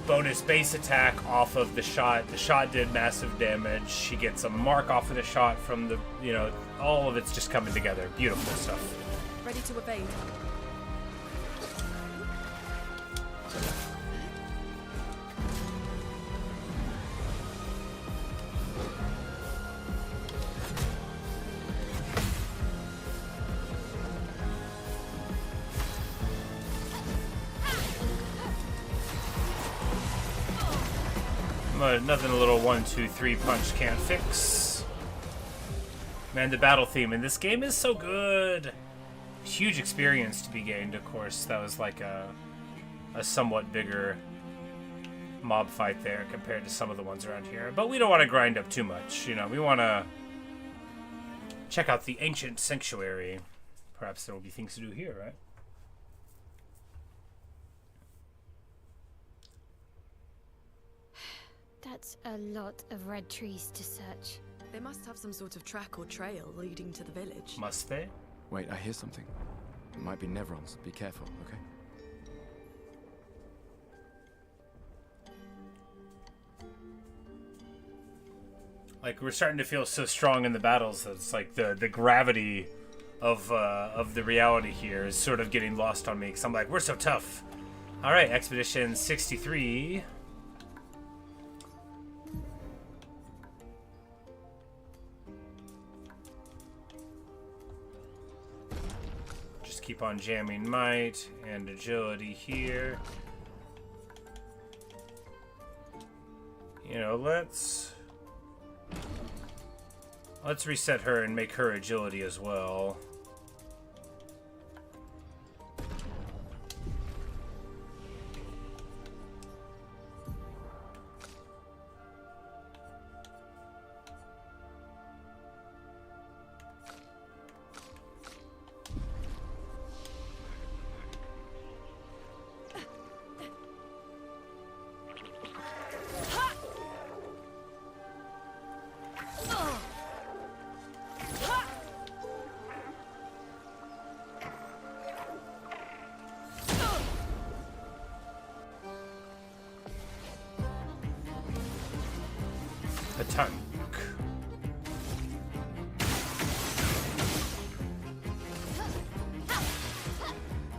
bonus base attack off of the shot. The shot did massive damage. She gets a mark off of the shot from the, you know, all of it's just coming together. Beautiful stuff. Ready to evade. Nothing a little 1, 2, 3 punch can't fix. Man, the battle theme in this game is so good. Huge experience to be gained, of course. That was like a somewhat bigger mob fight there compared to some of the ones around here. But we don't want to grind up too much, you know. We want to check out the ancient sanctuary. Perhaps there will be things to do here, right? That's a lot of red trees to search. They must have some sort of track or trail leading to the village. Must they? Wait, I hear something. It might be Nevrons. Be careful, okay? Like, we're starting to feel so strong in the battles that it's like the gravity of the reality here is sort of getting lost on me, because I'm like, we're so tough. Alright, Expedition 63. keep on jamming might and agility here. You know, let's reset her and make her agility as well. A tank.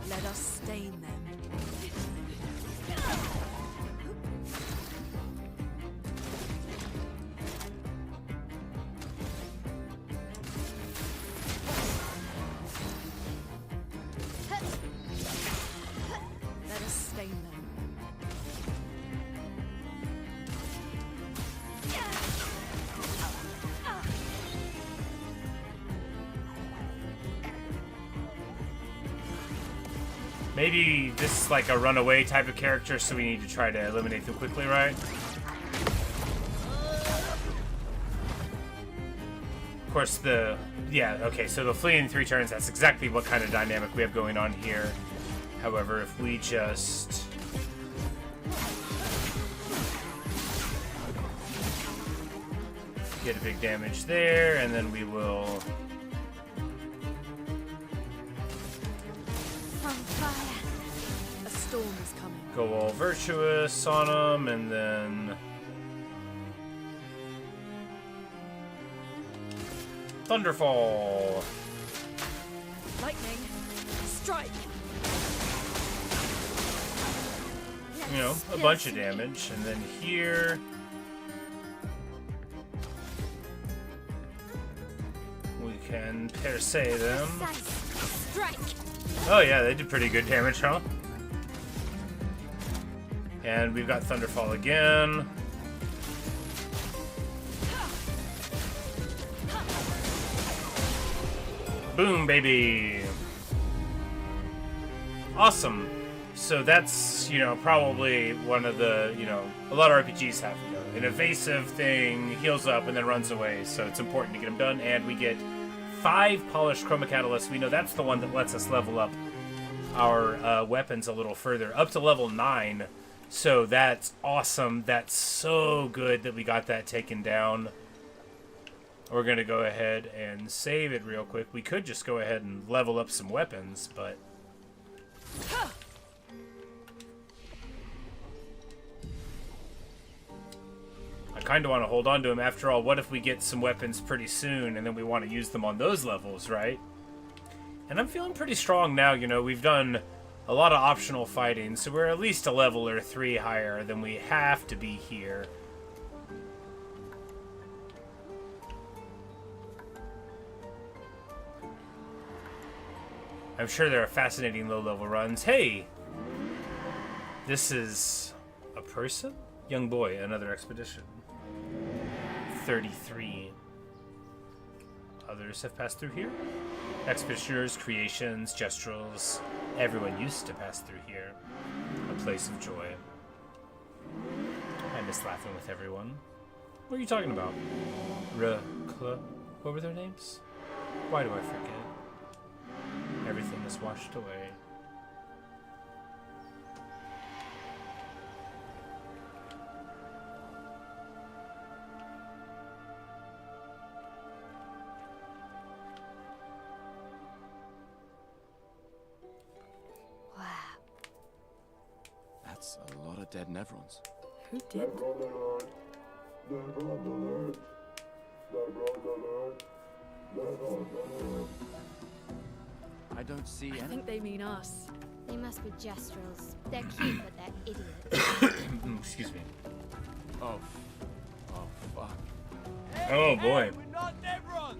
Let us stain them. Let us stain them. Maybe this is like a runaway type of character, so we need to try to eliminate them quickly, right? Of course, okay, so the fleeing in 3 turns, that's exactly what kind of dynamic we have going on here. However, if we just... get a big damage there, and then we will... A storm is coming. go all virtuous on them, and then... Thunderfall! Lightning, strike! You know, a bunch of damage, and then here... we can per se them. Strike. Oh yeah, they did pretty good damage, huh? And we've got Thunderfall again. Boom, baby! Awesome. So that's, you know, probably one of the, you know, a lot of RPGs have, you know, an evasive thing, heals up, and then runs away. So it's important to get them done, and we get 5 polished chroma catalysts. We know that's the one that lets us level up our weapons a little further, up to level 9. So that's awesome. That's so good that we got that taken down. We're going to go ahead and save it real quick. We could just go ahead and level up some weapons, but... I kind of want to hold on to them. After all, what if we get some weapons pretty soon and then we want to use them on those levels, right? And I'm feeling pretty strong now, you know. We've done a lot of optional fighting, so we're at least a level or 3 higher than we have to be here. I'm sure there are fascinating low-level runs. Hey! This is a person? Young boy, another expedition. 33. Others have passed through here? Expeditioners, creations, gestrals. Everyone used to pass through here. A place of joy. I miss laughing with everyone. What are you talking about? What were their names? Why do I forget? Everything is washed away. Wow. That's a lot of dead Nevrons. Who did? I don't see I any. think they mean us. They must be Gestrals. They're cute, but they're idiots. Excuse me. Oh, oh, fuck. Oh boy. We're not Nevrons!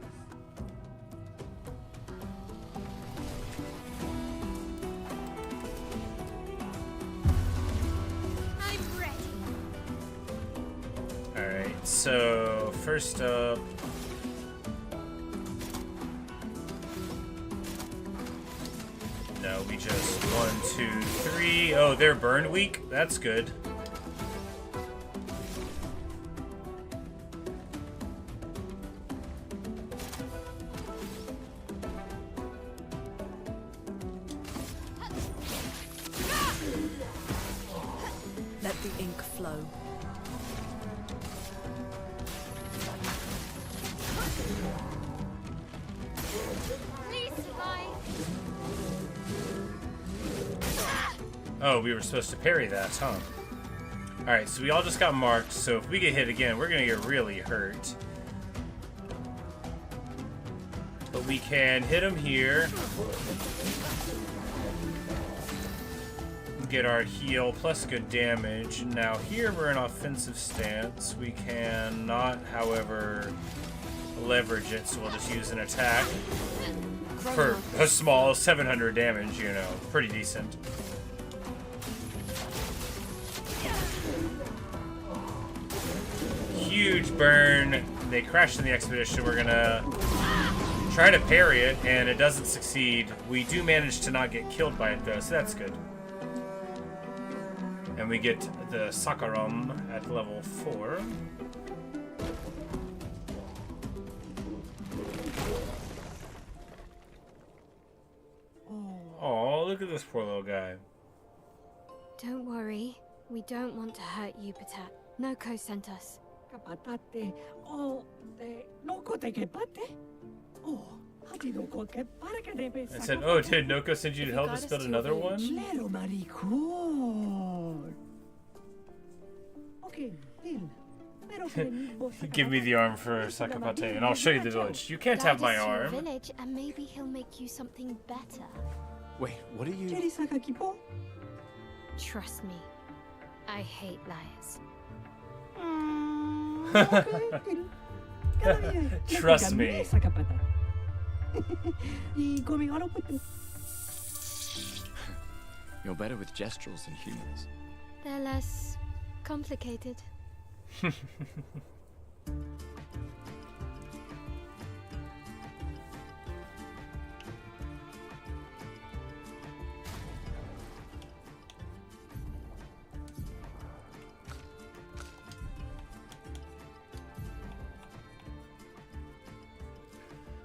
so first up... No, we just 1, 2, 3. Oh, they're burn weak? That's good. Let the ink flow. Oh, we were supposed to parry that, huh? Alright, so we all just got marked, so if we get hit again, we're gonna get really hurt. But we can hit him here. Get our heal plus good damage. Now here we're in offensive stance. We cannot, however, leverage it, so we'll just use an attack. For a small 700 damage, you know, pretty decent. Huge burn. They crashed in the expedition. We're gonna try to parry it, and it doesn't succeed. We do manage to not get killed by it, though, so that's good. And we get the Sakaram at level 4. Oh, look at this poor little guy. Don't worry. We don't want to hurt you, Patat. Noko sent us. Kapatate. Oh, Noko te kepate? Oh, I said, oh, did Noko send you to help us build another one? Claro, maricón. Okay, Bill. Give me the arm for Sakapate, and I'll show you the village. You can't have my arm. Village, and maybe he'll make you something better. Wait, what are you... Trust me, I hate liars. Trust me. You're better with gestrals than humans. They're less complicated.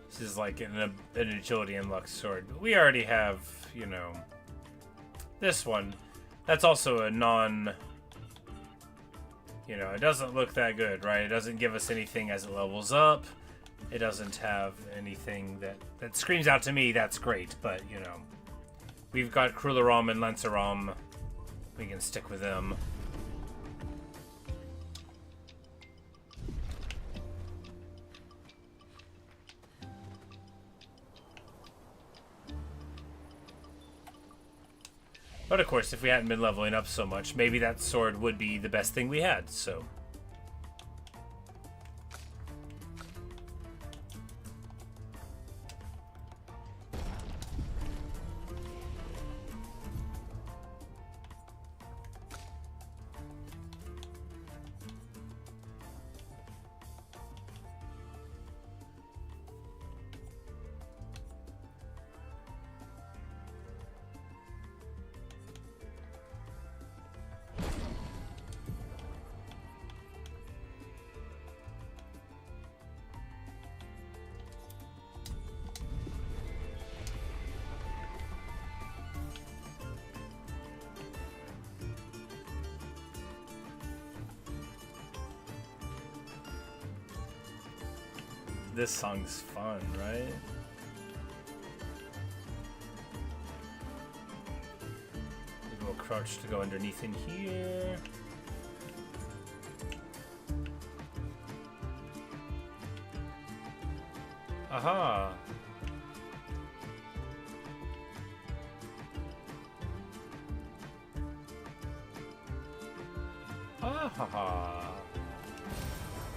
This is like an agility and luck sword. But we already have, you know, this one. That's also a non... You know, it doesn't look that good, right? It doesn't give us anything as it levels up. It doesn't have anything that screams out to me, that's great. But, you know, we've got Krularam and Lanceram. We can stick with them. But of course, if we hadn't been leveling up so much, maybe that sword would be the best thing we had, so... This song's fun, right? Maybe we'll crouch to go underneath in here. Aha! Ahaha!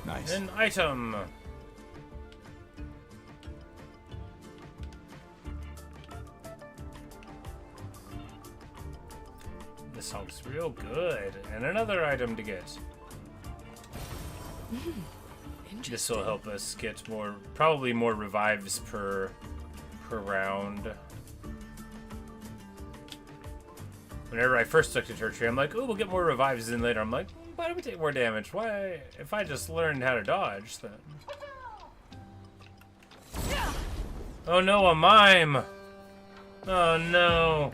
Nice. An item! This song's real good. And another item to get. This will help us get more, probably more revives per round. Whenever I first looked at her tree, I'm like, oh, we'll get more revives. And then later I'm like, why do we take more damage? Why? If I just learned how to dodge, then... Oh no, a mime! Oh no,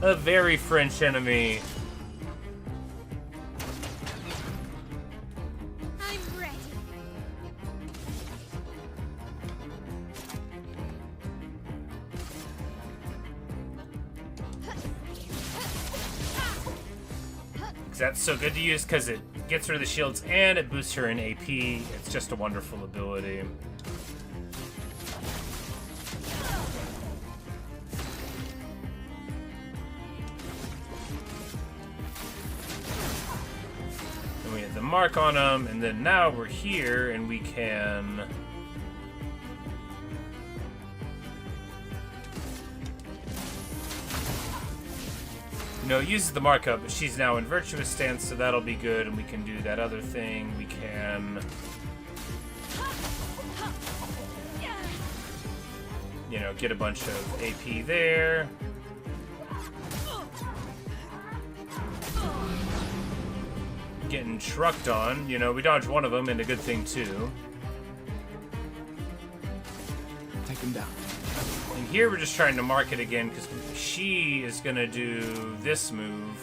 a very French enemy. I'm ready. That's so good to use because it gets rid of the shields and it boosts her in AP. It's just a wonderful ability. And we hit the mark on them, and then now we're here and we can... You know, it uses the markup, but she's now in virtuous stance, so that'll be good, and we can do that other thing. We can... You know, get a bunch of AP there. Getting trucked on. You know, we dodged one of them, and a good thing, too. Take him down. And here we're just trying to mark it again, because she is going to do this move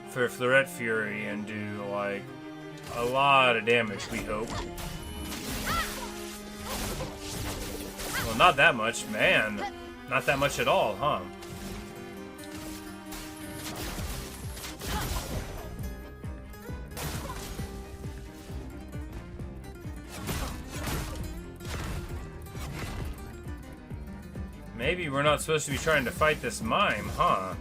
for Fleuret Fury and do, like, a lot of damage, we hope. Well, not that much, man. Not that much at all, huh? Maybe we're not supposed to be trying to fight this mime, huh?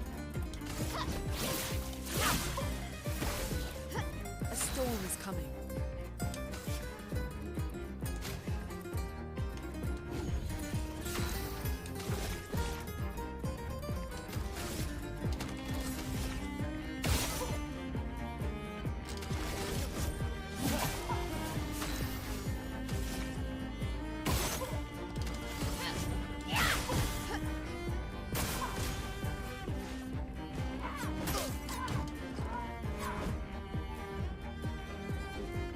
A storm is coming.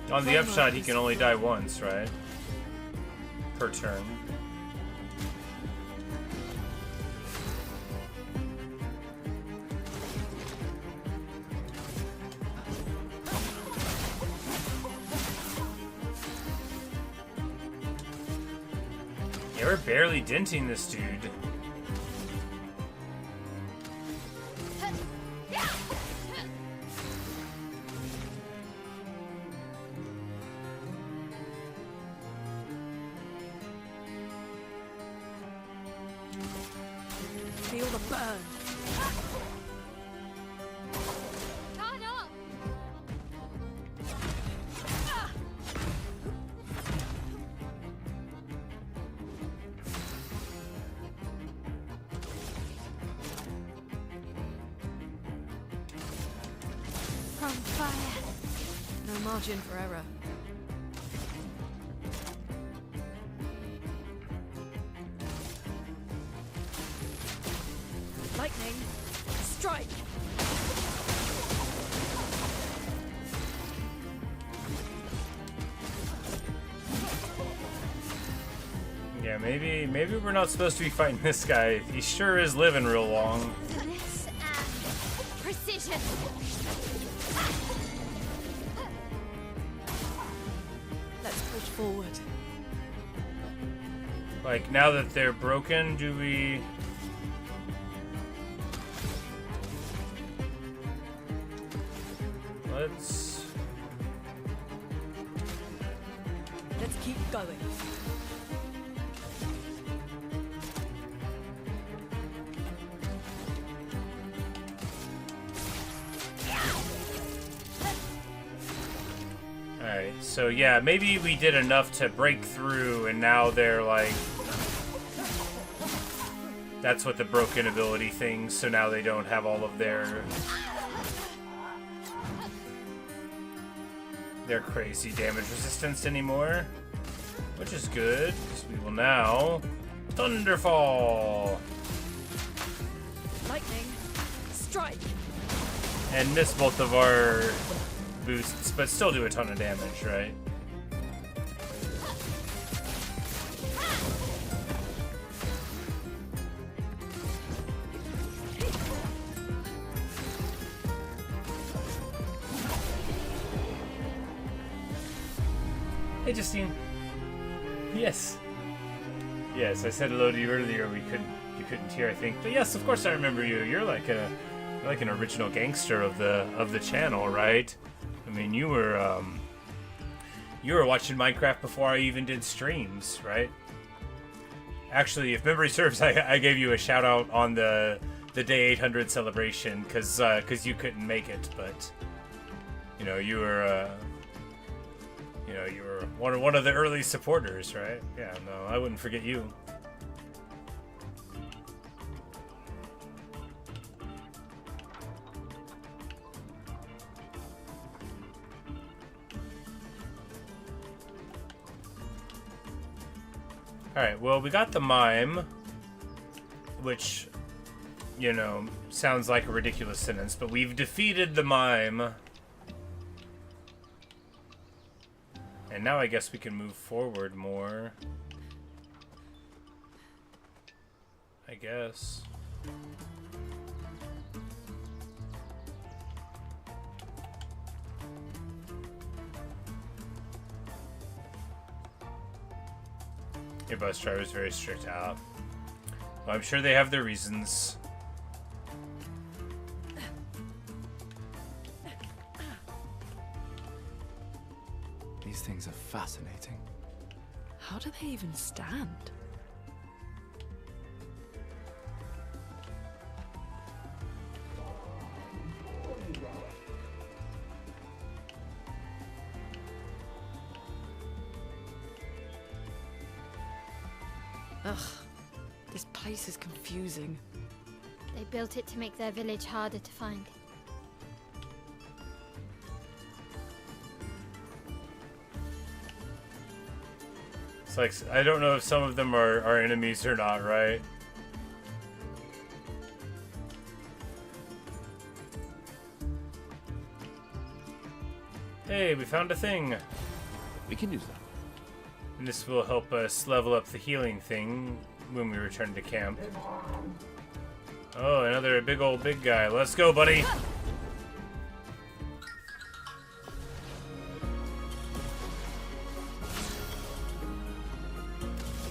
On the upshot, he can only die once, right? Per turn. Yeah, we're barely denting this dude. Feel the burn. Guard up! From fire. No margin for error. Lightning. Strike. Yeah, maybe we're not supposed to be fighting this guy. He sure is living real long. Finesse and precision. Let's push forward. Like, now that they're broken, do we... Let's keep going. Alright, so yeah, maybe we did enough to break through, and now they're like... That's what the broken ability thing, so now they don't have all of their... their crazy damage resistance anymore, which is good, because we will now Thunderfall! Lightning, strike! And miss both of our boosts, but still do a ton of damage, right? Hey, Justine. Yes. Yes, I said hello to you earlier. You couldn't hear, I think. But yes, of course I remember you. You're like an original gangster of the channel, right? I mean, you were watching Minecraft before I even did streams, right? Actually, if memory serves, I gave you a shout out on the day 800 celebration because you couldn't make it, but you know you were one of the early supporters, right? Yeah, no, I wouldn't forget you. Alright, well, we got the mime, which, you know, sounds like a ridiculous sentence, but we've defeated the mime. And now I guess we can move forward more. I guess. Your bus driver's very strict out. Well, I'm sure they have their reasons. These things are fascinating. How do they even stand? Ugh, this place is confusing. They built it to make their village harder to find. It's like, I don't know if some of them are enemies or not, right? Hey, we found a thing. We can use that. And this will help us level up the healing thing when we return to camp. Oh, another big guy. Let's go, buddy.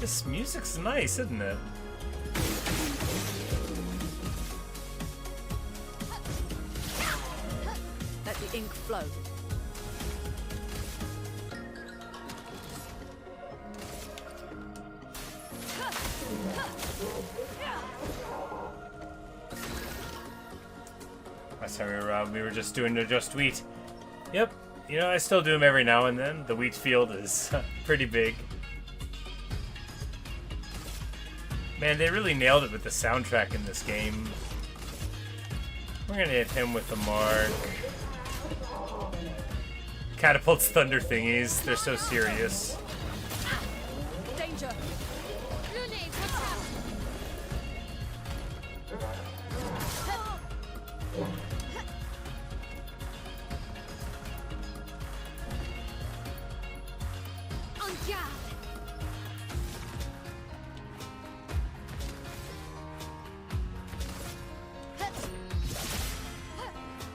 This music's nice, isn't it? Let the ink flow. Last time we were just doing the just wheat. Yep, you know, I still do them every now and then. The wheat field is pretty big. Man, they really nailed it with the soundtrack in this game. We're gonna hit him with the mark. Catapults thunder thingies. They're so serious. Danger!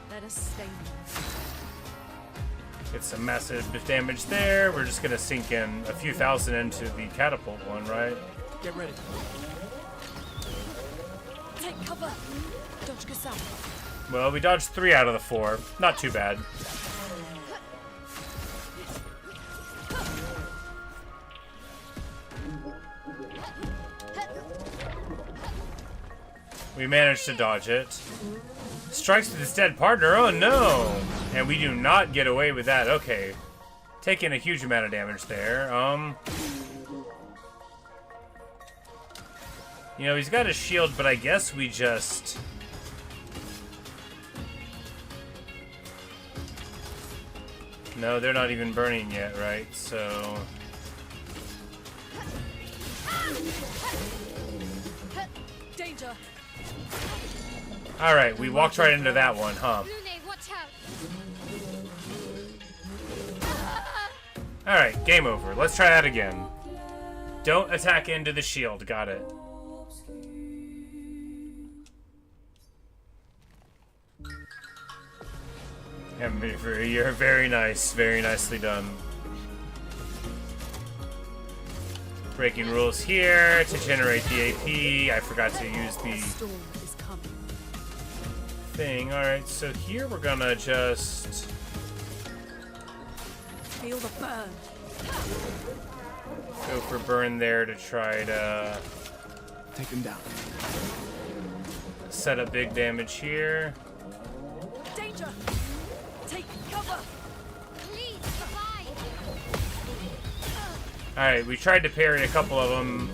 Let us stay here. Get some massive damage there. We're just gonna sink in a few thousand into the catapult one, right? Get ready. Take cover! Dodge Gestral. Well, we dodged 3 out of the 4. Not too bad. We managed to dodge it. Strikes with his dead partner. Oh no! And we do not get away with that. Okay. Taking a huge amount of damage there. You know, he's got a shield, but I guess we just... No, they're not even burning yet, right? So... Danger! Alright, we walked right into that one, huh? Watch out! Alright, game over. Let's try that again. Don't attack into the shield. Got it. You're very nice. Very nicely done. Breaking rules here to generate the AP. I forgot to use the Storm is coming. thing. Alright, so here we're gonna just... Feel the burn. go for burn there to try to Take him down. set up big damage here. Danger! Take cover! Please, survive! Alright, we tried to parry a couple of them.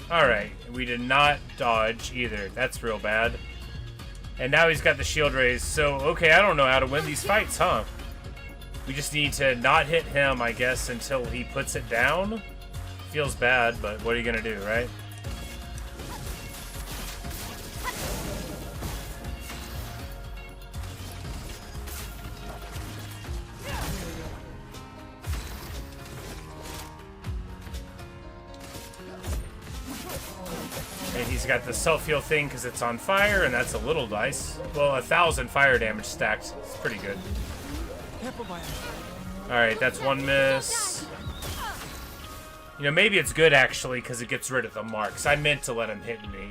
Alright, we did not dodge either. That's real bad. And now he's got the shield raised, so okay, I don't know how to win these fights, huh? We just need to not hit him, I guess, until he puts it down. Feels bad, but what are you gonna do, right? And he's got the self-heal thing because it's on fire, and that's a little dice. Well, 1,000 fire damage stacked. It's pretty good. Alright, that's one miss. You know, maybe it's good, actually, because it gets rid of the marks. I meant to let him hit me.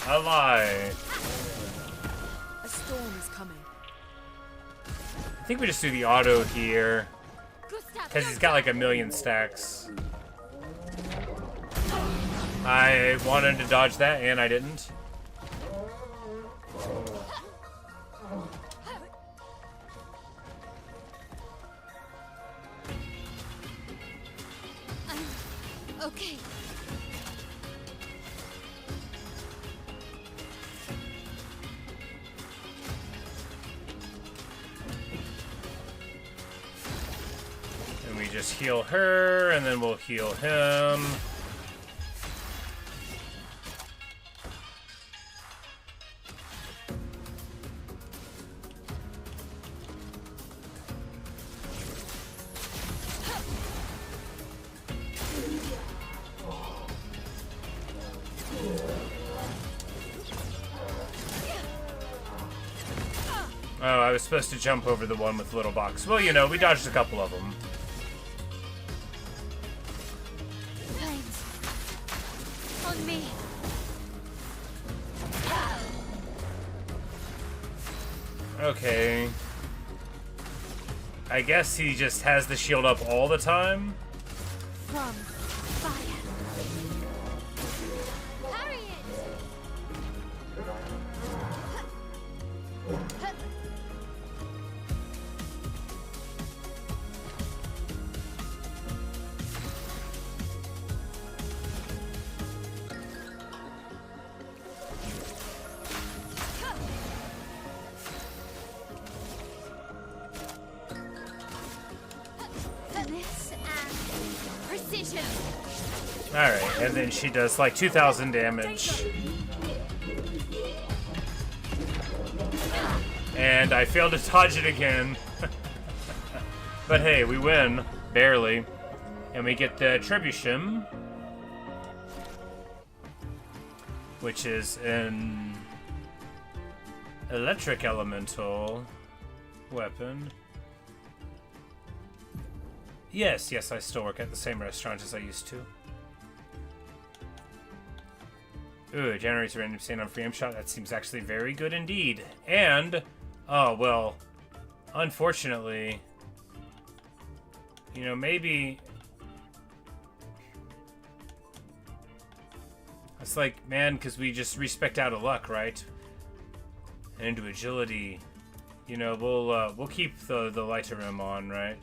I lie. A storm is coming. I think we just do the auto here. Because he's got like 1,000,000 stacks. I wanted to dodge that, and I didn't. Okay. And we just heal her, and then we'll heal him. Oh, I was supposed to jump over the one with little box. Well, you know, we dodged a couple of them. Flames. On me. Okay. I guess he just has the shield up all the time. From fire. Parry it. This and precision. Alright, and then she does like 2,000 damage. And I failed to dodge it again. But hey, we win. Barely. And we get the Trebuchet, which is an electric elemental weapon. Yes, I still work at the same restaurant as I used to. Ooh, it generates a random stand on free aim shot. That seems actually very good indeed. And, oh, well, unfortunately, you know, maybe... It's like, man, because we just respect out of luck, right? And into agility. You know, we'll keep the lighter rim on, right?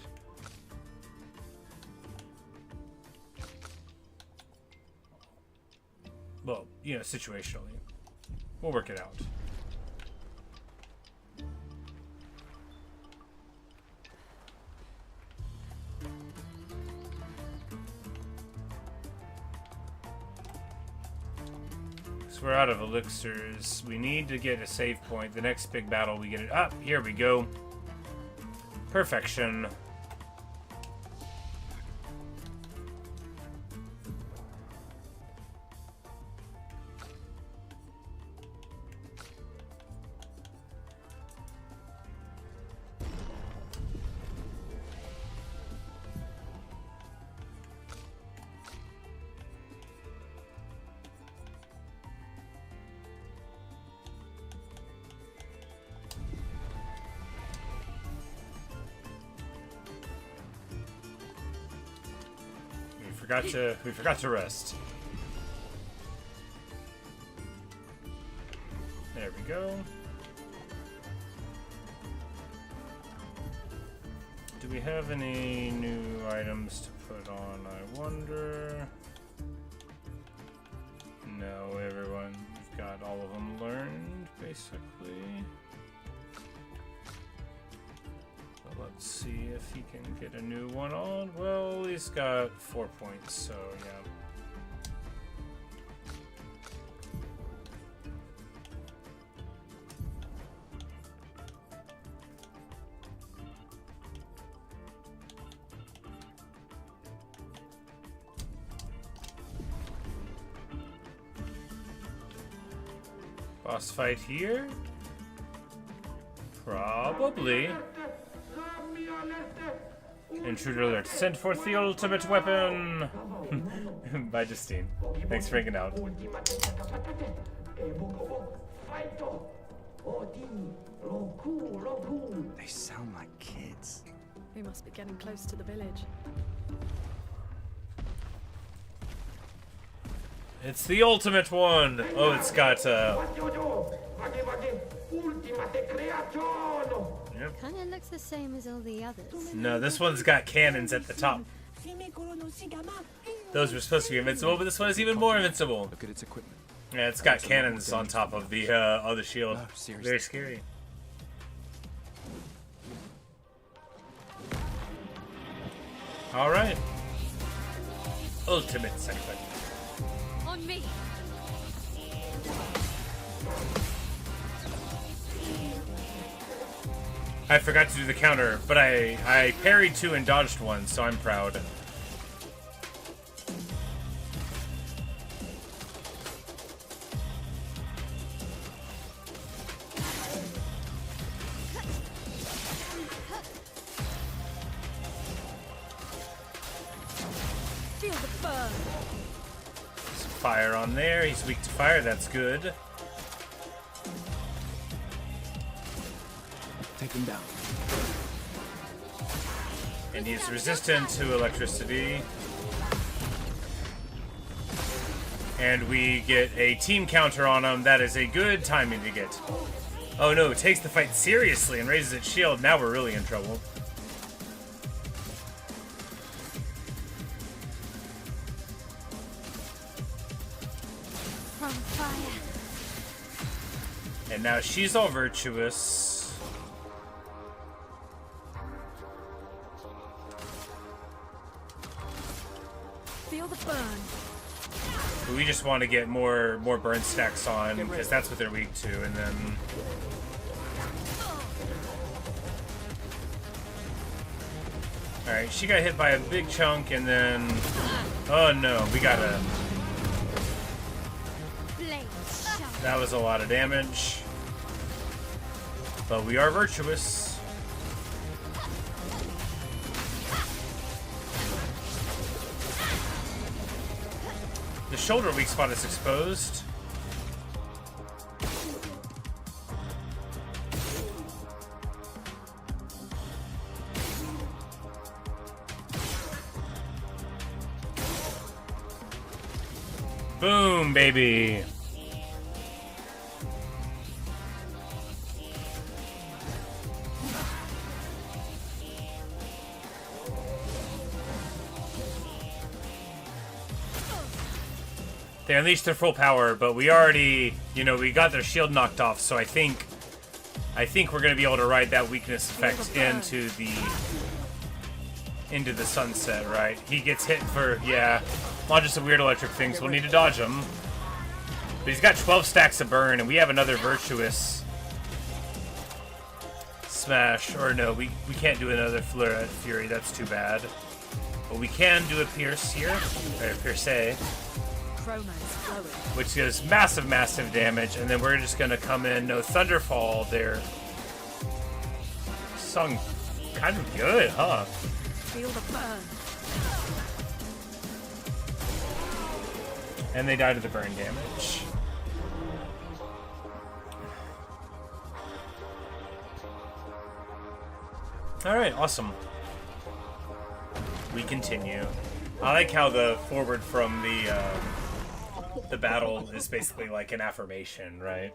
Well, you know, situationally. We'll work it out. So we're out of elixirs. We need to get a save point. The next big battle, we get it up. Here we go. Perfection. We forgot to rest. There we go. Do we have any new items to put on, I wonder? No, everyone, we've got all of them learned, basically. Let's see if he can get a new one on. Well, he's got 4 points, so yeah. Boss fight here? Probably. Intruder alert. Send forth the ultimate weapon! By Justine. Thanks for hanging out. They sound like kids. We must be getting close to the village. It's the ultimate one! Oh, it's got, Yep. Kinda looks the same as all the others. No, this one's got cannons at the top. Those were supposed to be invincible, but this one is even more invincible. Look at its equipment. Yeah, it's got cannons on top of the other shield. No, seriously. Very scary. Alright. Ultimate sacrifice. On me! I forgot to do the counter, but I parried 2 and dodged 1, so I'm proud. Feel the burn. Some fire on there. He's weak to fire. That's good. Take him down. And he's resistant to electricity. And we get a team counter on him. That is a good timing to get. Oh no, it takes the fight seriously and raises its shield. Now we're really in trouble. From fire. And now she's all virtuous. Feel the burn. But we just want to get more burn stacks on because that's what they're weak to, and then alright, she got hit by a big chunk and then oh no, we gotta that was a lot of damage. But we are virtuous. The shoulder weak spot is exposed. Boom, baby. They unleashed their full power, but we already, you know, we got their shield knocked off, so I think we're gonna be able to ride that weakness effect into the sunset, right? He gets hit for, yeah, lots of weird electric things. We'll need to dodge him. But he's got 12 stacks of burn, and we have another virtuous smash. Or no, we can't do another Fleur Fury. That's too bad. But we can do a Pierce here, or Pierce, which does massive, massive damage. And then we're just gonna come in. No Thunderfall there. Sung kind of good, huh? Feel the burn. And they die to the burn damage. Alright, awesome. We continue. I like how the forward from the battle is basically like an affirmation, right?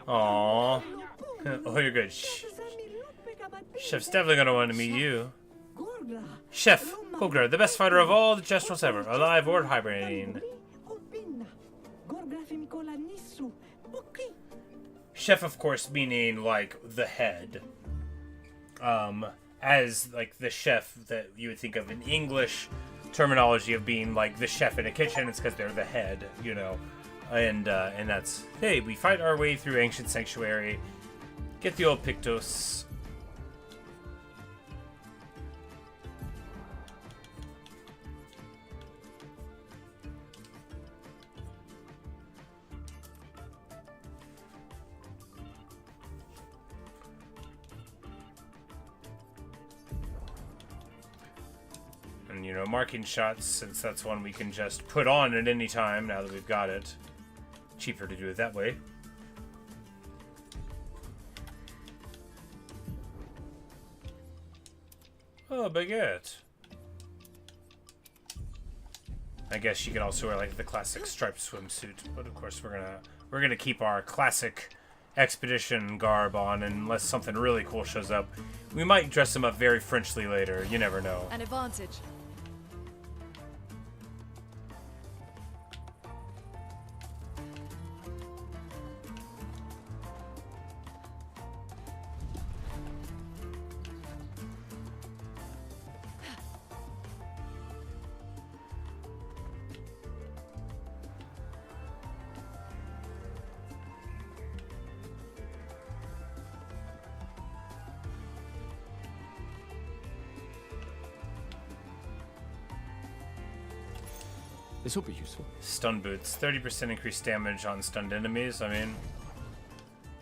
Aww. Oh, you're good. Chef's definitely gonna want to meet you. Chef Hogler, the best fighter of all the Gestrals ever, alive or hibernating. Chef, of course, meaning like the head. As like the chef that you would think of in English terminology of being like the chef in a kitchen, it's because they're the head, you know. And that's, hey, we fight our way through Ancient Sanctuary, get the old Pictos. And, you know, marking shots, since that's one we can just put on at any time now that we've got it. Cheaper to do it that way. Oh, baguette. I guess you could also wear like the classic striped swimsuit, but of course we're gonna keep our classic expedition garb on unless something really cool shows up. We might dress him up very Frenchly later. You never know. An advantage. This will be useful. Stun boots, 30% increased damage on stunned enemies. I mean,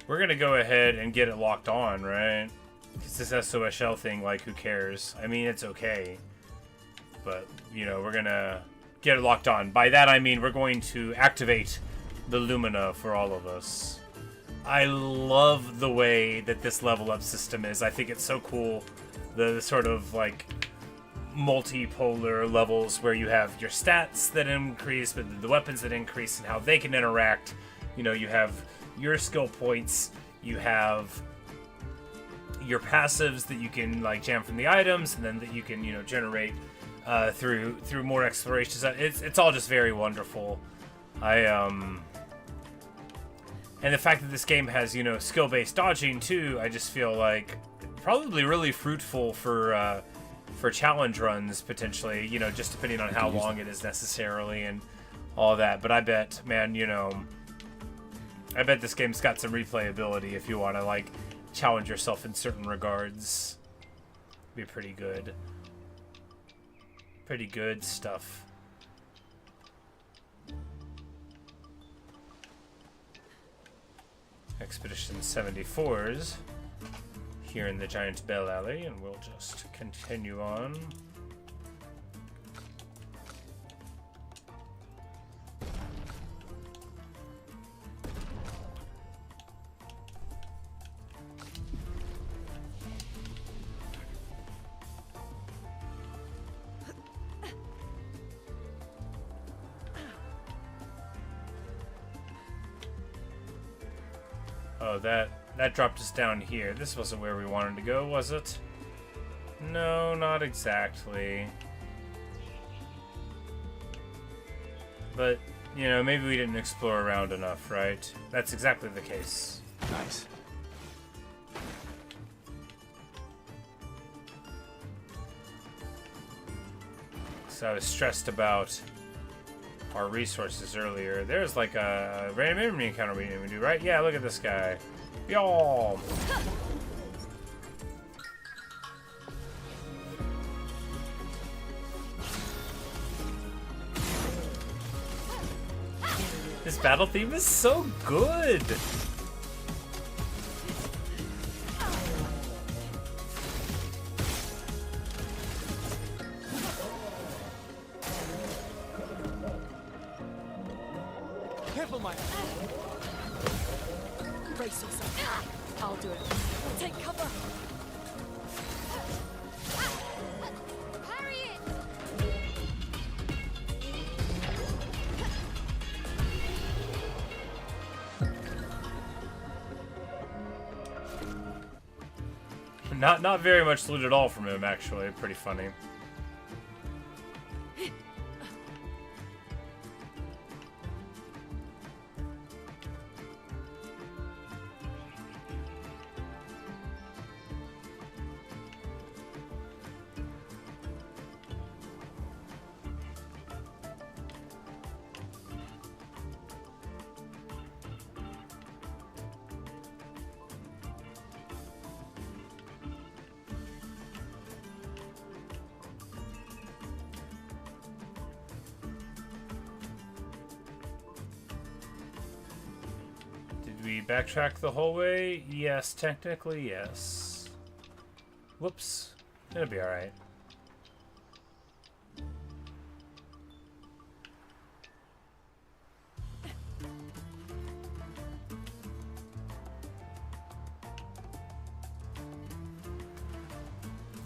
we're gonna go ahead and get it locked on, right? Because this SOSL thing, like, who cares? I mean, it's okay. But, you know, we're gonna get it locked on. By that, I mean we're going to activate the Lumina for all of us. I love the way that this level up system is. I think it's so cool. The sort of, like, multipolar levels where you have your stats that increase, but the weapons that increase and how they can interact. You know, you have your skill points, you have your passives that you can like jam from the items, and then that you can, you know, generate through more explorations. It's all just very wonderful. And the fact that this game has, you know, skill-based dodging too, I just feel like probably really fruitful for challenge runs, potentially, you know, just depending on how long it is necessarily and all that. But I bet, man, you know, I bet this game's got some replayability if you want to, like, challenge yourself in certain regards. Be pretty good. Pretty good stuff. Expedition 74's here in the Giant Bell Alley, and we'll just continue on. Oh, that dropped us down here. This wasn't where we wanted to go, was it? No, not exactly. But, you know, maybe we didn't explore around enough, right? That's exactly the case. Nice. So I was stressed about our resources earlier. There's like a random enemy encounter we didn't do, right? Yeah, look at this guy. Y'all. This battle theme is so good. Careful, Maya. Brace yourself. I'll do it. Take cover. Parry it! Not very much loot at all from him, actually. Pretty funny. Did we backtrack the whole way? Yes, technically, yes. Whoops. It'll be alright.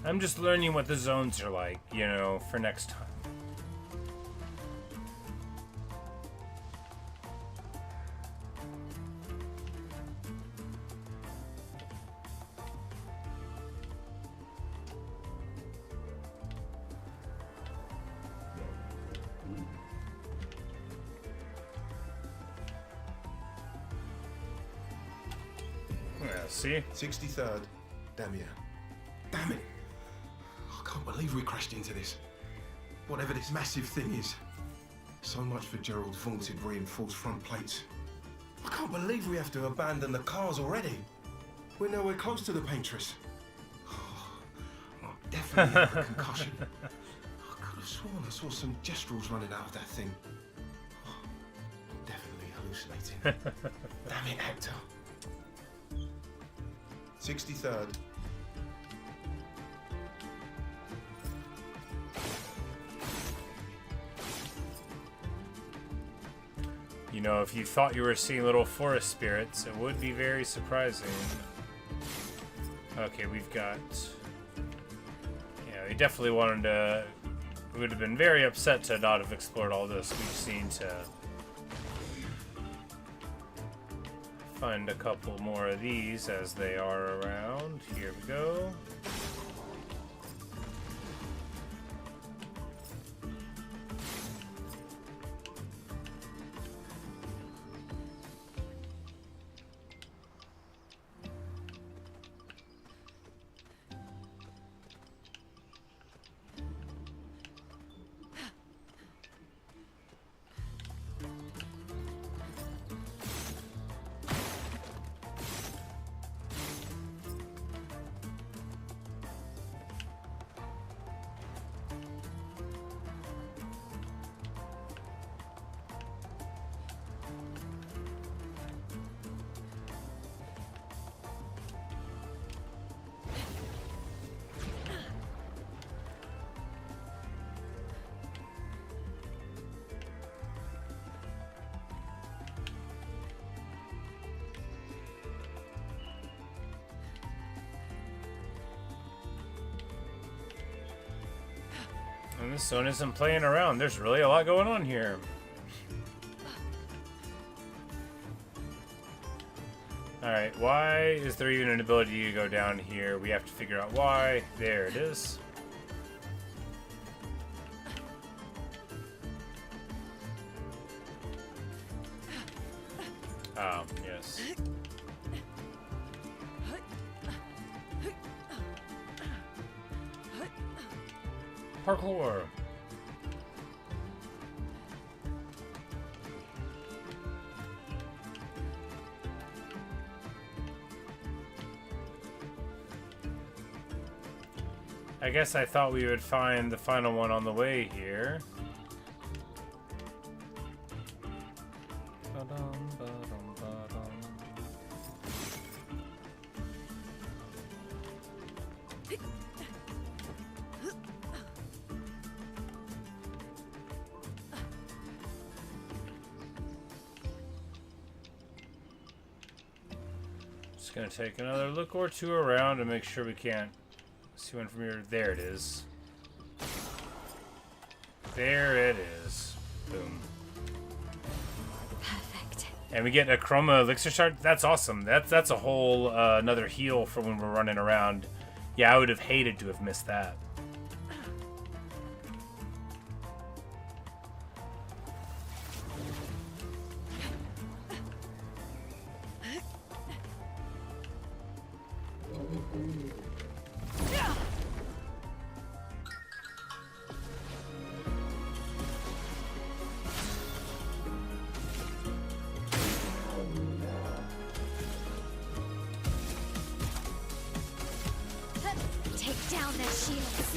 I'm just learning what the zones are like, you know, for next time. Yeah, see? 63rd. Damn yeah. Damn it. I can't believe we crashed into this. Whatever this massive thing is. So much for Gerald's vaunted reinforced front plates. I can't believe we have to abandon the cars already. We're nowhere close to the paintress. I definitely have a concussion. I could have sworn I saw some gestrals running out of that thing. I'm definitely hallucinating. Damn it, Hector. 63rd. You know, if you thought you were seeing little forest spirits, it would be very surprising. Okay, we've got... Yeah, we definitely wanted to... We would have been very upset to not have explored all this. We just need to find a couple more of these as they are around. Here we go. And this zone isn't playing around. There's really a lot going on here. Alright, why is there even an ability to go down here? We have to figure out why. There it is. Oh, yes. Parkour. I guess I thought we would find the final one on the way here. Ba-dum, ba-dum, ba-dum. Just gonna take another look or two around and make sure we can't see one from here. There it is. There it is. Boom. Perfect. And we get a chroma elixir shard. That's awesome. That's a whole another heal for when we're running around. Yeah, I would have hated to have missed that. Take down their shields.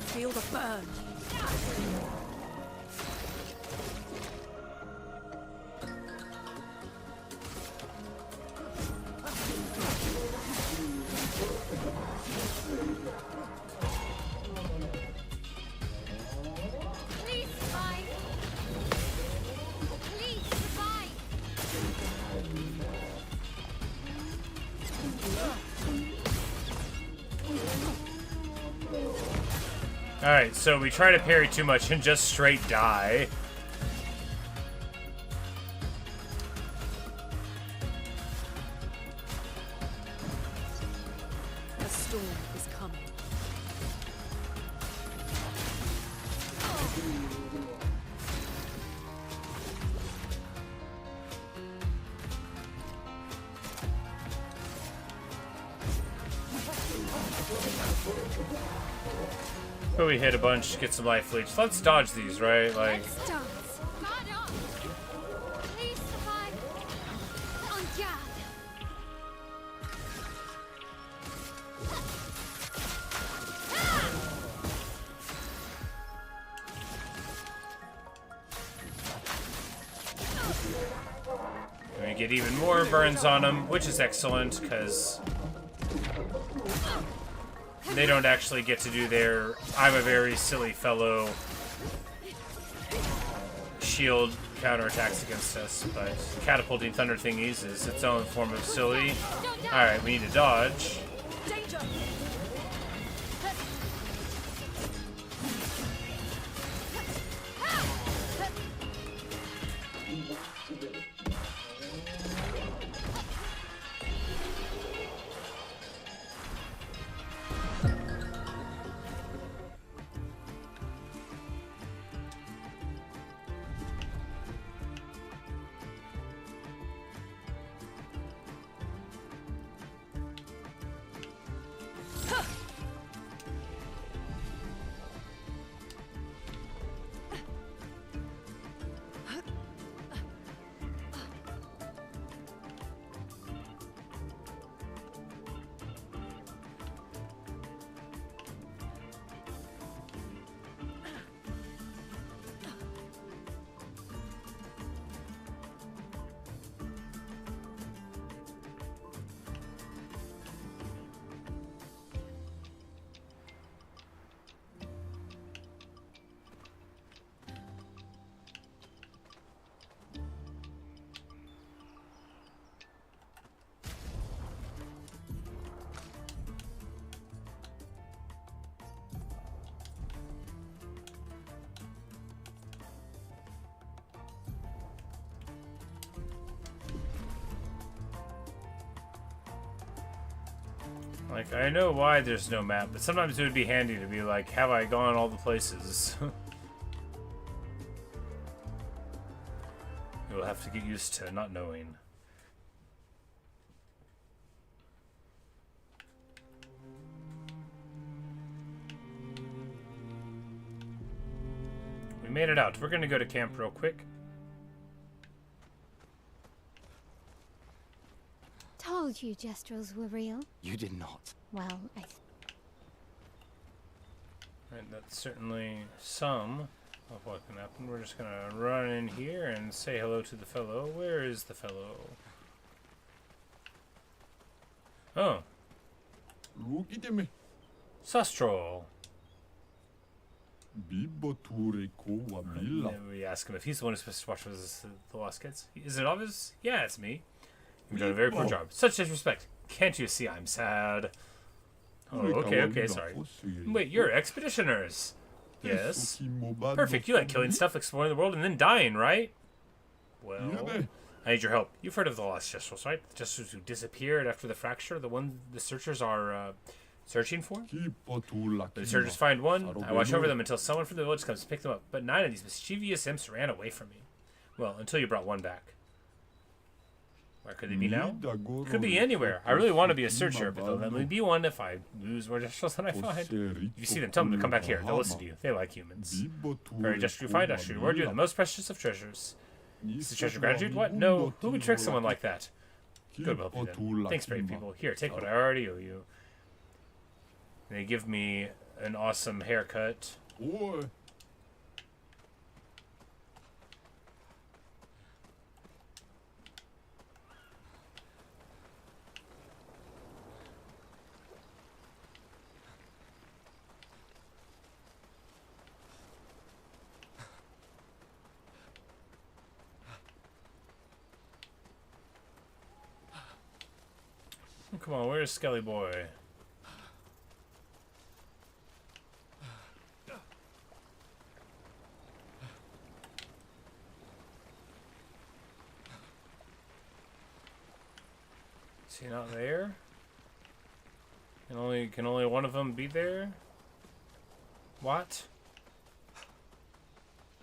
Feel the burn. Please survive. Please survive. Alright, so we try to parry too much and just straight die. A storm is coming. But we hit a bunch, get some life leech. Let's dodge these, right? Like, Let's dance. Guard up. Please survive. On guard. and we get even more burns on them, which is excellent, because they don't actually get to do their I'm a very silly fellow shield counterattacks against us, but catapulting thunder thingies is its own form of silly. Alright, we need to dodge. Danger! Like, I know why there's no map, but sometimes it would be handy to be like, have I gone all the places? You'll have to get used to not knowing. We made it out. We're gonna go to camp real quick. told you Gestrals were real. You did not. Well, And that's certainly some of what can happen. We're just gonna run in here and say hello to the fellow. Where is the fellow? Oh. Gestral. We ask him if he's the one who's supposed to watch the lost kids. Is it obvious? Yeah, it's me. You've done a very poor job. Such disrespect. Can't you see I'm sad? Oh, okay, sorry. Wait, you're expeditioners. Yes. Perfect, you like killing stuff, exploring the world, and then dying, right? Well, I need your help. You've heard of the lost Gestrals, right? The Gestrals who disappeared after the fracture, the one the searchers are searching for? The searchers find one, I watch over them until someone from the village comes to pick them up, but 9 of these mischievous imps ran away from me. Well, until you brought one back. Where could they be now? Could be anywhere. I really want to be a searcher, but they'll let me be one if I lose more Gestrals than I find. If you see them, tell them to come back here. They'll listen to you. They like humans. For every Gestral you find, I shall reward you the most precious of treasures. Is the treasure gratitude? What? No. Who would trick someone like that? Good, will help you then. Thanks, brave people. Here, take what I already owe you. They give me an awesome haircut. Come on, where's Skelly Boy? Is he not there? Can only one of them be there? What?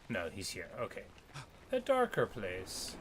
No, he's here. Okay. A darker place.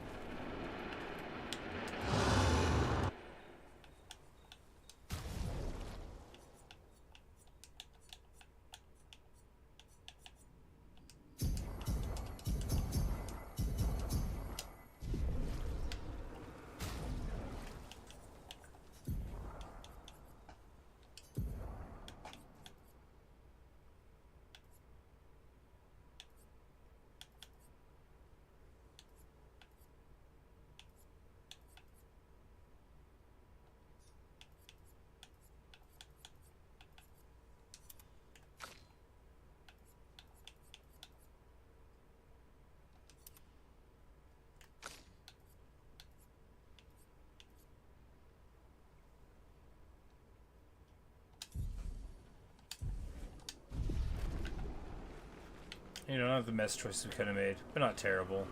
You know, not the best choices we could have made, but not terrible.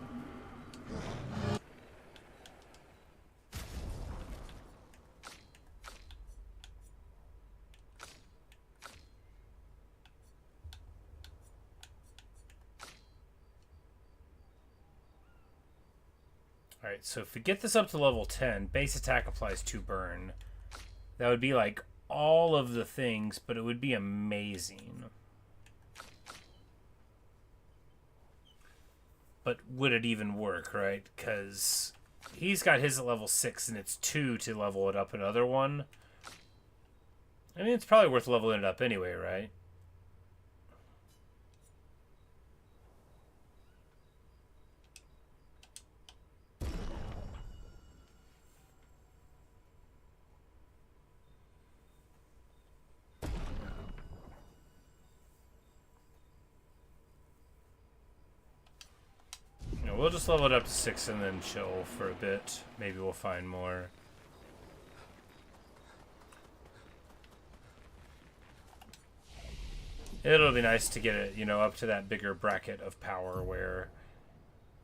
Alright, so if we get this up to level 10, base attack applies 2 burn. That would be like all of the things, but it would be amazing. But would it even work, right? Because he's got his at level 6, and it's 2 to level it up another one. I mean, it's probably worth leveling it up anyway, right? We'll just level it up to 6 and then chill for a bit. Maybe we'll find more. It'll be nice to get it, you know, up to that bigger bracket of power where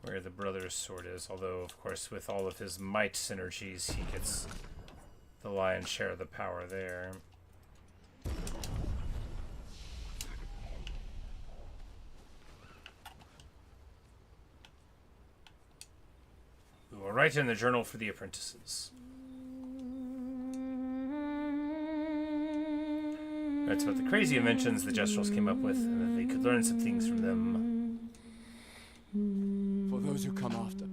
the brother's sword is. Although, of course, with all of his might synergies, he gets the lion's share of the power there. We will write in the journal for the apprentices. That's about the crazy inventions the Gestrals came up with, and that they could learn some things from them. For those who come after.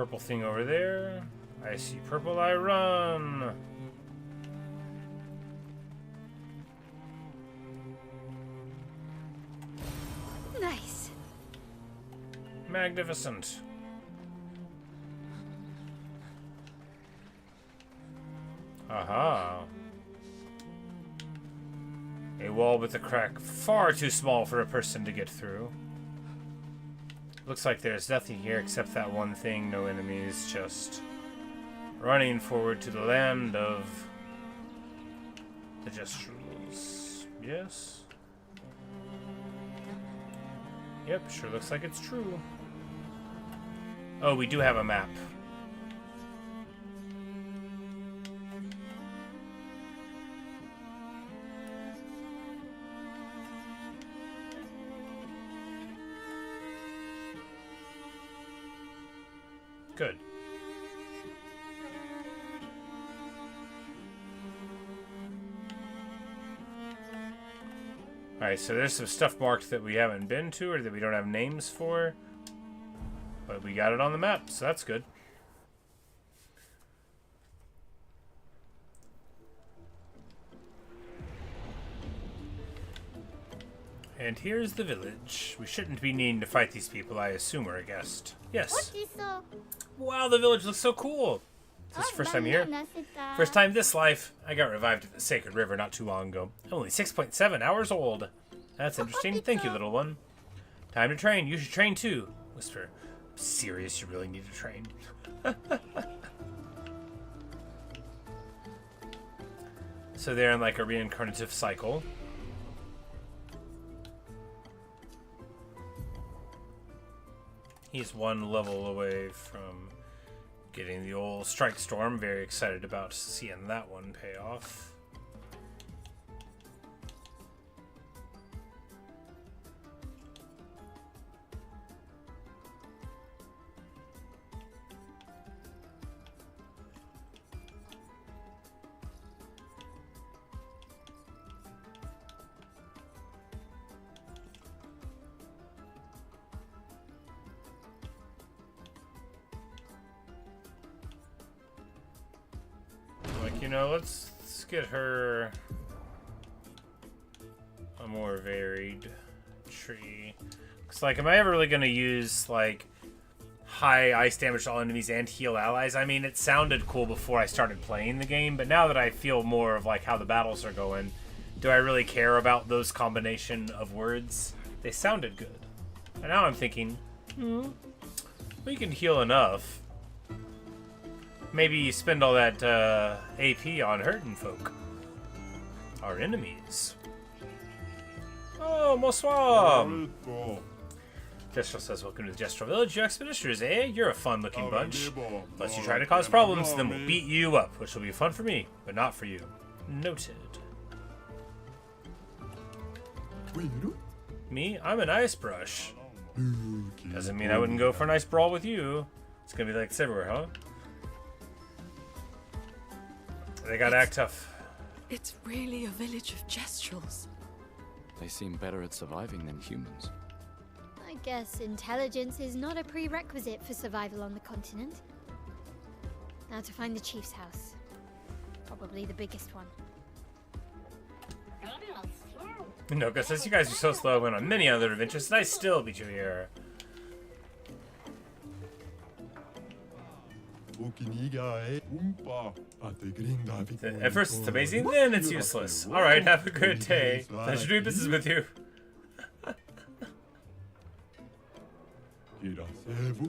purple thing over there. I see purple, I run. Nice. Magnificent. Aha. A wall with a crack far too small for a person to get through. Looks like there's nothing here except that one thing. No enemies, just running forward to the land of the Gestrals. Yes? Yep, sure looks like it's true. Oh, we do have a map. Good. Alright, so there's some stuff marked that we haven't been to or that we don't have names for. But we got it on the map, so that's good. And here's the village. We shouldn't be needing to fight these people, I assume we're a guest. Yes. Wow, the village looks so cool. Is this the first time here? First time this life. I got revived at the Sacred River not too long ago. Only 6.7 hours old. That's interesting. Thank you, little one. Time to train. You should train too. Whisper. Serious, you really need to train. So they're in like a reincarnative cycle. He's one level away from getting the old Strike Storm. Very excited about seeing that one pay off. You know, let's get her a more varied tree. Cause like, am I ever really gonna use like high ice damage to all enemies and heal allies? I mean, it sounded cool before I started playing the game, but now that I feel more of like how the battles are going, do I really care about those combination of words? They sounded good. And now I'm thinking, we can heal enough. Maybe you spend all that AP on hurting folk. Our enemies. Oh, bonsoir! Gestral says, welcome to the Gestral Village, you expeditioners, eh? You're a fun-looking bunch. Unless you try to cause problems, then we'll beat you up, which will be fun for me, but not for you. Noted. Me? I'm an ice brush. Doesn't mean I wouldn't go for a nice brawl with you. It's gonna be like this everywhere, huh? They gotta act tough. It's really a village of Gestrals. They seem better at surviving than humans. I guess intelligence is not a prerequisite for survival on the continent. Now to find the chief's house. Probably the biggest one. Noka says, you guys are so slow. I went on many other adventures, and I still beat you here. At first it's amazing, then it's useless. Alright, have a good day. Pleasure doing business with you.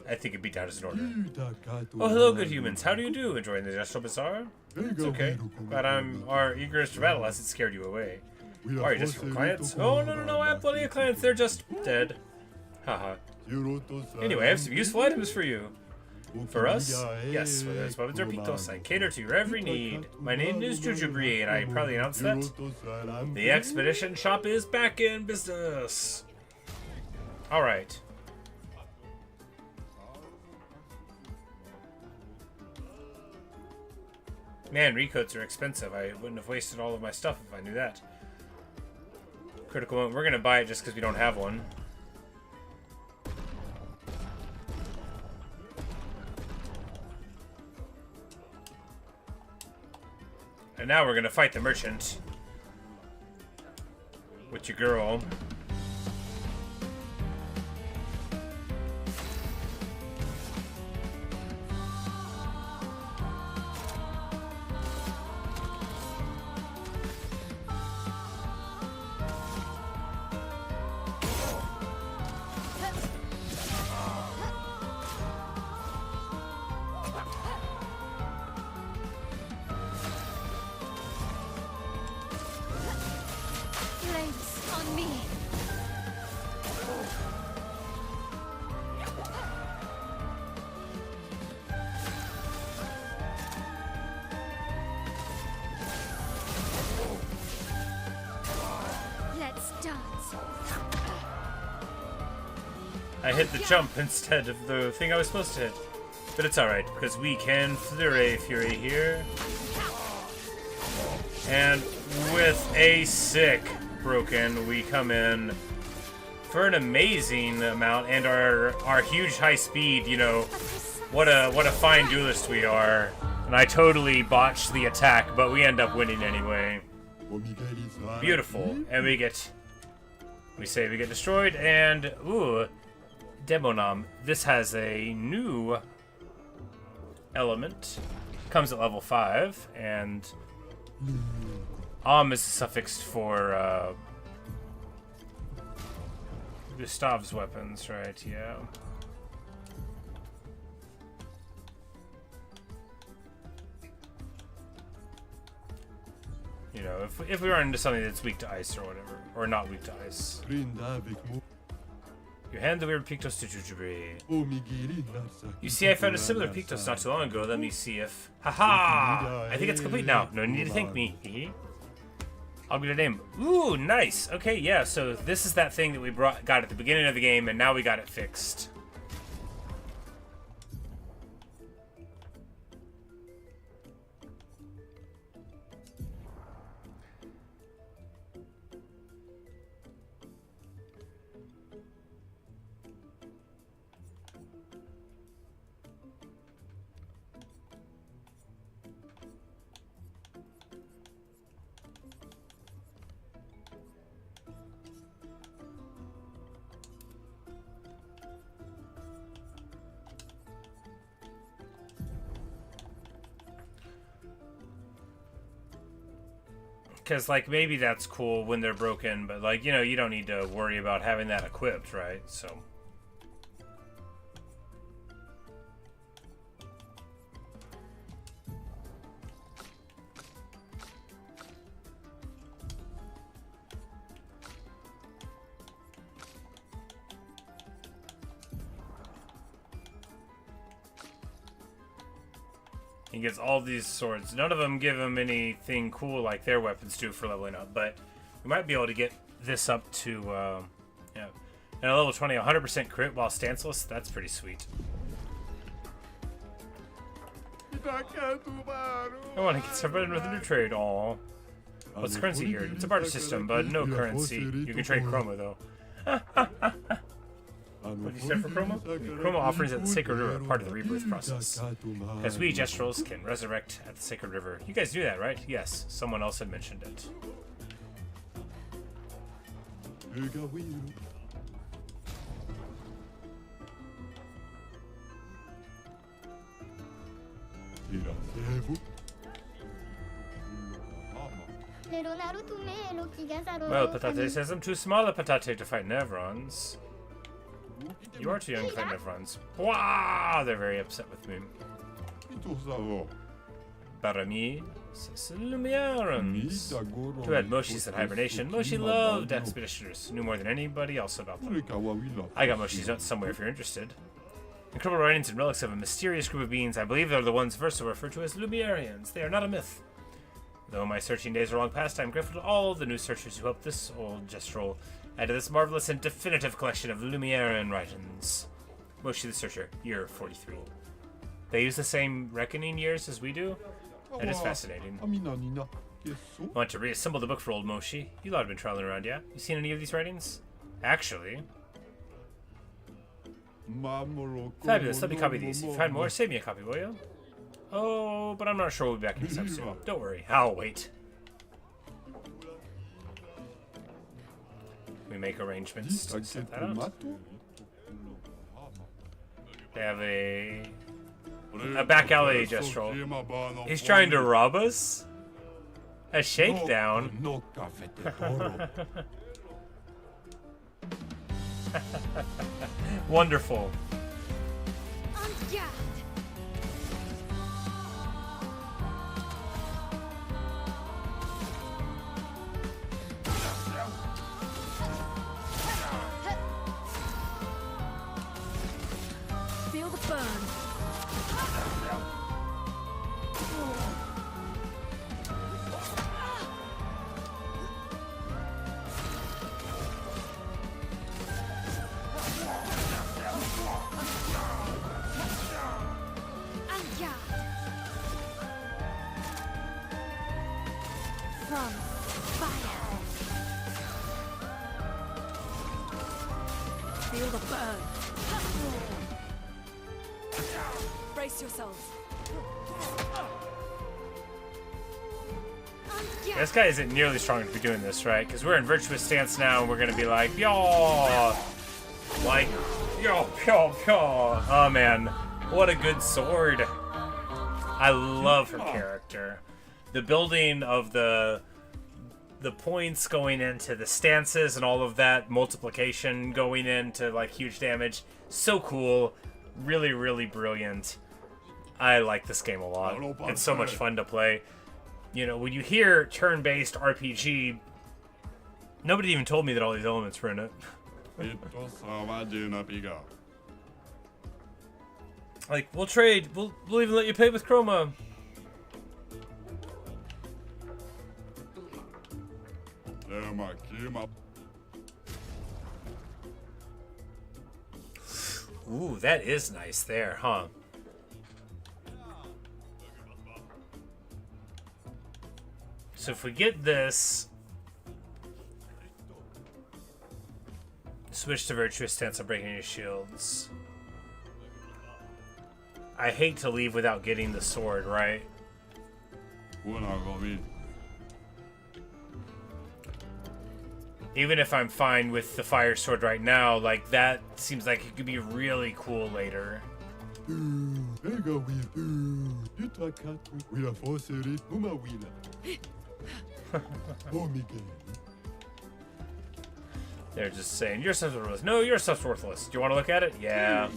I think it'd be down as an order. Oh, hello, good humans. How do you do? Enjoying the Gestral Bazaar? It's okay. Glad our eagerness to battle hasn't scared you away. Why are you just from clients? Oh, no, I have plenty of clients. They're just dead. Haha. Anyway, I have some useful items for you. For us? Yes, whether it's weapons or pitos, I cater to your every need. My name is Jujubri, and I probably announced that. The expedition shop is back in business. Alright. Man, recoats are expensive. I wouldn't have wasted all of my stuff if I knew that. Critical moment. We're gonna buy it just because we don't have one. And now we're gonna fight the merchant. With your girl. Flames on me. Let's dance. I hit the jump instead of the thing I was supposed to hit. But it's alright, because we can Flurry Fury here. And with a sick broken, we come in for an amazing amount, and our huge high speed, you know, what a fine duelist we are. And I totally botched the attack, but we end up winning anyway. Beautiful. And we get destroyed, and ooh, Demonam. This has a new element. Comes at level 5, and is suffixed for Gustav's weapons, right? Yeah. You know, if we run into something that's weak to ice or whatever, or not weak to ice. You hand the weird Pictos to Jujubee. You see, I found a similar Pictos not too long ago. Let me see if... Haha! I think it's complete now. No need to thank me. I'll get a name. Ooh, nice. Okay, yeah, so this is that thing that we got at the beginning of the game, and now we got it fixed. Because, like, maybe that's cool when they're broken, but, like, you know, you don't need to worry about having that equipped, right? So... He gets all these swords. None of them give him anything cool like their weapons do for leveling up, but we might be able to get this up to, yeah. And a level 20, 100% crit while stanceless. That's pretty sweet. I want to get started with a new trade. Aw. What's the currency here? It's a barter system, but no currency. You can trade chroma, though. What did you say for chroma? Chroma offerings at the Sacred River are part of the rebirth process. Because we, Gestrals, can resurrect at the Sacred River. You guys knew that, right? Yes, someone else had mentioned it. Well, Patate says I'm too small a Patate to fight Nevrons. You are too young to fight Nevrons. Wow, they're very upset with me. Barami says Lumiarons. Too bad Moshi's in hibernation. Moshi loved expeditioners. Knew more than anybody else about them. I got Moshi's notes somewhere if you're interested. Incredible writings and relics of a mysterious group of beings. I believe they're the ones Versa referred to as Lumiarians. They are not a myth. Though my searching days are long past, I'm grateful to all the new searchers who helped this old Gestral add to this marvelous and definitive collection of Lumiarian writings. Moshi the Searcher, year 43. They use the same reckoning years as we do? That is fascinating. Want to reassemble the book for old Moshi? You lot have been traveling around, yeah? You seen any of these writings? Actually... Fabulous, let me copy these. If you find more, save me a copy, will you? Oh, but I'm not sure we'll be back in this episode. Don't worry, I'll wait. We make arrangements to set that up. They have a back alley, Gestral. He's trying to rob us? A shakedown? Wonderful. Feel the burn. From fire. Feel the burn. Brace yourselves. This guy isn't nearly strong enough to be doing this, right? Because we're in virtuous stance now, and we're gonna be like, yo, like, yo, pyo, pyo. Oh man, what a good sword! I love her character. The building of the points going into the stances and all of that multiplication going into like huge damage, so cool. Really, really brilliant. I like this game a lot. It's so much fun to play. You know, when you hear turn-based RPG, nobody even told me that all these elements were in it. Like, we'll trade. We'll even let you pay with Chroma. Ooh, that is nice there, huh? So if we get this, switch to virtuous stance on breaking your shields. I hate to leave without getting the sword, right? Even if I'm fine with the fire sword right now, like that seems like it could be really cool later. They're just saying, your stuff's worthless. No, your stuff's worthless. Do you want to look at it? Yeah.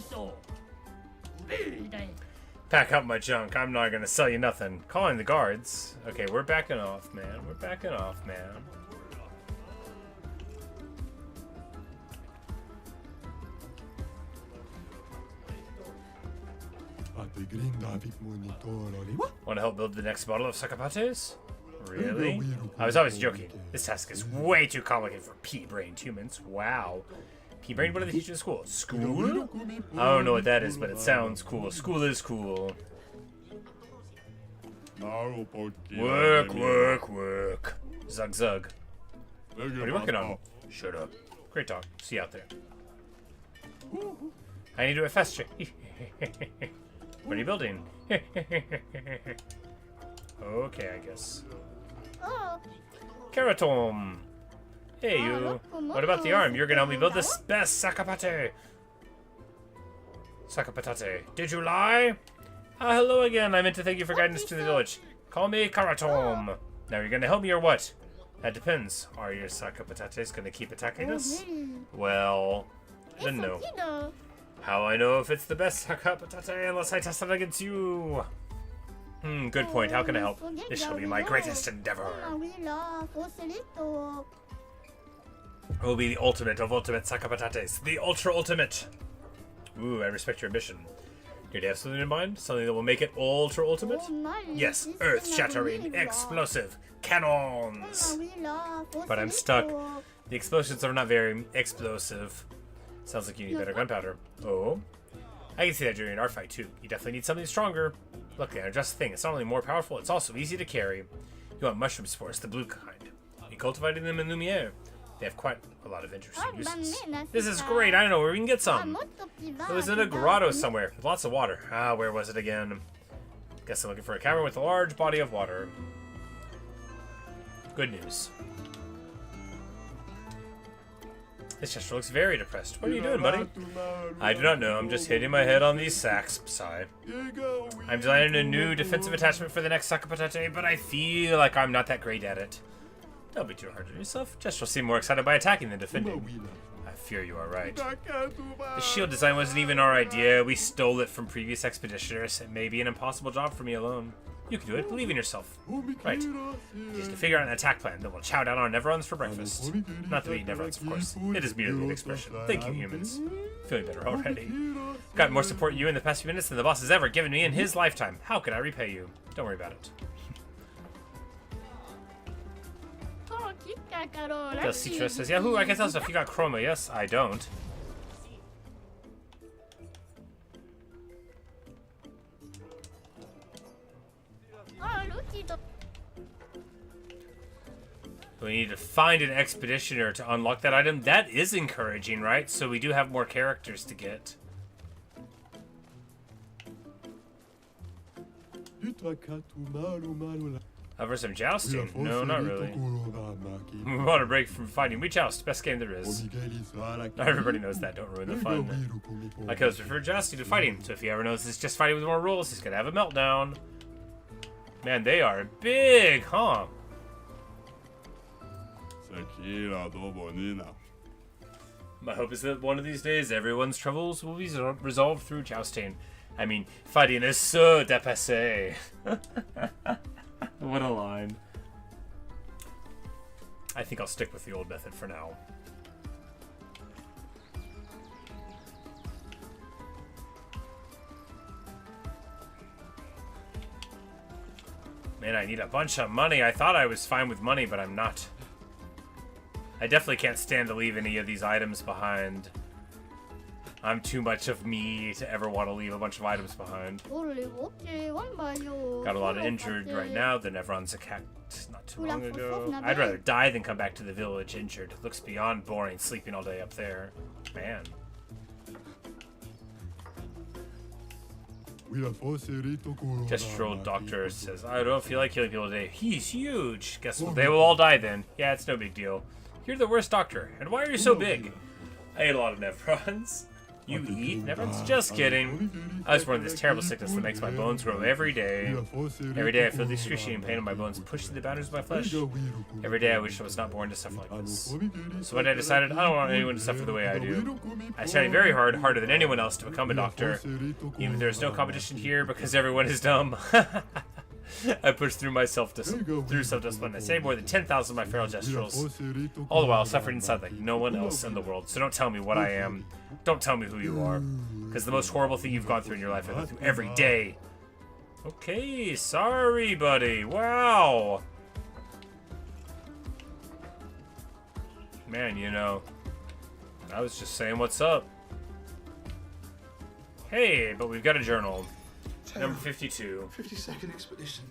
Pack up my junk. I'm not going to sell you nothing. Calling the guards. Okay, we're backing off, man. We're backing off, man. Want to help build the next bottle of Sakapates? Really? I was always joking. This task is way too complicated for pea-brained humans. Wow. Pea-brained, what do they teach you in school? School? I don't know what that is, but it sounds cool. School is cool. Work, work, work. Zug, zug. What are you working on? Shut up. Great talk. See you out there. I need to do it faster. What are you building? Okay, I guess. Keratom! Hey, you. What about the arm? You're gonna help me build this best Sakapate. Sakapatate. Did you lie? Hello again. I meant to thank you for guidance to the village. Call me Karatom. Now you're gonna help me or what? That depends. Are your Sakapatates gonna keep attacking us? Well, then no. How I know if it's the best Sakapatate unless I test it against you? Good point. How can I help? This shall be my greatest endeavor. It will be the ultimate of ultimate Sakapatates. The ultra ultimate. Ooh, I respect your ambition. Do you have something in mind? Something that will make it ultra ultimate? Yes, earth-shattering, explosive cannons. But I'm stuck. The explosions are not very explosive. Sounds like you need better gunpowder. Oh? I can see that during our fight too. You definitely need something stronger. Luckily, I just thing. It's not only more powerful, it's also easy to carry. You want mushroom spores, the blue kind. You cultivated them in Lumiere. They have quite a lot of interesting uses. This is great. I don't know where we can get some. It was in a grotto somewhere with lots of water. Where was it again? Guess I'm looking for a cavern with a large body of water. Good news. This Gestral looks very depressed. What are you doing, buddy? I do not know. I'm just hitting my head on these sacks. Sigh. I'm designing a new defensive attachment for the next Sakapatate, but I feel like I'm not that great at it. Don't be too hard on yourself. Gestral seemed more excited by attacking than defending. I fear you are right. The shield design wasn't even our idea. We stole it from previous expeditioners. It may be an impossible job for me alone. You can do it. Believe in yourself. Right. Just to figure out an attack plan, then we'll chow down on Neverons for breakfast. Not that we eat Neverons, of course. It is merely an expression. Thank you, humans. Feeling better already. Got more support you in the past few minutes than the boss has ever given me in his lifetime. How can I repay you? Don't worry about it. Del Citra says, Yahoo, I can tell stuff. You got Chroma. Yes, I don't. We need to find an expeditioner to unlock that item. That is encouraging, right? So we do have more characters to get. For some jousting? No, not really. We want a break from fighting. We joust. Best game there is. Not everybody knows that. Don't ruin the fun. My coach prefer jousting to fighting, so if he ever knows it's just fighting with more rules, he's gonna have a meltdown. Man, they are big, huh? My hope is that one of these days everyone's troubles will be resolved through jousting. I mean, fighting is so dépassé. What a line. I think I'll stick with the old method for now. Man, I need a bunch of money. I thought I was fine with money, but I'm not. I definitely can't stand to leave any of these items behind. I'm too much of me to ever want to leave a bunch of items behind. Got a lot of injured right now. The Neverons attacked not too long ago. I'd rather die than come back to the village injured. Looks beyond boring sleeping all day up there. Man. Gestral Doctor says, I don't feel like killing people today. He's huge. Guess what? They will all die then. Yeah, it's no big deal. You're the worst doctor. And why are you so big? I ate a lot of Neverons. You eat Neverons? Just kidding. I was born with this terrible sickness that makes my bones grow every day. Every day I feel the excruciating pain of my bones pushing the boundaries of my flesh. Every day I wish I was not born to suffer like this. So one day I decided I don't want anyone to suffer the way I do. I studied very hard, harder than anyone else, to become a doctor. Even there's no competition here because everyone is dumb. I pushed through self-discipline. I saved more than 10,000 of my feral Gestrals, all the while suffering inside like no one else in the world. So don't tell me what I am. Don't tell me who you are. Because the most horrible thing you've gone through in your life I go through every day. Okay, sorry, buddy. Wow. Man, you know, I was just saying what's up. Hey, but we've got a journal. Number 52. 52nd expedition.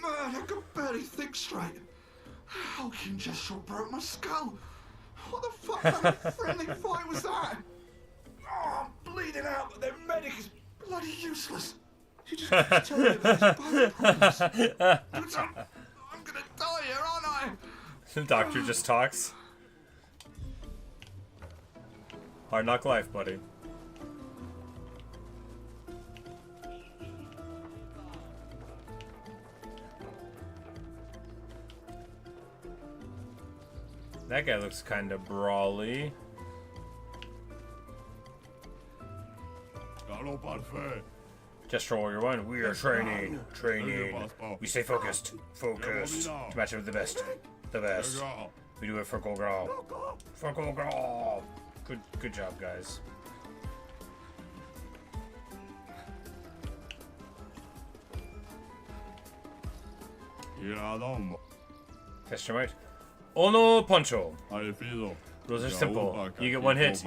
Man, I could barely think straight. Hulking Gestral broke my skull. What the fuck kind of friendly fight was that? Oh, I'm bleeding out, but their medic is bloody useless. You just keep telling me about his bone problems. I'm gonna die here, aren't I? The doctor just talks. Hard knock life, buddy. That guy looks kind of brawly. Gestral Warrior 1, we are training. We stay focused. To match up with the best. We do it for Golgral. Good job, guys. Test your might. Ono Poncho. Rules are simple. You get one hit.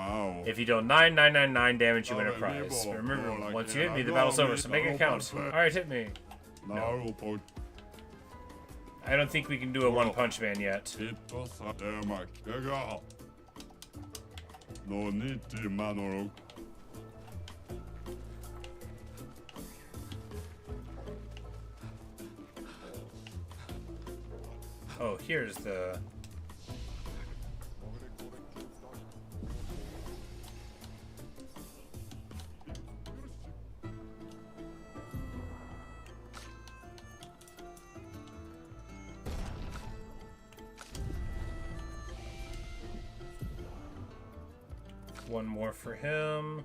If you deal 9,999 damage, you win a prize. But remember, once you hit me, the battle's over, so make it count. Alright, hit me. No. I don't think we can do a One Punch Man yet. Oh, here's the... One more for him.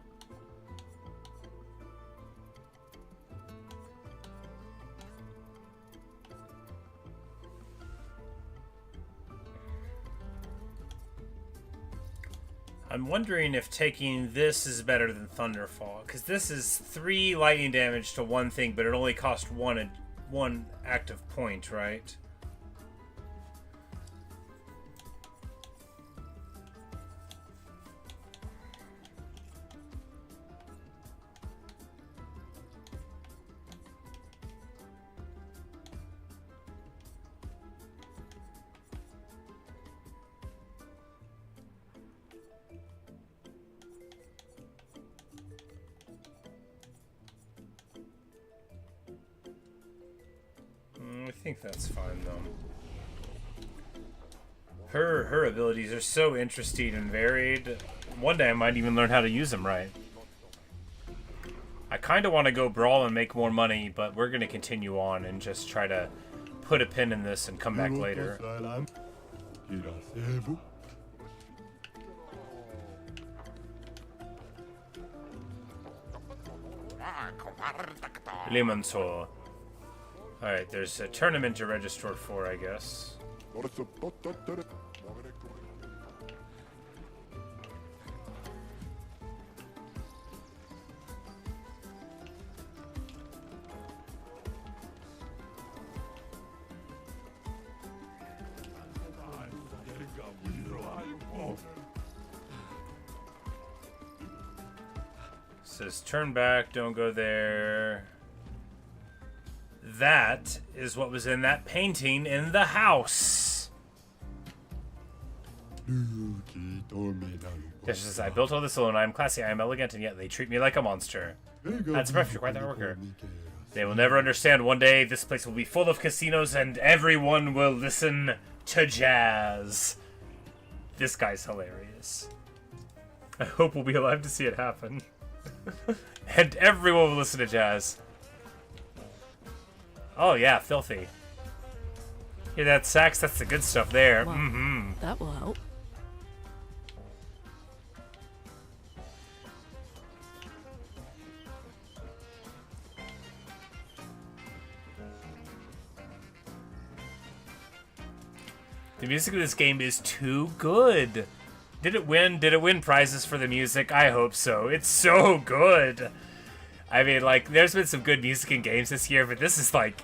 I'm wondering if taking this is better than Thunderfall, because this is 3 lightning damage to one thing, but it only costs one active point, right? I think that's fine though. Her abilities are so interesting and varied. One day I might even learn how to use them right. I kind of want to go brawl and make more money, but we're going to continue on and just try to put a pin in this and come back later. Limantor. Alright, there's a tournament to register for, I guess. Says turn back, don't go there. That is what was in that painting in the house. Yes, says, I built all this alone. I am classy, I am elegant, and yet they treat me like a monster. That's perfect, quite that worker. They will never understand. One day, this place will be full of casinos, and everyone will listen to jazz. This guy's hilarious. I hope we'll be alive to see it happen. And everyone will listen to jazz. Oh yeah, filthy. Hear that sax? That's the good stuff there. Well, that will help. The music of this game is too good. Did it win? Did it win prizes for the music? I hope so. It's so good. I mean, like, there's been some good music in games this year, but this is like,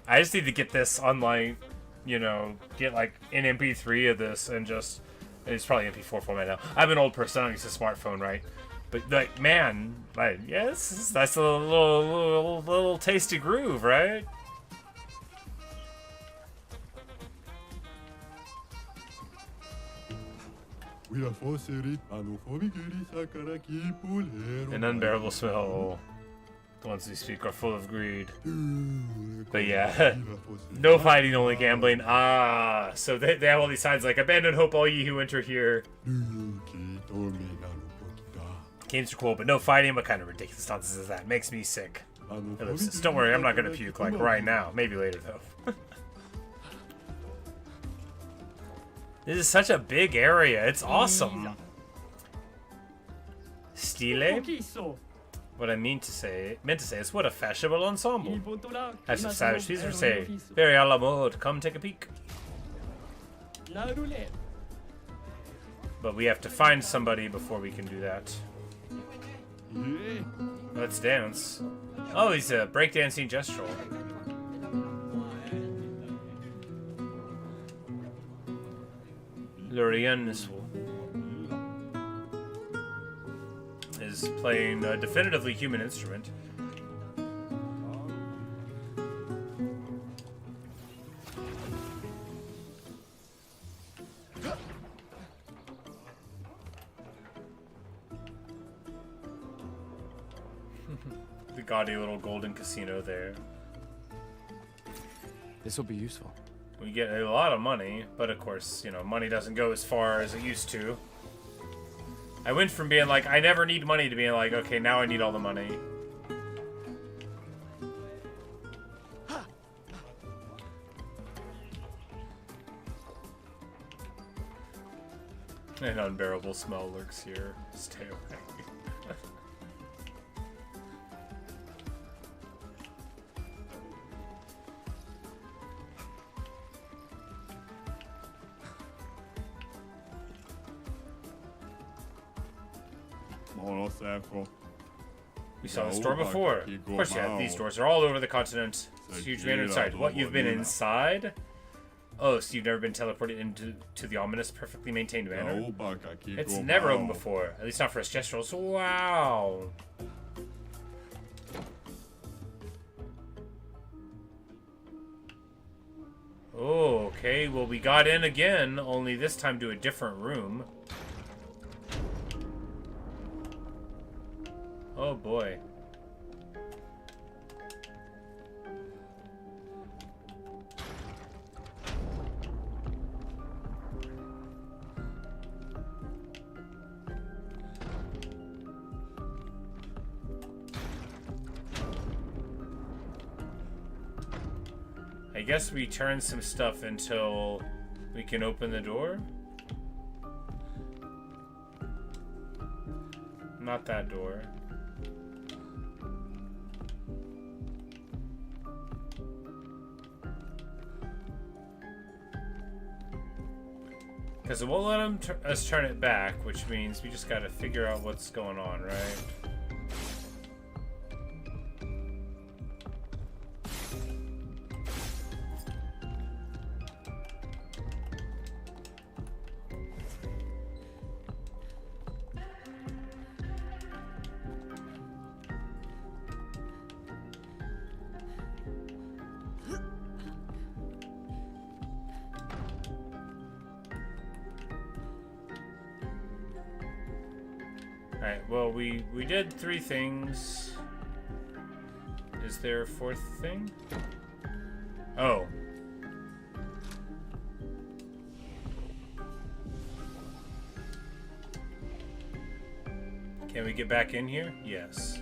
I just need to get this online, you know, get like an MP3 of this and just, it's probably MP4 format now. I'm an old person, I don't use a smartphone, right? But like, man, like, yes, that's a little tasty groove, right? An unbearable smell. The ones who speak are full of greed. But yeah, no fighting, only gambling. Ah, so they have all these signs like, abandon hope, all ye who enter here. Games are cool, but no fighting. What kind of ridiculous nonsense is that? Makes me sick. Ellipsis. Don't worry, I'm not gonna puke like right now. Maybe later though. This is such a big area. It's awesome. Stile? What I meant to say is what a fashionable ensemble. As some savage pieces would say, very a la mode, come take a peek. But we have to find somebody before we can do that. Let's dance. Oh, he's a breakdancing Gestral. Lurian is playing a definitively human instrument. The gaudy little golden casino there. This will be useful. We get a lot of money, but of course, you know, money doesn't go as far as it used to. I went from being like, I never need money, to being like, okay, now I need all the money. An unbearable smell lurks here. Stay away. We saw the store before. Of course, yeah, these stores are all over the continent. It's a huge man inside. What, you've been inside? Oh, so you've never been teleported into the ominous, perfectly maintained manor? It's never opened before. At least not for us Gestrals. Wow. Oh, okay. Well, we got in again, only this time to a different room. Oh boy. I guess we turn some stuff until we can open the door. Not that door. Because it won't let us turn it back, which means we just gotta figure out what's going on, right? Alright, well, we did 3 things. Is there a 4th thing? Oh. Can we get back in here? Yes.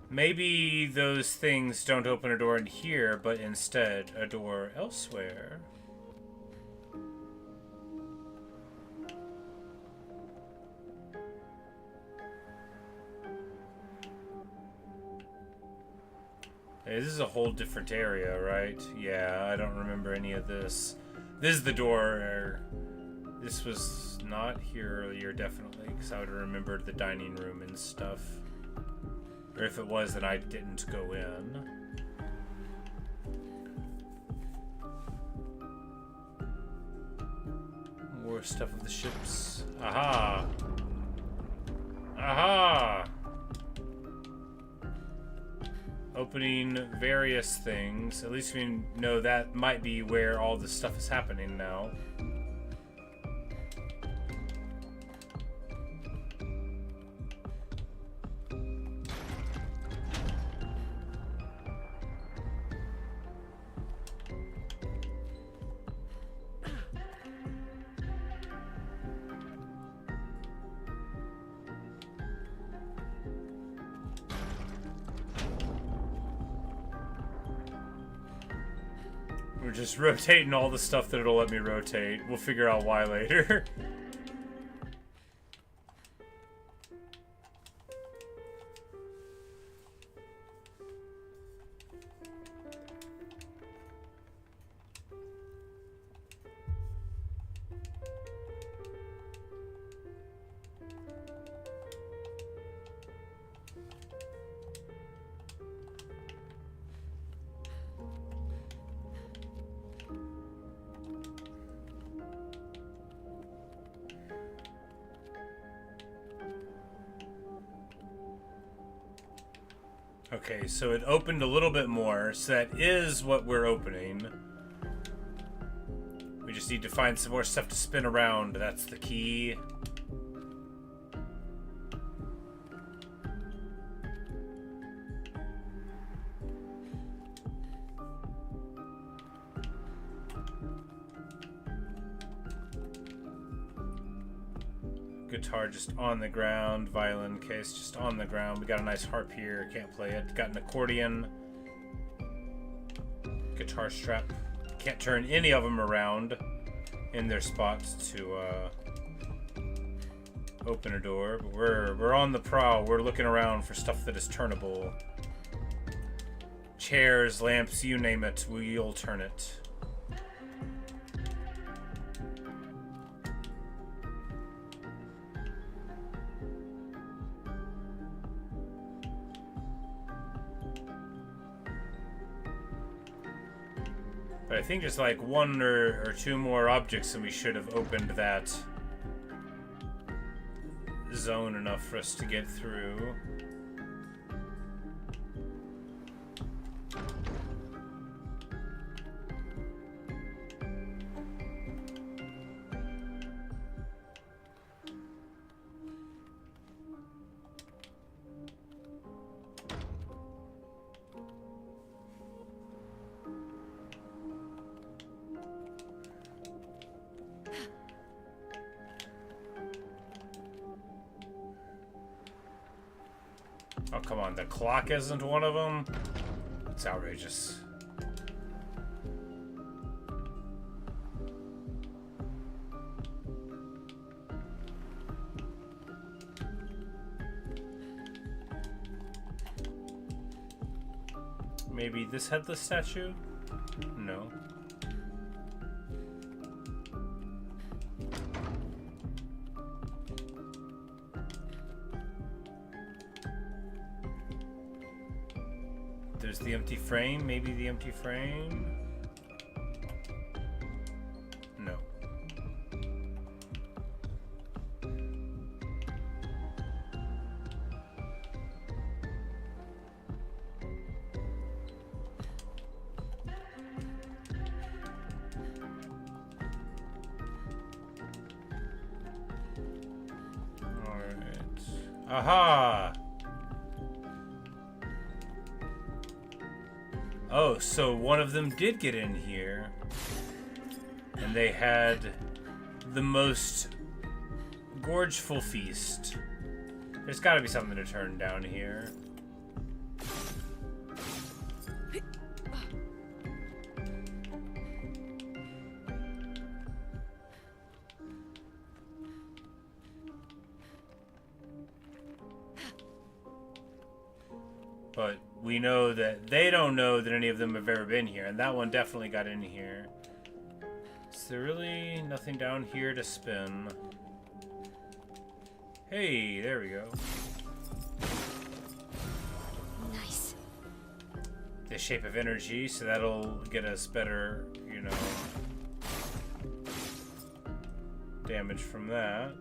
Maybe those things don't open a door in here, but instead a door elsewhere. Hey, this is a whole different area, right? Yeah, I don't remember any of this. This is the door. This was not here earlier, definitely, because I would have remembered the dining room and stuff. Or if it was, then I didn't go in. More stuff of the ships. Aha! Aha! Opening various things. At least we know that might be where all this stuff is happening now. We're just rotating all the stuff that it'll let me rotate. We'll figure out why later. Okay, so it opened a little bit more, so that is what we're opening. We just need to find some more stuff to spin around. That's the key. Guitar just on the ground. Violin case just on the ground. We got a nice harp here. Can't play it. Got an accordion. Guitar strap. Can't turn any of them around in their spots to open a door. But we're on the prowl. We're looking around for stuff that is turnable. Chairs, lamps, you name it. We'll turn it. But I think just like one or two more objects and we should have opened that zone enough for us to get through. Oh, come on. The clock isn't one of them? It's outrageous. Maybe this headless statue? No. There's the empty frame. Maybe the empty frame? No. Alright. Aha! Oh, so one of them did get in here. And they had the most gorgeful feast. There's gotta be something to turn down here. But we know that they don't know that any of them have ever been here, and that one definitely got in here. Is there really nothing down here to spin? Hey, there we go. Nice. The shape of energy, so that'll get us better, you know, damage from that.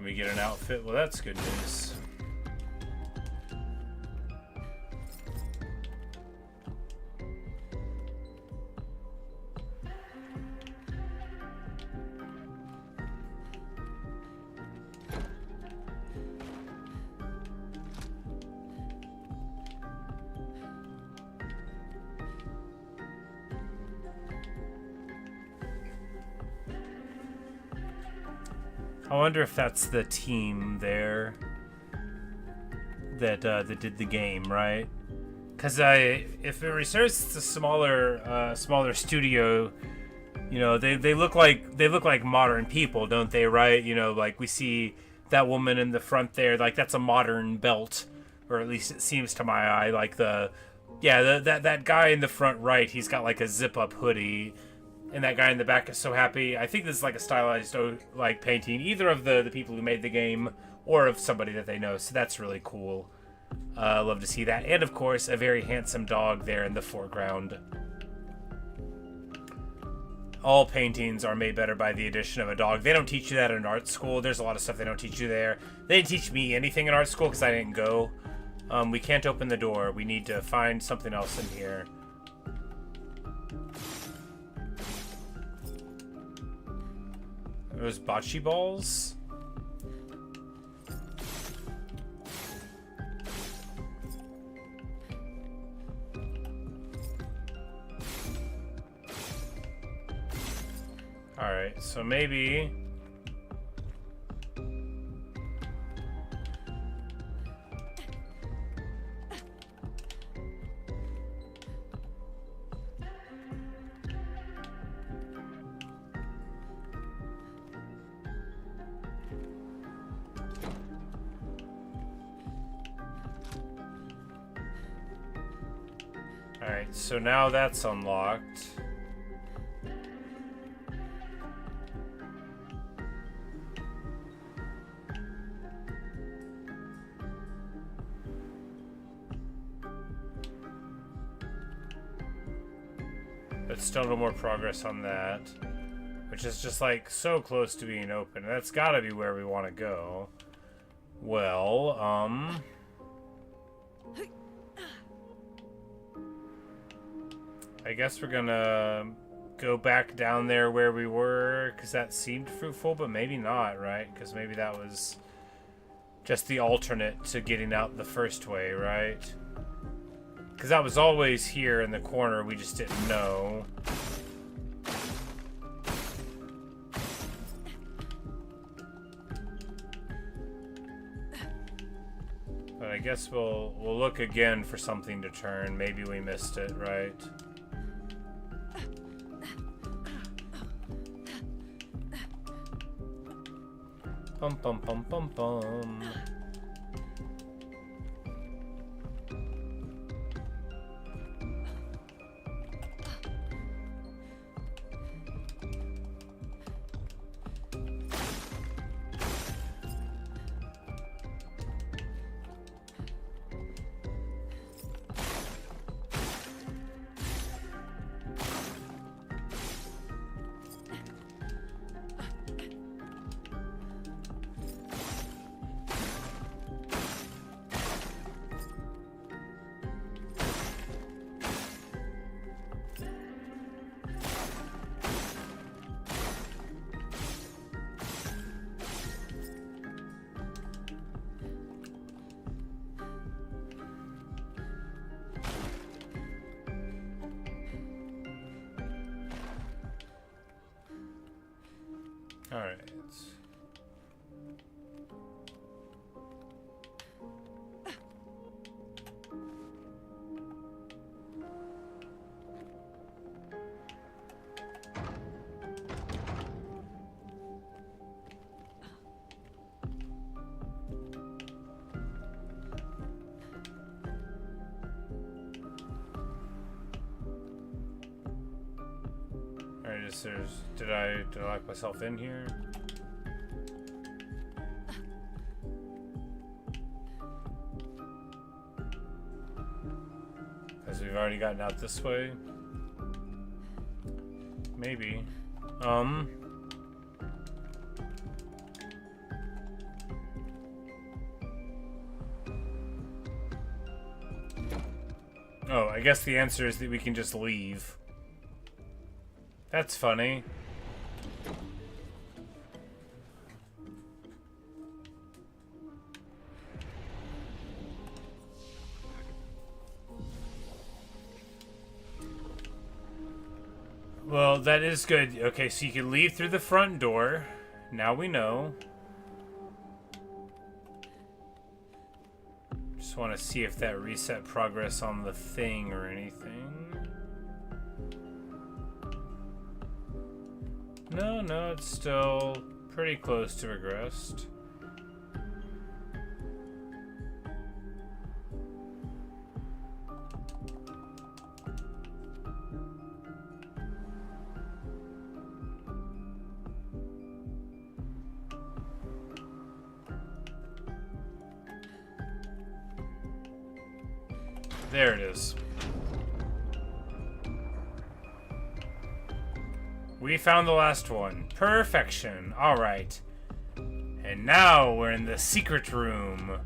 We get an outfit. Well, that's good news. I wonder if that's the team there that that did the game, right? Because if it serves, it's a smaller studio. You know, they look like modern people, don't they? Right? You know, like we see that woman in the front there, like that's a modern belt, or at least it seems to my eye. Like that guy in the front right, he's got like a zip up hoodie. And that guy in the back is so happy. I think this is like a stylized like painting, either of the people who made the game or of somebody that they know. So that's really cool. Love to see that. And of course, a very handsome dog there in the foreground. All paintings are made better by the addition of a dog. They don't teach you that in art school. There's a lot of stuff they don't teach you there. They didn't teach me anything in art school because I didn't go. We can't open the door. We need to find something else in here. Those bocce balls? Alright, so maybe... Alright, so now that's unlocked. But still no more progress on that. Which is just like so close to being open. That's gotta be where we want to go. Well, I guess we're gonna go back down there where we were, because that seemed fruitful, but maybe not, right? Because maybe that was just the alternate to getting out the first way, right? Because that was always here in the corner, we just didn't know. But I guess we'll look again for something to turn. Maybe we missed it, right? Bum bum bum bum bum. All right. Did I lock myself in here? Because we've already gotten out this way. Maybe. Oh, I guess the answer is that we can just leave. That's funny. Well, that is good. Okay, so you can leave through the front door. Now we know. Just want to see if that reset progress on the thing or anything. No, it's still pretty close to regressed. There it is. We found the last one. Perfection. Alright. And now we're in the secret room.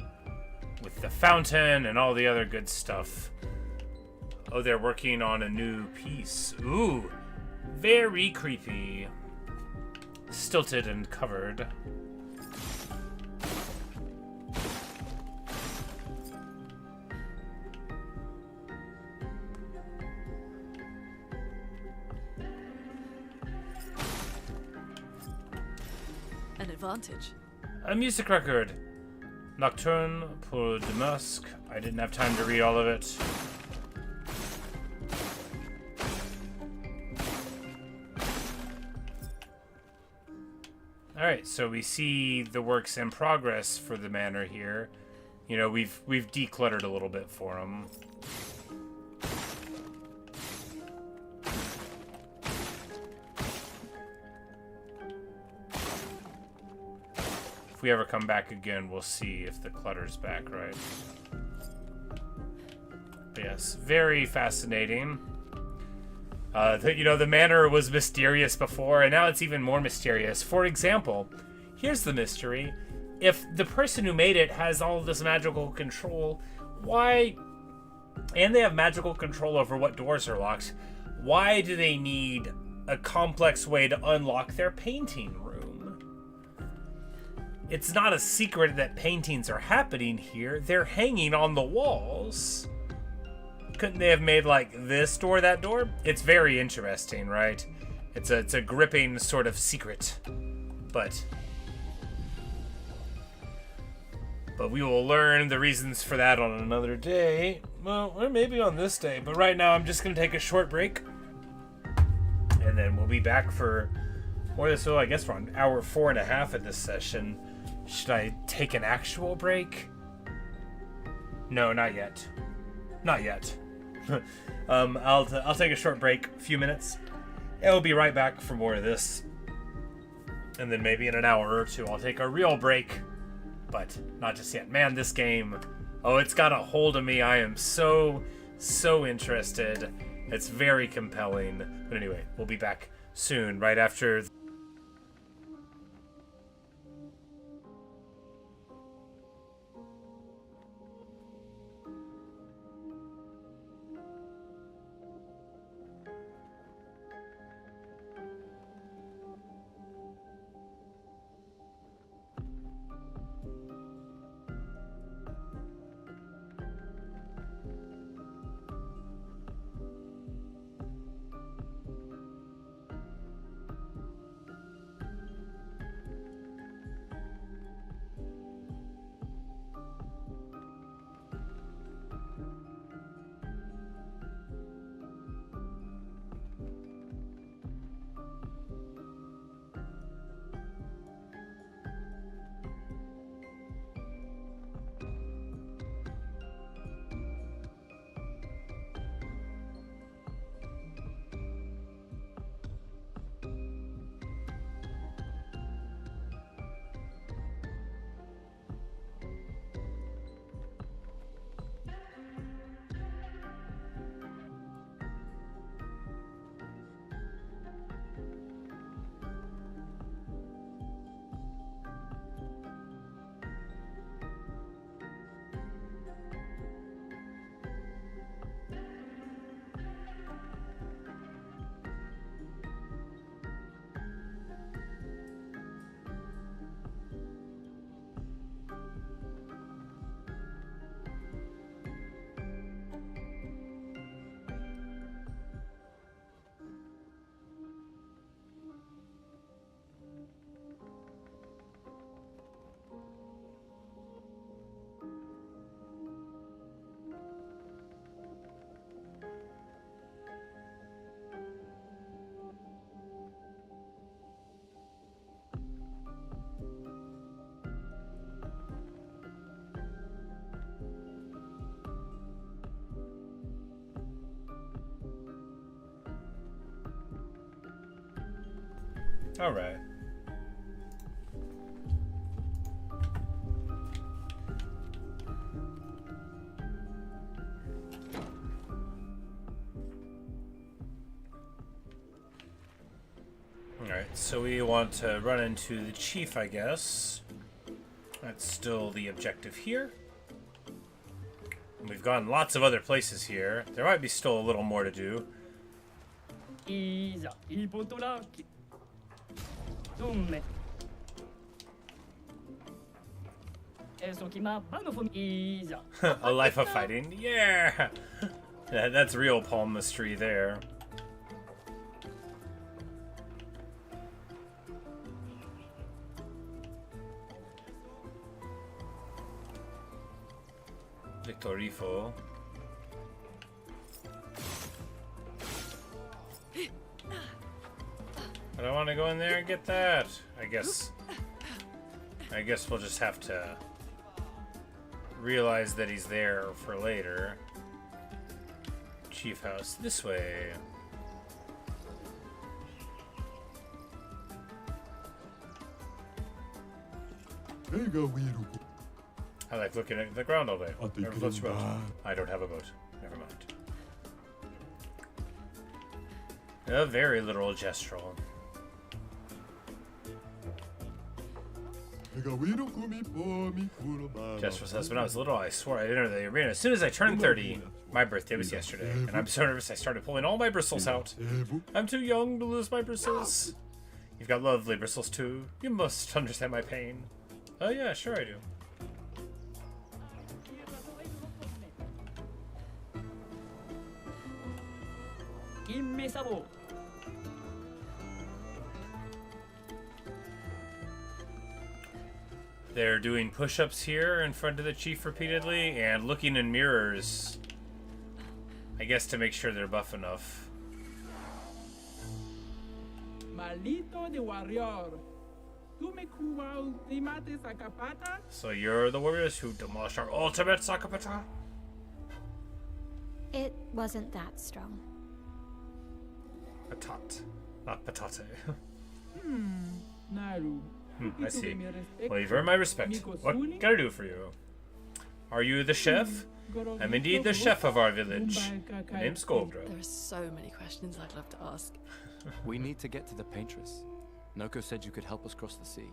with the fountain and all the other good stuff. Oh, they're working on a new piece. Ooh, very creepy. Stilted and covered. An advantage. A music record. Nocturne pour Damasque. I didn't have time to read all of it. Alright, so we see the works in progress for the manor here. You know, we've decluttered a little bit for them. If we ever come back again, we'll see if the clutter's back, right? But yes, very fascinating. The manor was mysterious before, and now it's even more mysterious. For example, here's the mystery. If the person who made it has all of this magical control, why... And they have magical control over what doors are locked. Why do they need a complex way to unlock their painting room? It's not a secret that paintings are happening here. They're hanging on the walls. Couldn't they have made, like, this door that door? It's very interesting, right? It's a gripping sort of secret. But we will learn the reasons for that on another day. Well, or maybe on this day. But right now, I'm just going to take a short break. And then we'll be back for more of this. So I guess we're on hour 4.5 of this session. Should I take an actual break? No, not yet. Not yet. I'll take a short break, a few minutes, and we'll be right back for more of this. And then maybe in an hour or two, I'll take a real break, but not just yet. Man, this game, oh, it's got a hold of me. I am so interested. It's very compelling. But anyway, we'll be back soon, right after... All right. Alright, so we want to run into the chief, I guess. That's still the objective here. We've gone lots of other places here. There might be still a little more to do. A life of fighting. Yeah! That's real palmistry there. Victorifo. But I want to go in there and get that. I guess we'll just have to realize that he's there for later. Chief house this way. I like looking at the ground all day. Never floats your boat. I don't have a boat. Never mind. A very literal Gestral. Gestral says, when I was little, I swore I'd enter the arena as soon as I turned 30. My birthday was yesterday, and I'm so nervous I started pulling all my bristles out. I'm too young to lose my bristles. You've got lovely bristles too. You must understand my pain. Oh yeah, sure I do. They're doing push-ups here in front of the chief repeatedly and looking in mirrors. I guess to make sure they're buff enough. Malito de warrior. Tu me cuba ultimate sacapata? So you're the warriors who demolished our ultimate Sakapata? It wasn't that strong. Patat, not patate. Naru. I see. Well, you've earned my respect. What can I do for you? Are you the chef? I'm indeed the chef of our village. My name's Goldra. There are so many questions I'd love to ask. We need to get to the paintress. Noko said you could help us cross the sea.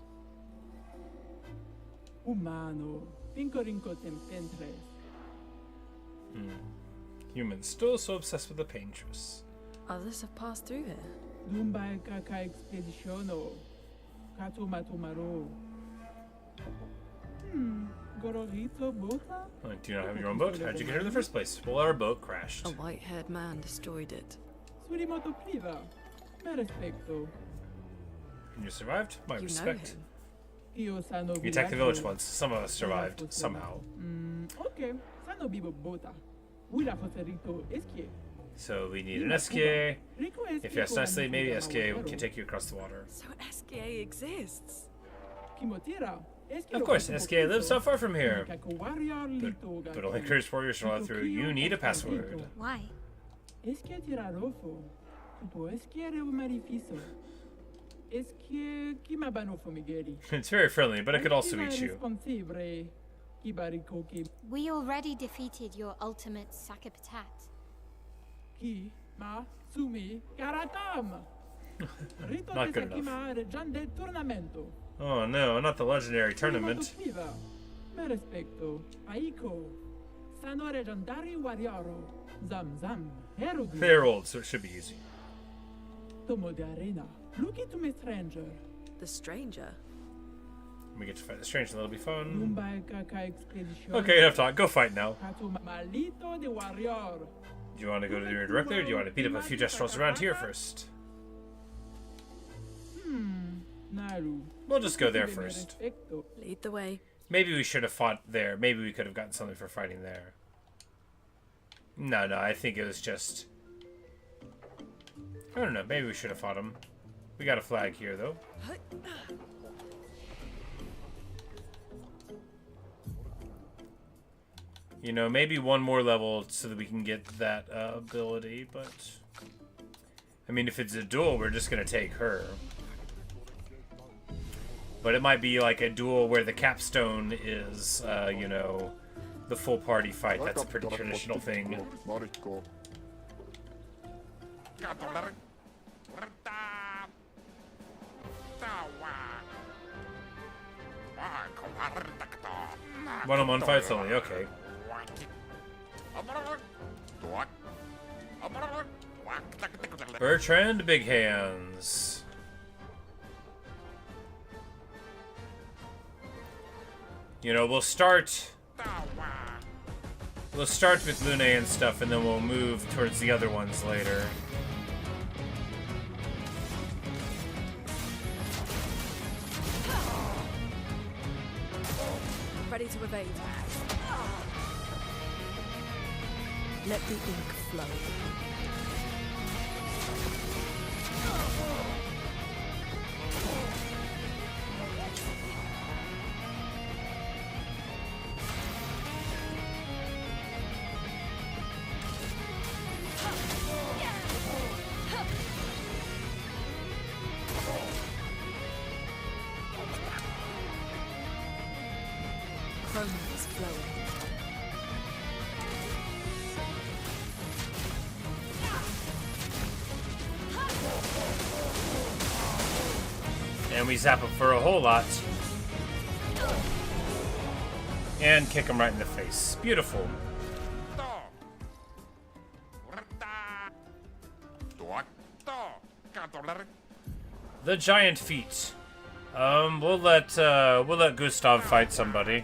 Humano. Pincorinco tempentres. Humans still so obsessed with the paintress. Others have passed through here. Dumba kaka expeditiono. Katumatumaro. Gororito bota? Do you not have your own boat? How'd you get here in the first place? Well, our boat crashed. A white-haired man destroyed it. Surimoto priva. Me respecto. And you survived? My You respect. know him. Io sano We attacked the village viaggio. once. Some of us survived, somehow. Ok. Sano bibo bota. Wila foserito eskie. So we need an SKA. If you ask nicely, maybe SKA can take you across the water. So SKA exists. Kimotira. Of course, SKA lives not far from here. But only curious warriors can allow through. You need a password. Why? Eskie tirarofo. Tupo eskie reu marifiso. Eskie kimabanofo migeri. It's very friendly, but it could also eat you. Responsivre. Kibarikoki. We already defeated your ultimate Sakapatat. Ki ma sumi karatam. Rito Not de good enough. sakimare jan del tournamento. Oh no, not the legendary tournament. Priva. Me respecto. Aiko. Sanore jandari wariaro. Zam zam. Herodi. They're old, so it should be easy. Tomo de arena. Look into me stranger. The stranger. We get to fight the stranger, that'll be fun. Lumba kaka expedition. Okay, enough talk. Go fight now. Katu malito de warrior. Do you want to go to the arena directly, or do you want to beat up a few Gestrals around here first? Naru. We'll just go there first. Respecto. Lead the way. Maybe we should have fought there. Maybe we could have gotten something for fighting there. No, I think it was just... I don't know, maybe we should have fought him. We got a flag here, though. You know, maybe one more level so that we can get that ability, but... I mean, if it's a duel, we're just gonna take her. But it might be like a duel where the capstone is, you know, the full party fight. That's a pretty traditional thing. One-on-one fights only, okay. Bertrand Big Hands. You know, we'll start with Lune and stuff, and then we'll move towards the other ones later. Ready to evade. Let the ink flow. Chroma's flowing. And we zap him for a whole lot. And kick him right in the face. Beautiful. The giant feet. We'll let Gustav fight somebody.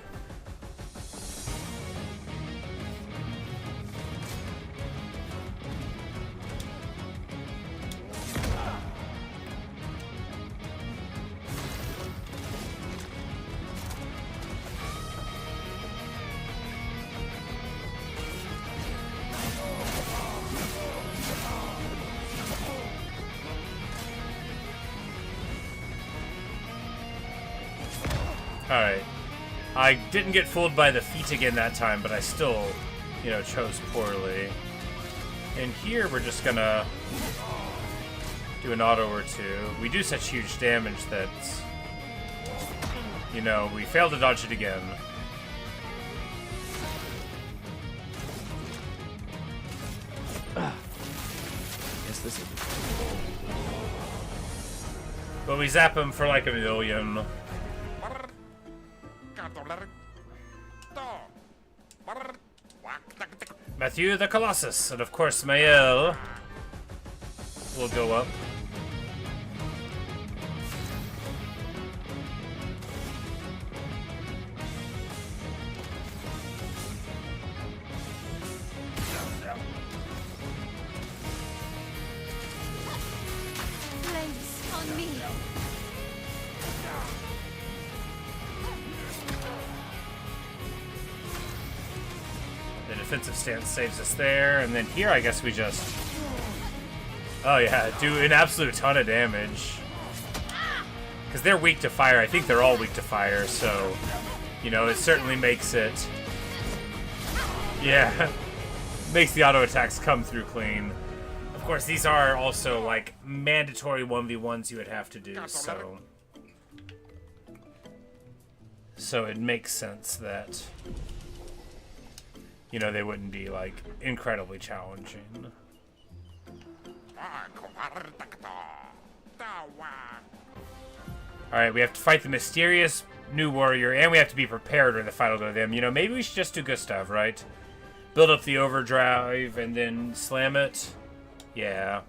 Alright. I didn't get fooled by the feet again that time, but I still, you know, chose poorly. And here we're just gonna do an auto or two. We do such huge damage that, you know, we fail to dodge it again. Guess this is... But we zap him for like a million. Matthew the Colossus, and of course Mael will go up. Place on me. The defensive stance saves us there, and then here I guess we just... Oh yeah, do an absolute ton of damage. Because they're weak to fire. I think they're all weak to fire, so... You know, it certainly makes it... Yeah. Makes the auto attacks come through clean. Of course, these are also, like, mandatory 1v1s you would have to do, so... So it makes sense that... You know, they wouldn't be, like, incredibly challenging. Alright, we have to fight the mysterious new warrior, and we have to be prepared when the fight will go to them. You know, maybe we should just do Gustav, right? Build up the overdrive, and then slam it. Yeah.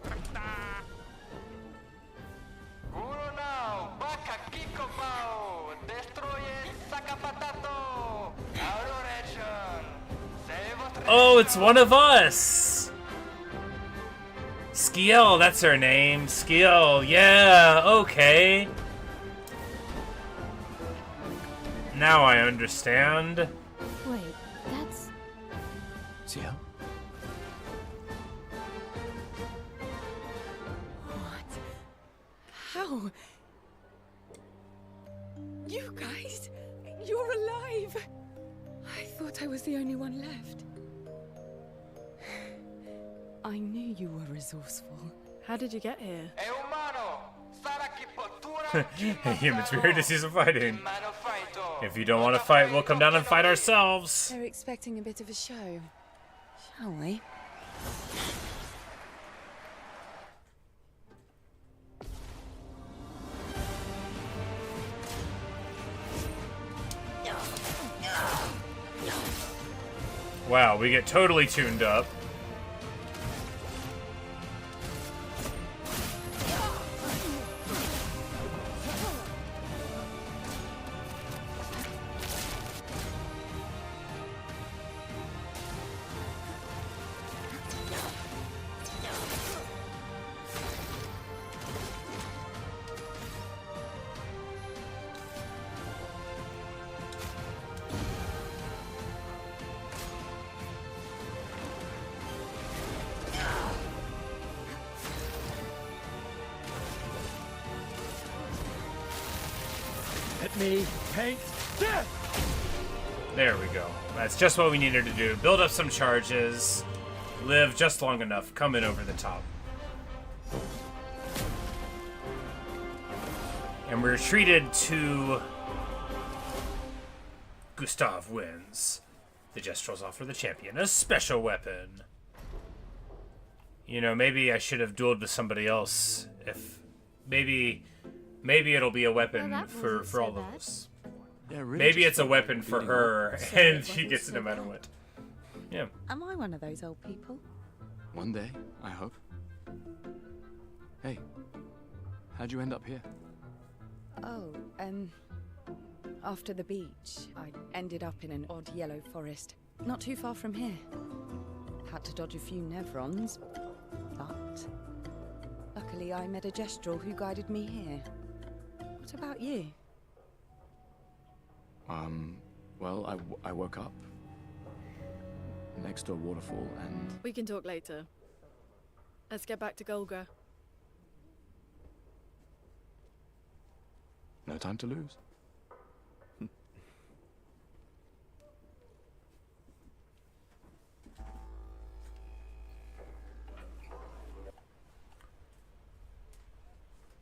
Oh, it's one of us! Skiel, that's her name. Skiel, yeah, okay. Now I understand. Wait, that's... Sia? What? How? You guys? You're alive! I thought I was the only one left. I knew you were resourceful. How did you get here? Hey, humans, we're here to see some fighting. If you don't want to fight, we'll come down and fight ourselves. They're expecting a bit of a show. Shall we? Wow, we get totally tuned up. Let me paint death! There we go. That's just what we needed to do. Build up some charges. Live just long enough. Come in over the top. And we're treated to... Gustav wins. The Gestrals offer the champion a special weapon. You know, maybe I should have dueled with somebody else. If... Maybe it'll be a weapon for all of us. Yeah, really Maybe just it's a felt weapon like for beating her, up. and she gets it no matter what. Yeah. Am I one of those old people? One day, I hope. Hey, how'd you end up here? Oh, after the beach, I ended up in an odd yellow forest, not too far from here. Had to dodge a few Nevrons, but luckily I met a Gestral who guided me here. What about you? Well, I woke up next to a waterfall and... We can talk later. Let's get back to Golga. No time to lose.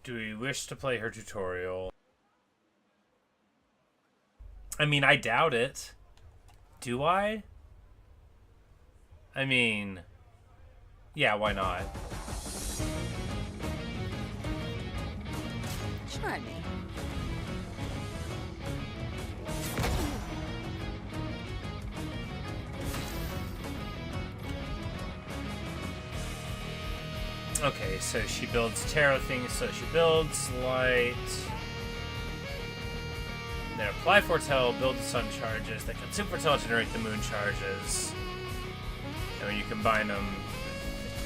Do we wish to play her tutorial? I mean, I doubt it. Do I? I mean... Yeah, why not? Try me. Okay, so she builds tarot things, so she builds light. Then apply foretell, build the sun charges, then consume foretell, generate the moon charges. And when you combine them...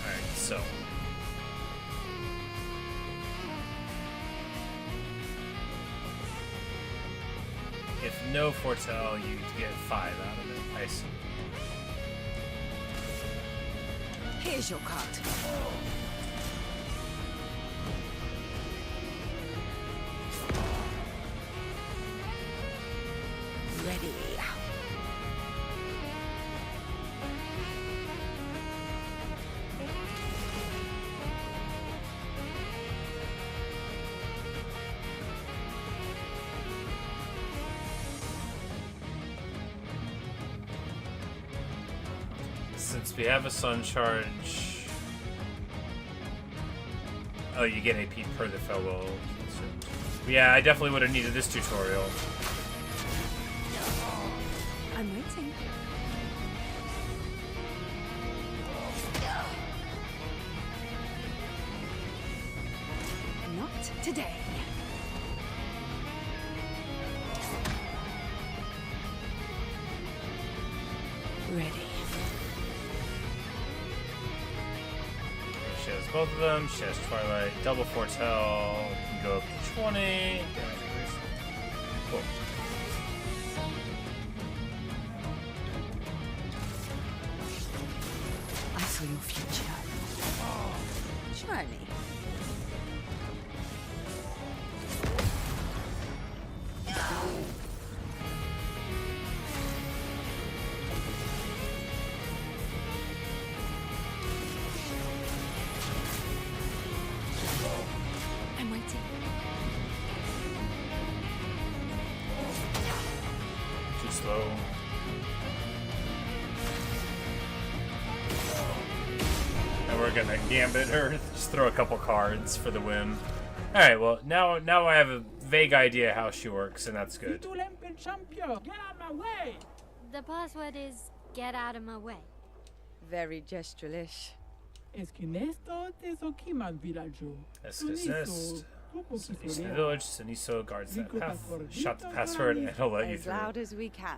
Alright, so... If no foretell, you get 5 out of it. I see. Here's your card. Ready. Since we have a sun charge... Oh, you get AP per the fellow. Yeah, I definitely would have needed this tutorial. I'm waiting. Not today. Ready. She has both of them. She has Twilight, double foretell. Can go up to 20. Cool. I saw your future. Try me. I'm waiting. Too slow. And we're gonna gambit her. Just throw a couple cards for the win. Alright, well, now I have a vague idea how she works, and that's good. Little Emperor champion, get out my way! The password is Get out of my way. Very gestralish. Esquinesto te sokiman villaggio. Esquisest. East of the village, Siniso guards that path. Shout the password and he'll let you As through. loud as we can.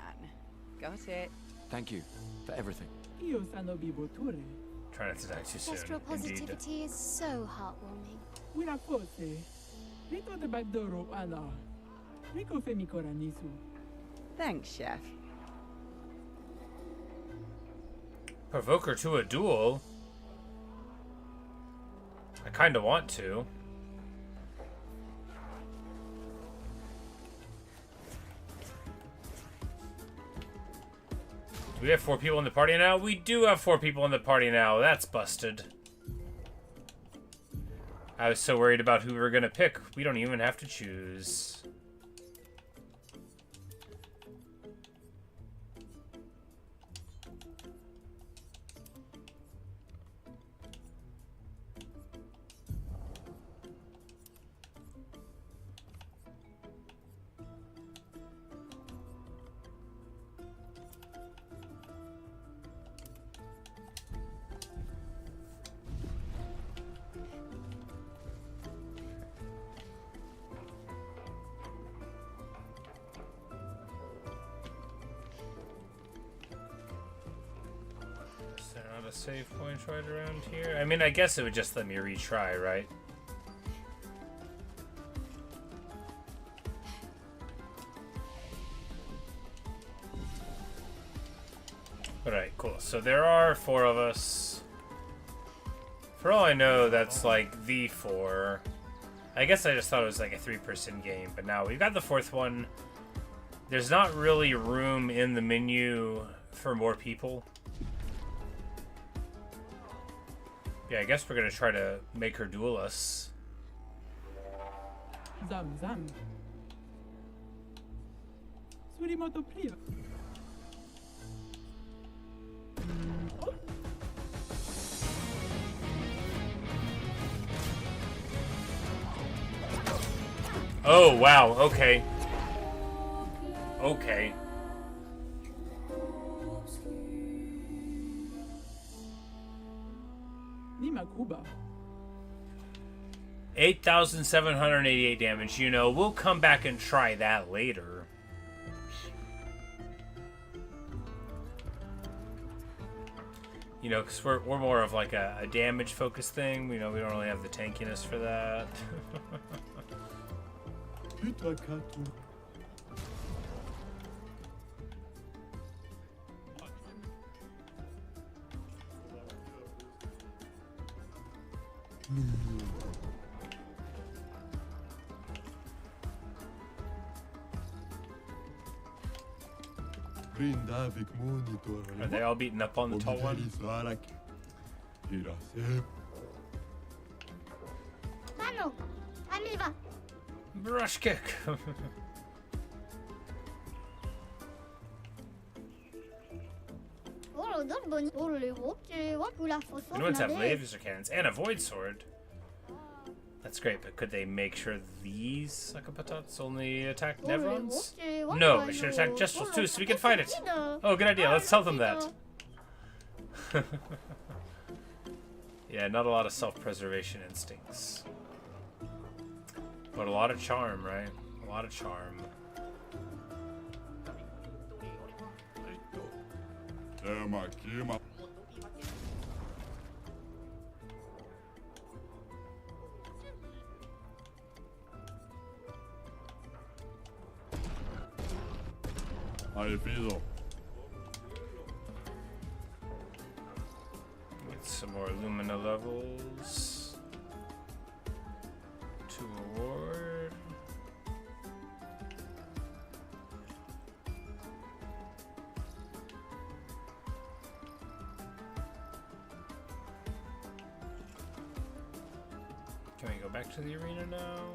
Got it. Thank you for everything. Io sono vivoture. Try not to die too soon. Gestral Indeed. positivity is so heartwarming. Una forse. Rito de bagdoro ana. Rico femikora nisu. Thanks, Chef. Provoke her to a duel? I kinda want to. Do we have 4 people in the party now? We do have 4 people in the party now. That's busted. I was so worried about who we were gonna pick. We don't even have to choose. Is there not a save point right around here? I mean, I guess it would just let me retry, right? Alright, cool. So there are 4 of us. For all I know, that's like the 4. I guess I just thought it was like a 3-person game, but now we've got the 4th one. There's not really room in the menu for more people. Yeah, I guess we're gonna try to make her duel us. Zam zam. Surimoto priva. Oh. Oh, wow, okay. Okay. Nima Kuba. 8,788 damage. You know, we'll come back and try that later. You know, because we're more of like a damage focused thing. You know, we don't really have the tankiness for that. Are they all beaten up on the tall one? Mano, arriva. Brush kick. New ones have laser cannons and a void sword. That's great, but could they make sure these Akapatats only attack Nevrons? No, they should attack Gestrals too, so we can fight it. Oh, good idea. Let's tell them that. Yeah, not a lot of self-preservation instincts. But a lot of charm, right? A lot of charm. Get some more Lumina levels to award. Can we go back to the arena now?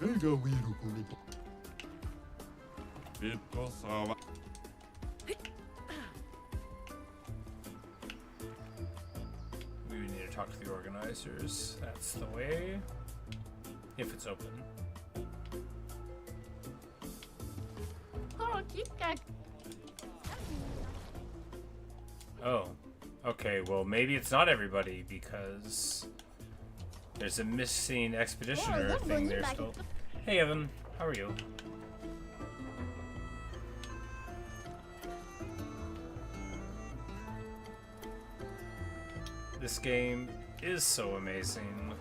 We would need to talk to the organizers. That's the way. If it's open. Oh. Okay, well, maybe it's not everybody, because there's a missing expeditioner thing there still. Hey, Evan. How are you? This game is so amazing.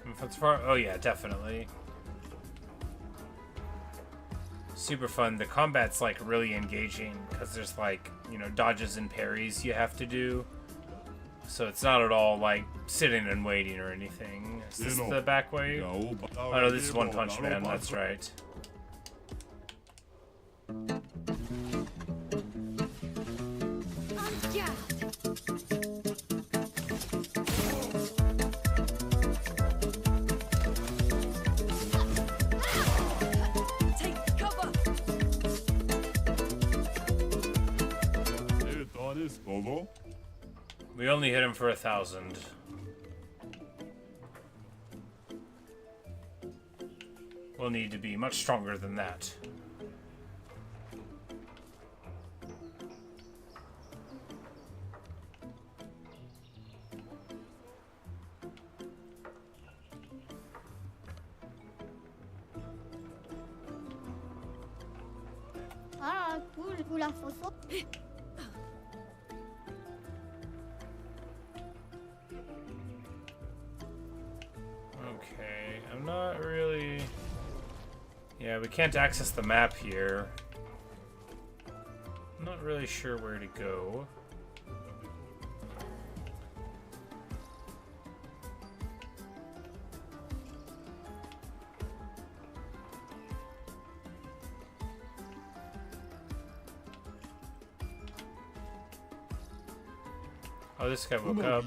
If it's far, oh yeah, definitely. Super fun. The combat's like really engaging because there's like, you know, dodges and parries you have to do. So it's not at all like sitting and waiting or anything. Is this the back way? Oh no, this is One Punch Man, that's right. We only hit him for 1,000. We'll need to be much stronger than that. Ah, cool, la photo. Okay, I'm not really... Yeah, we can't access the map here. I'm not really sure where to go. Oh, this guy woke up.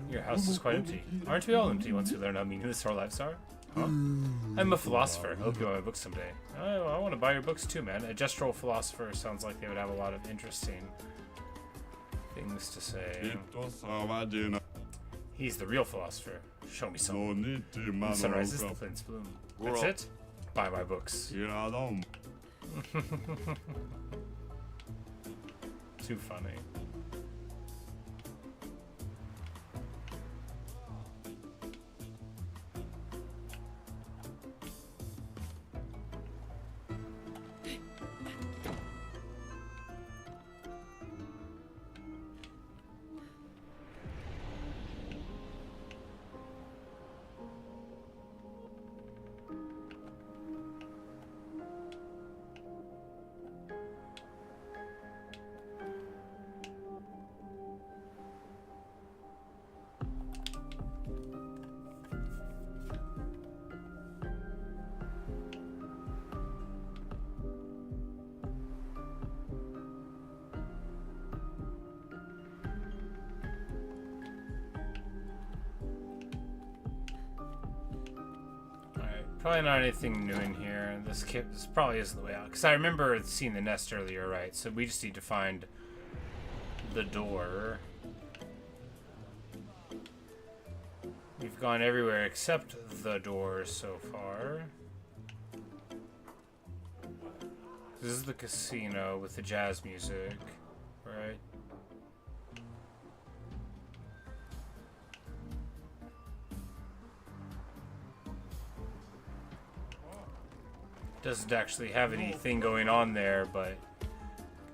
Your house is quite empty. Aren't we all empty once we learn how meaningless our lives are? Huh? I'm a philosopher. I hope you buy my books someday. Oh, I want to buy your books too, man. A Gestral philosopher sounds like they would have a lot of interesting things to say. He's the real philosopher. Show me some. When sun rises, the plants bloom. That's it? Buy my books. Too funny. Probably not anything new in here. This probably isn't the way out. Because I remember seeing the nest earlier, right? So we just need to find the door. We've gone everywhere except the door so far. This is the casino with the jazz music, right? Doesn't actually have anything going on there, but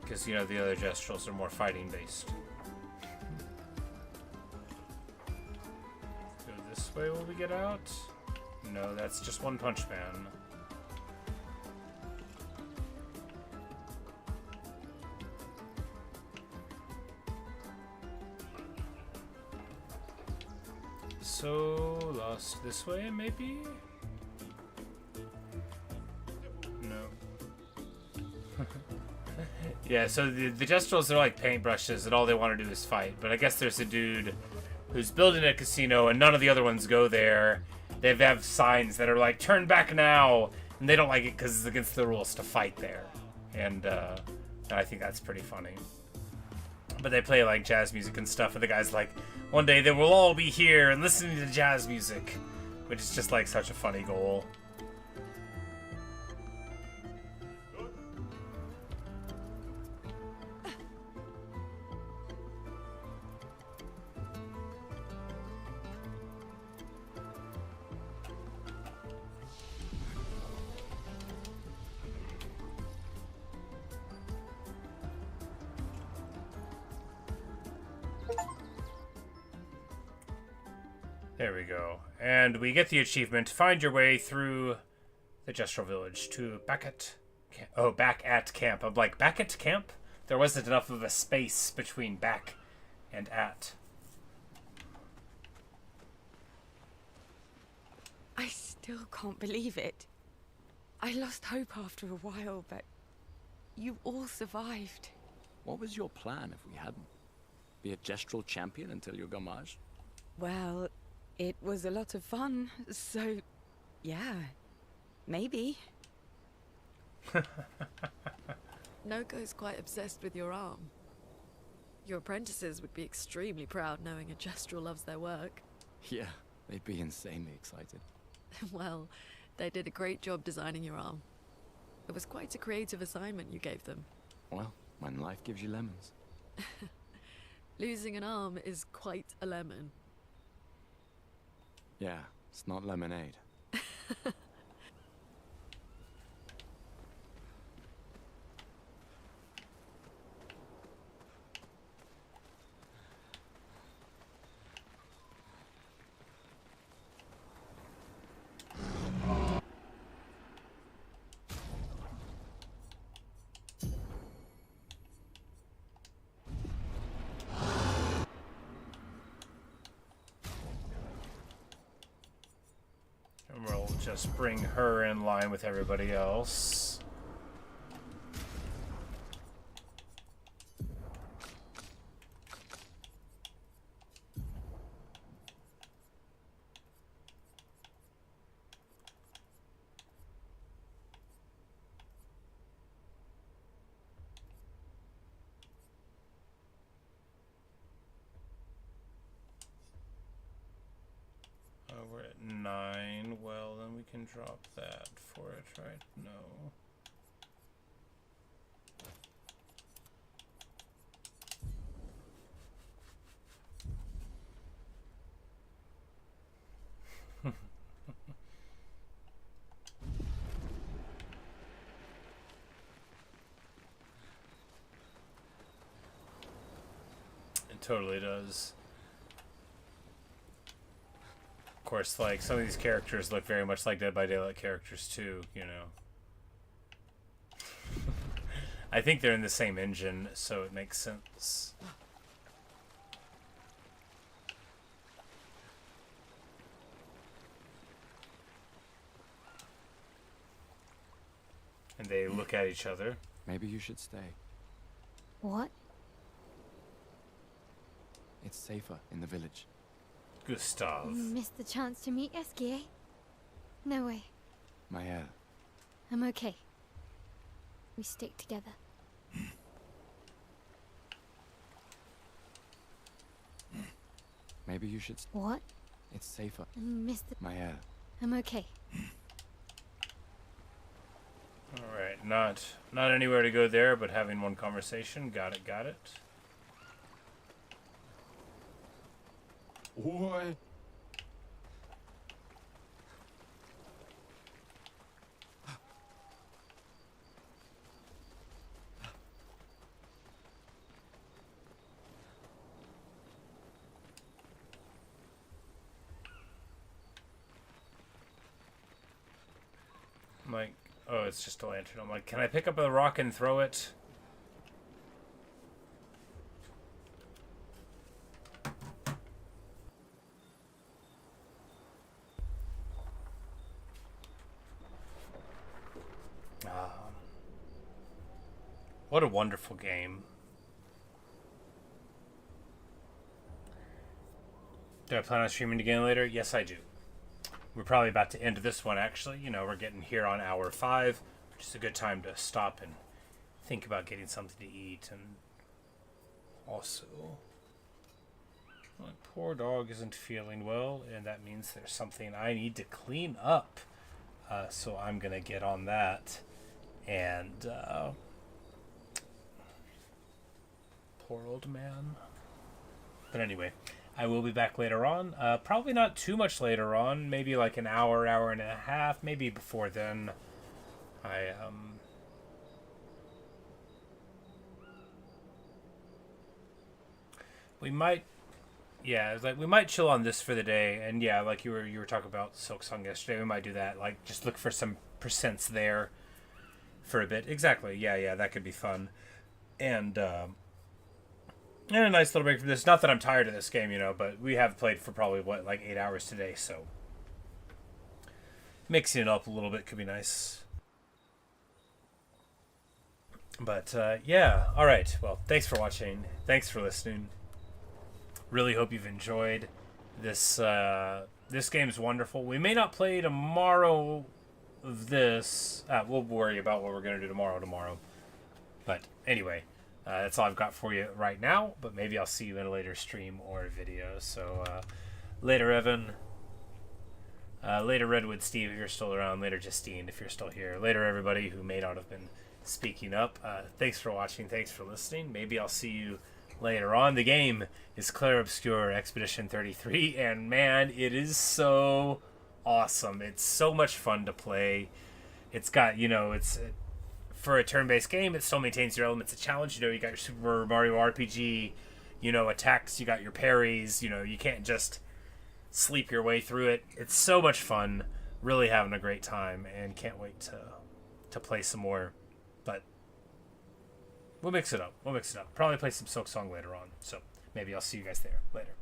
because, you know, the other Gestrals are more fighting based. Go this way will we get out? No, that's just One Punch Man. So, lost this way, maybe? Yeah, so the Gestrals are like paintbrushes and all they want to do is fight. But I guess there's a dude who's building a casino and none of the other ones go there. They have signs that are like, turn back now. And they don't like it because it's against the rules to fight there. And I think that's pretty funny. But they play like jazz music and stuff. And the guy's like, one day they will all be here and listening to jazz music. Which is just like such a funny goal. There we go. And we get the achievement. Find your way through the Gestral village to back at camp. I'm like, back at camp? There wasn't enough of a space between back and at. I still can't believe it. I lost hope after a while, but you all survived. What was your plan if we hadn't? Be a Gestral champion until your gamage? Well, it was a lot of fun, so yeah, maybe. Noko's quite obsessed with your arm. Your apprentices would be extremely proud knowing a Gestral loves their work. Yeah, they'd be insanely excited. Well, they did a great job designing your arm. It was quite a creative assignment you gave them. Well, when life gives you lemons. Losing an arm is quite a lemon. Yeah, it's not lemonade. And we'll just bring her in line with everybody else. We're at 9. Well, then we can drop that for it, right? No. It totally does. Of course, like, some of these characters look very much like Dead by Daylight characters too, you know. I think they're in the same engine, so it makes sense. And they look at each other. Maybe you should stay. What? It's safer in the village. Gustav. You missed the chance to meet Eskie, eh? No way. Mael. I'm okay. We stick together. Maybe you should... What? It's safer. You missed the... Mael. I'm okay. Alright, not anywhere to go there, but having one conversation. Got it, got it. Oi! I'm like, oh, it's just a lantern. I'm like, can I pick up a rock and throw it? What a wonderful game. Do I plan on streaming again later? Yes, I do. we're probably about to end this one, actually. You know, we're getting here on hour 5, which is a good time to stop and think about getting something to eat. And also, my poor dog isn't feeling well, and that means there's something I need to clean up. So I'm going to get on that. And, poor old man. But anyway, I will be back later on. Probably not too much later on. Maybe like an hour, hour and a half. Maybe before then. We might, yeah, like we might chill on this for the day. And yeah, like you were talking about Silksong yesterday, we might do that. Like just look for some percents there for a bit. Exactly. Yeah, that could be fun. And a nice little break from this. Not that I'm tired of this game, you know, but we have played for probably like 8 hours today, so mixing it up a little bit could be nice. But yeah, all right. Well, thanks for watching. Thanks for listening. Really hope you've enjoyed this. This game's wonderful. We may not play tomorrow of this. We'll worry about what we're going to do tomorrow. But anyway, that's all I've got for you right now. But maybe I'll see you in a later stream or video. So later, Evan. Later, Redwood Steve, if you're still around. Later, Justine, if you're still here. Later, everybody who may not have been speaking up. Thanks for watching. Thanks for listening. Maybe I'll see you later on. The game is Clair Obscur Expedition 33, and man, it is so awesome. It's so much fun to play. It's got, you know, it's for a turn-based game, it still maintains your elements of challenge. You know, you got your Super Mario RPG, you know, attacks, you got your parries, you know, you can't just sleep your way through it. It's so much fun. Really having a great time, and can't wait to play some more. But we'll mix it up. Probably play some Silksong later on. So maybe I'll see you guys there later.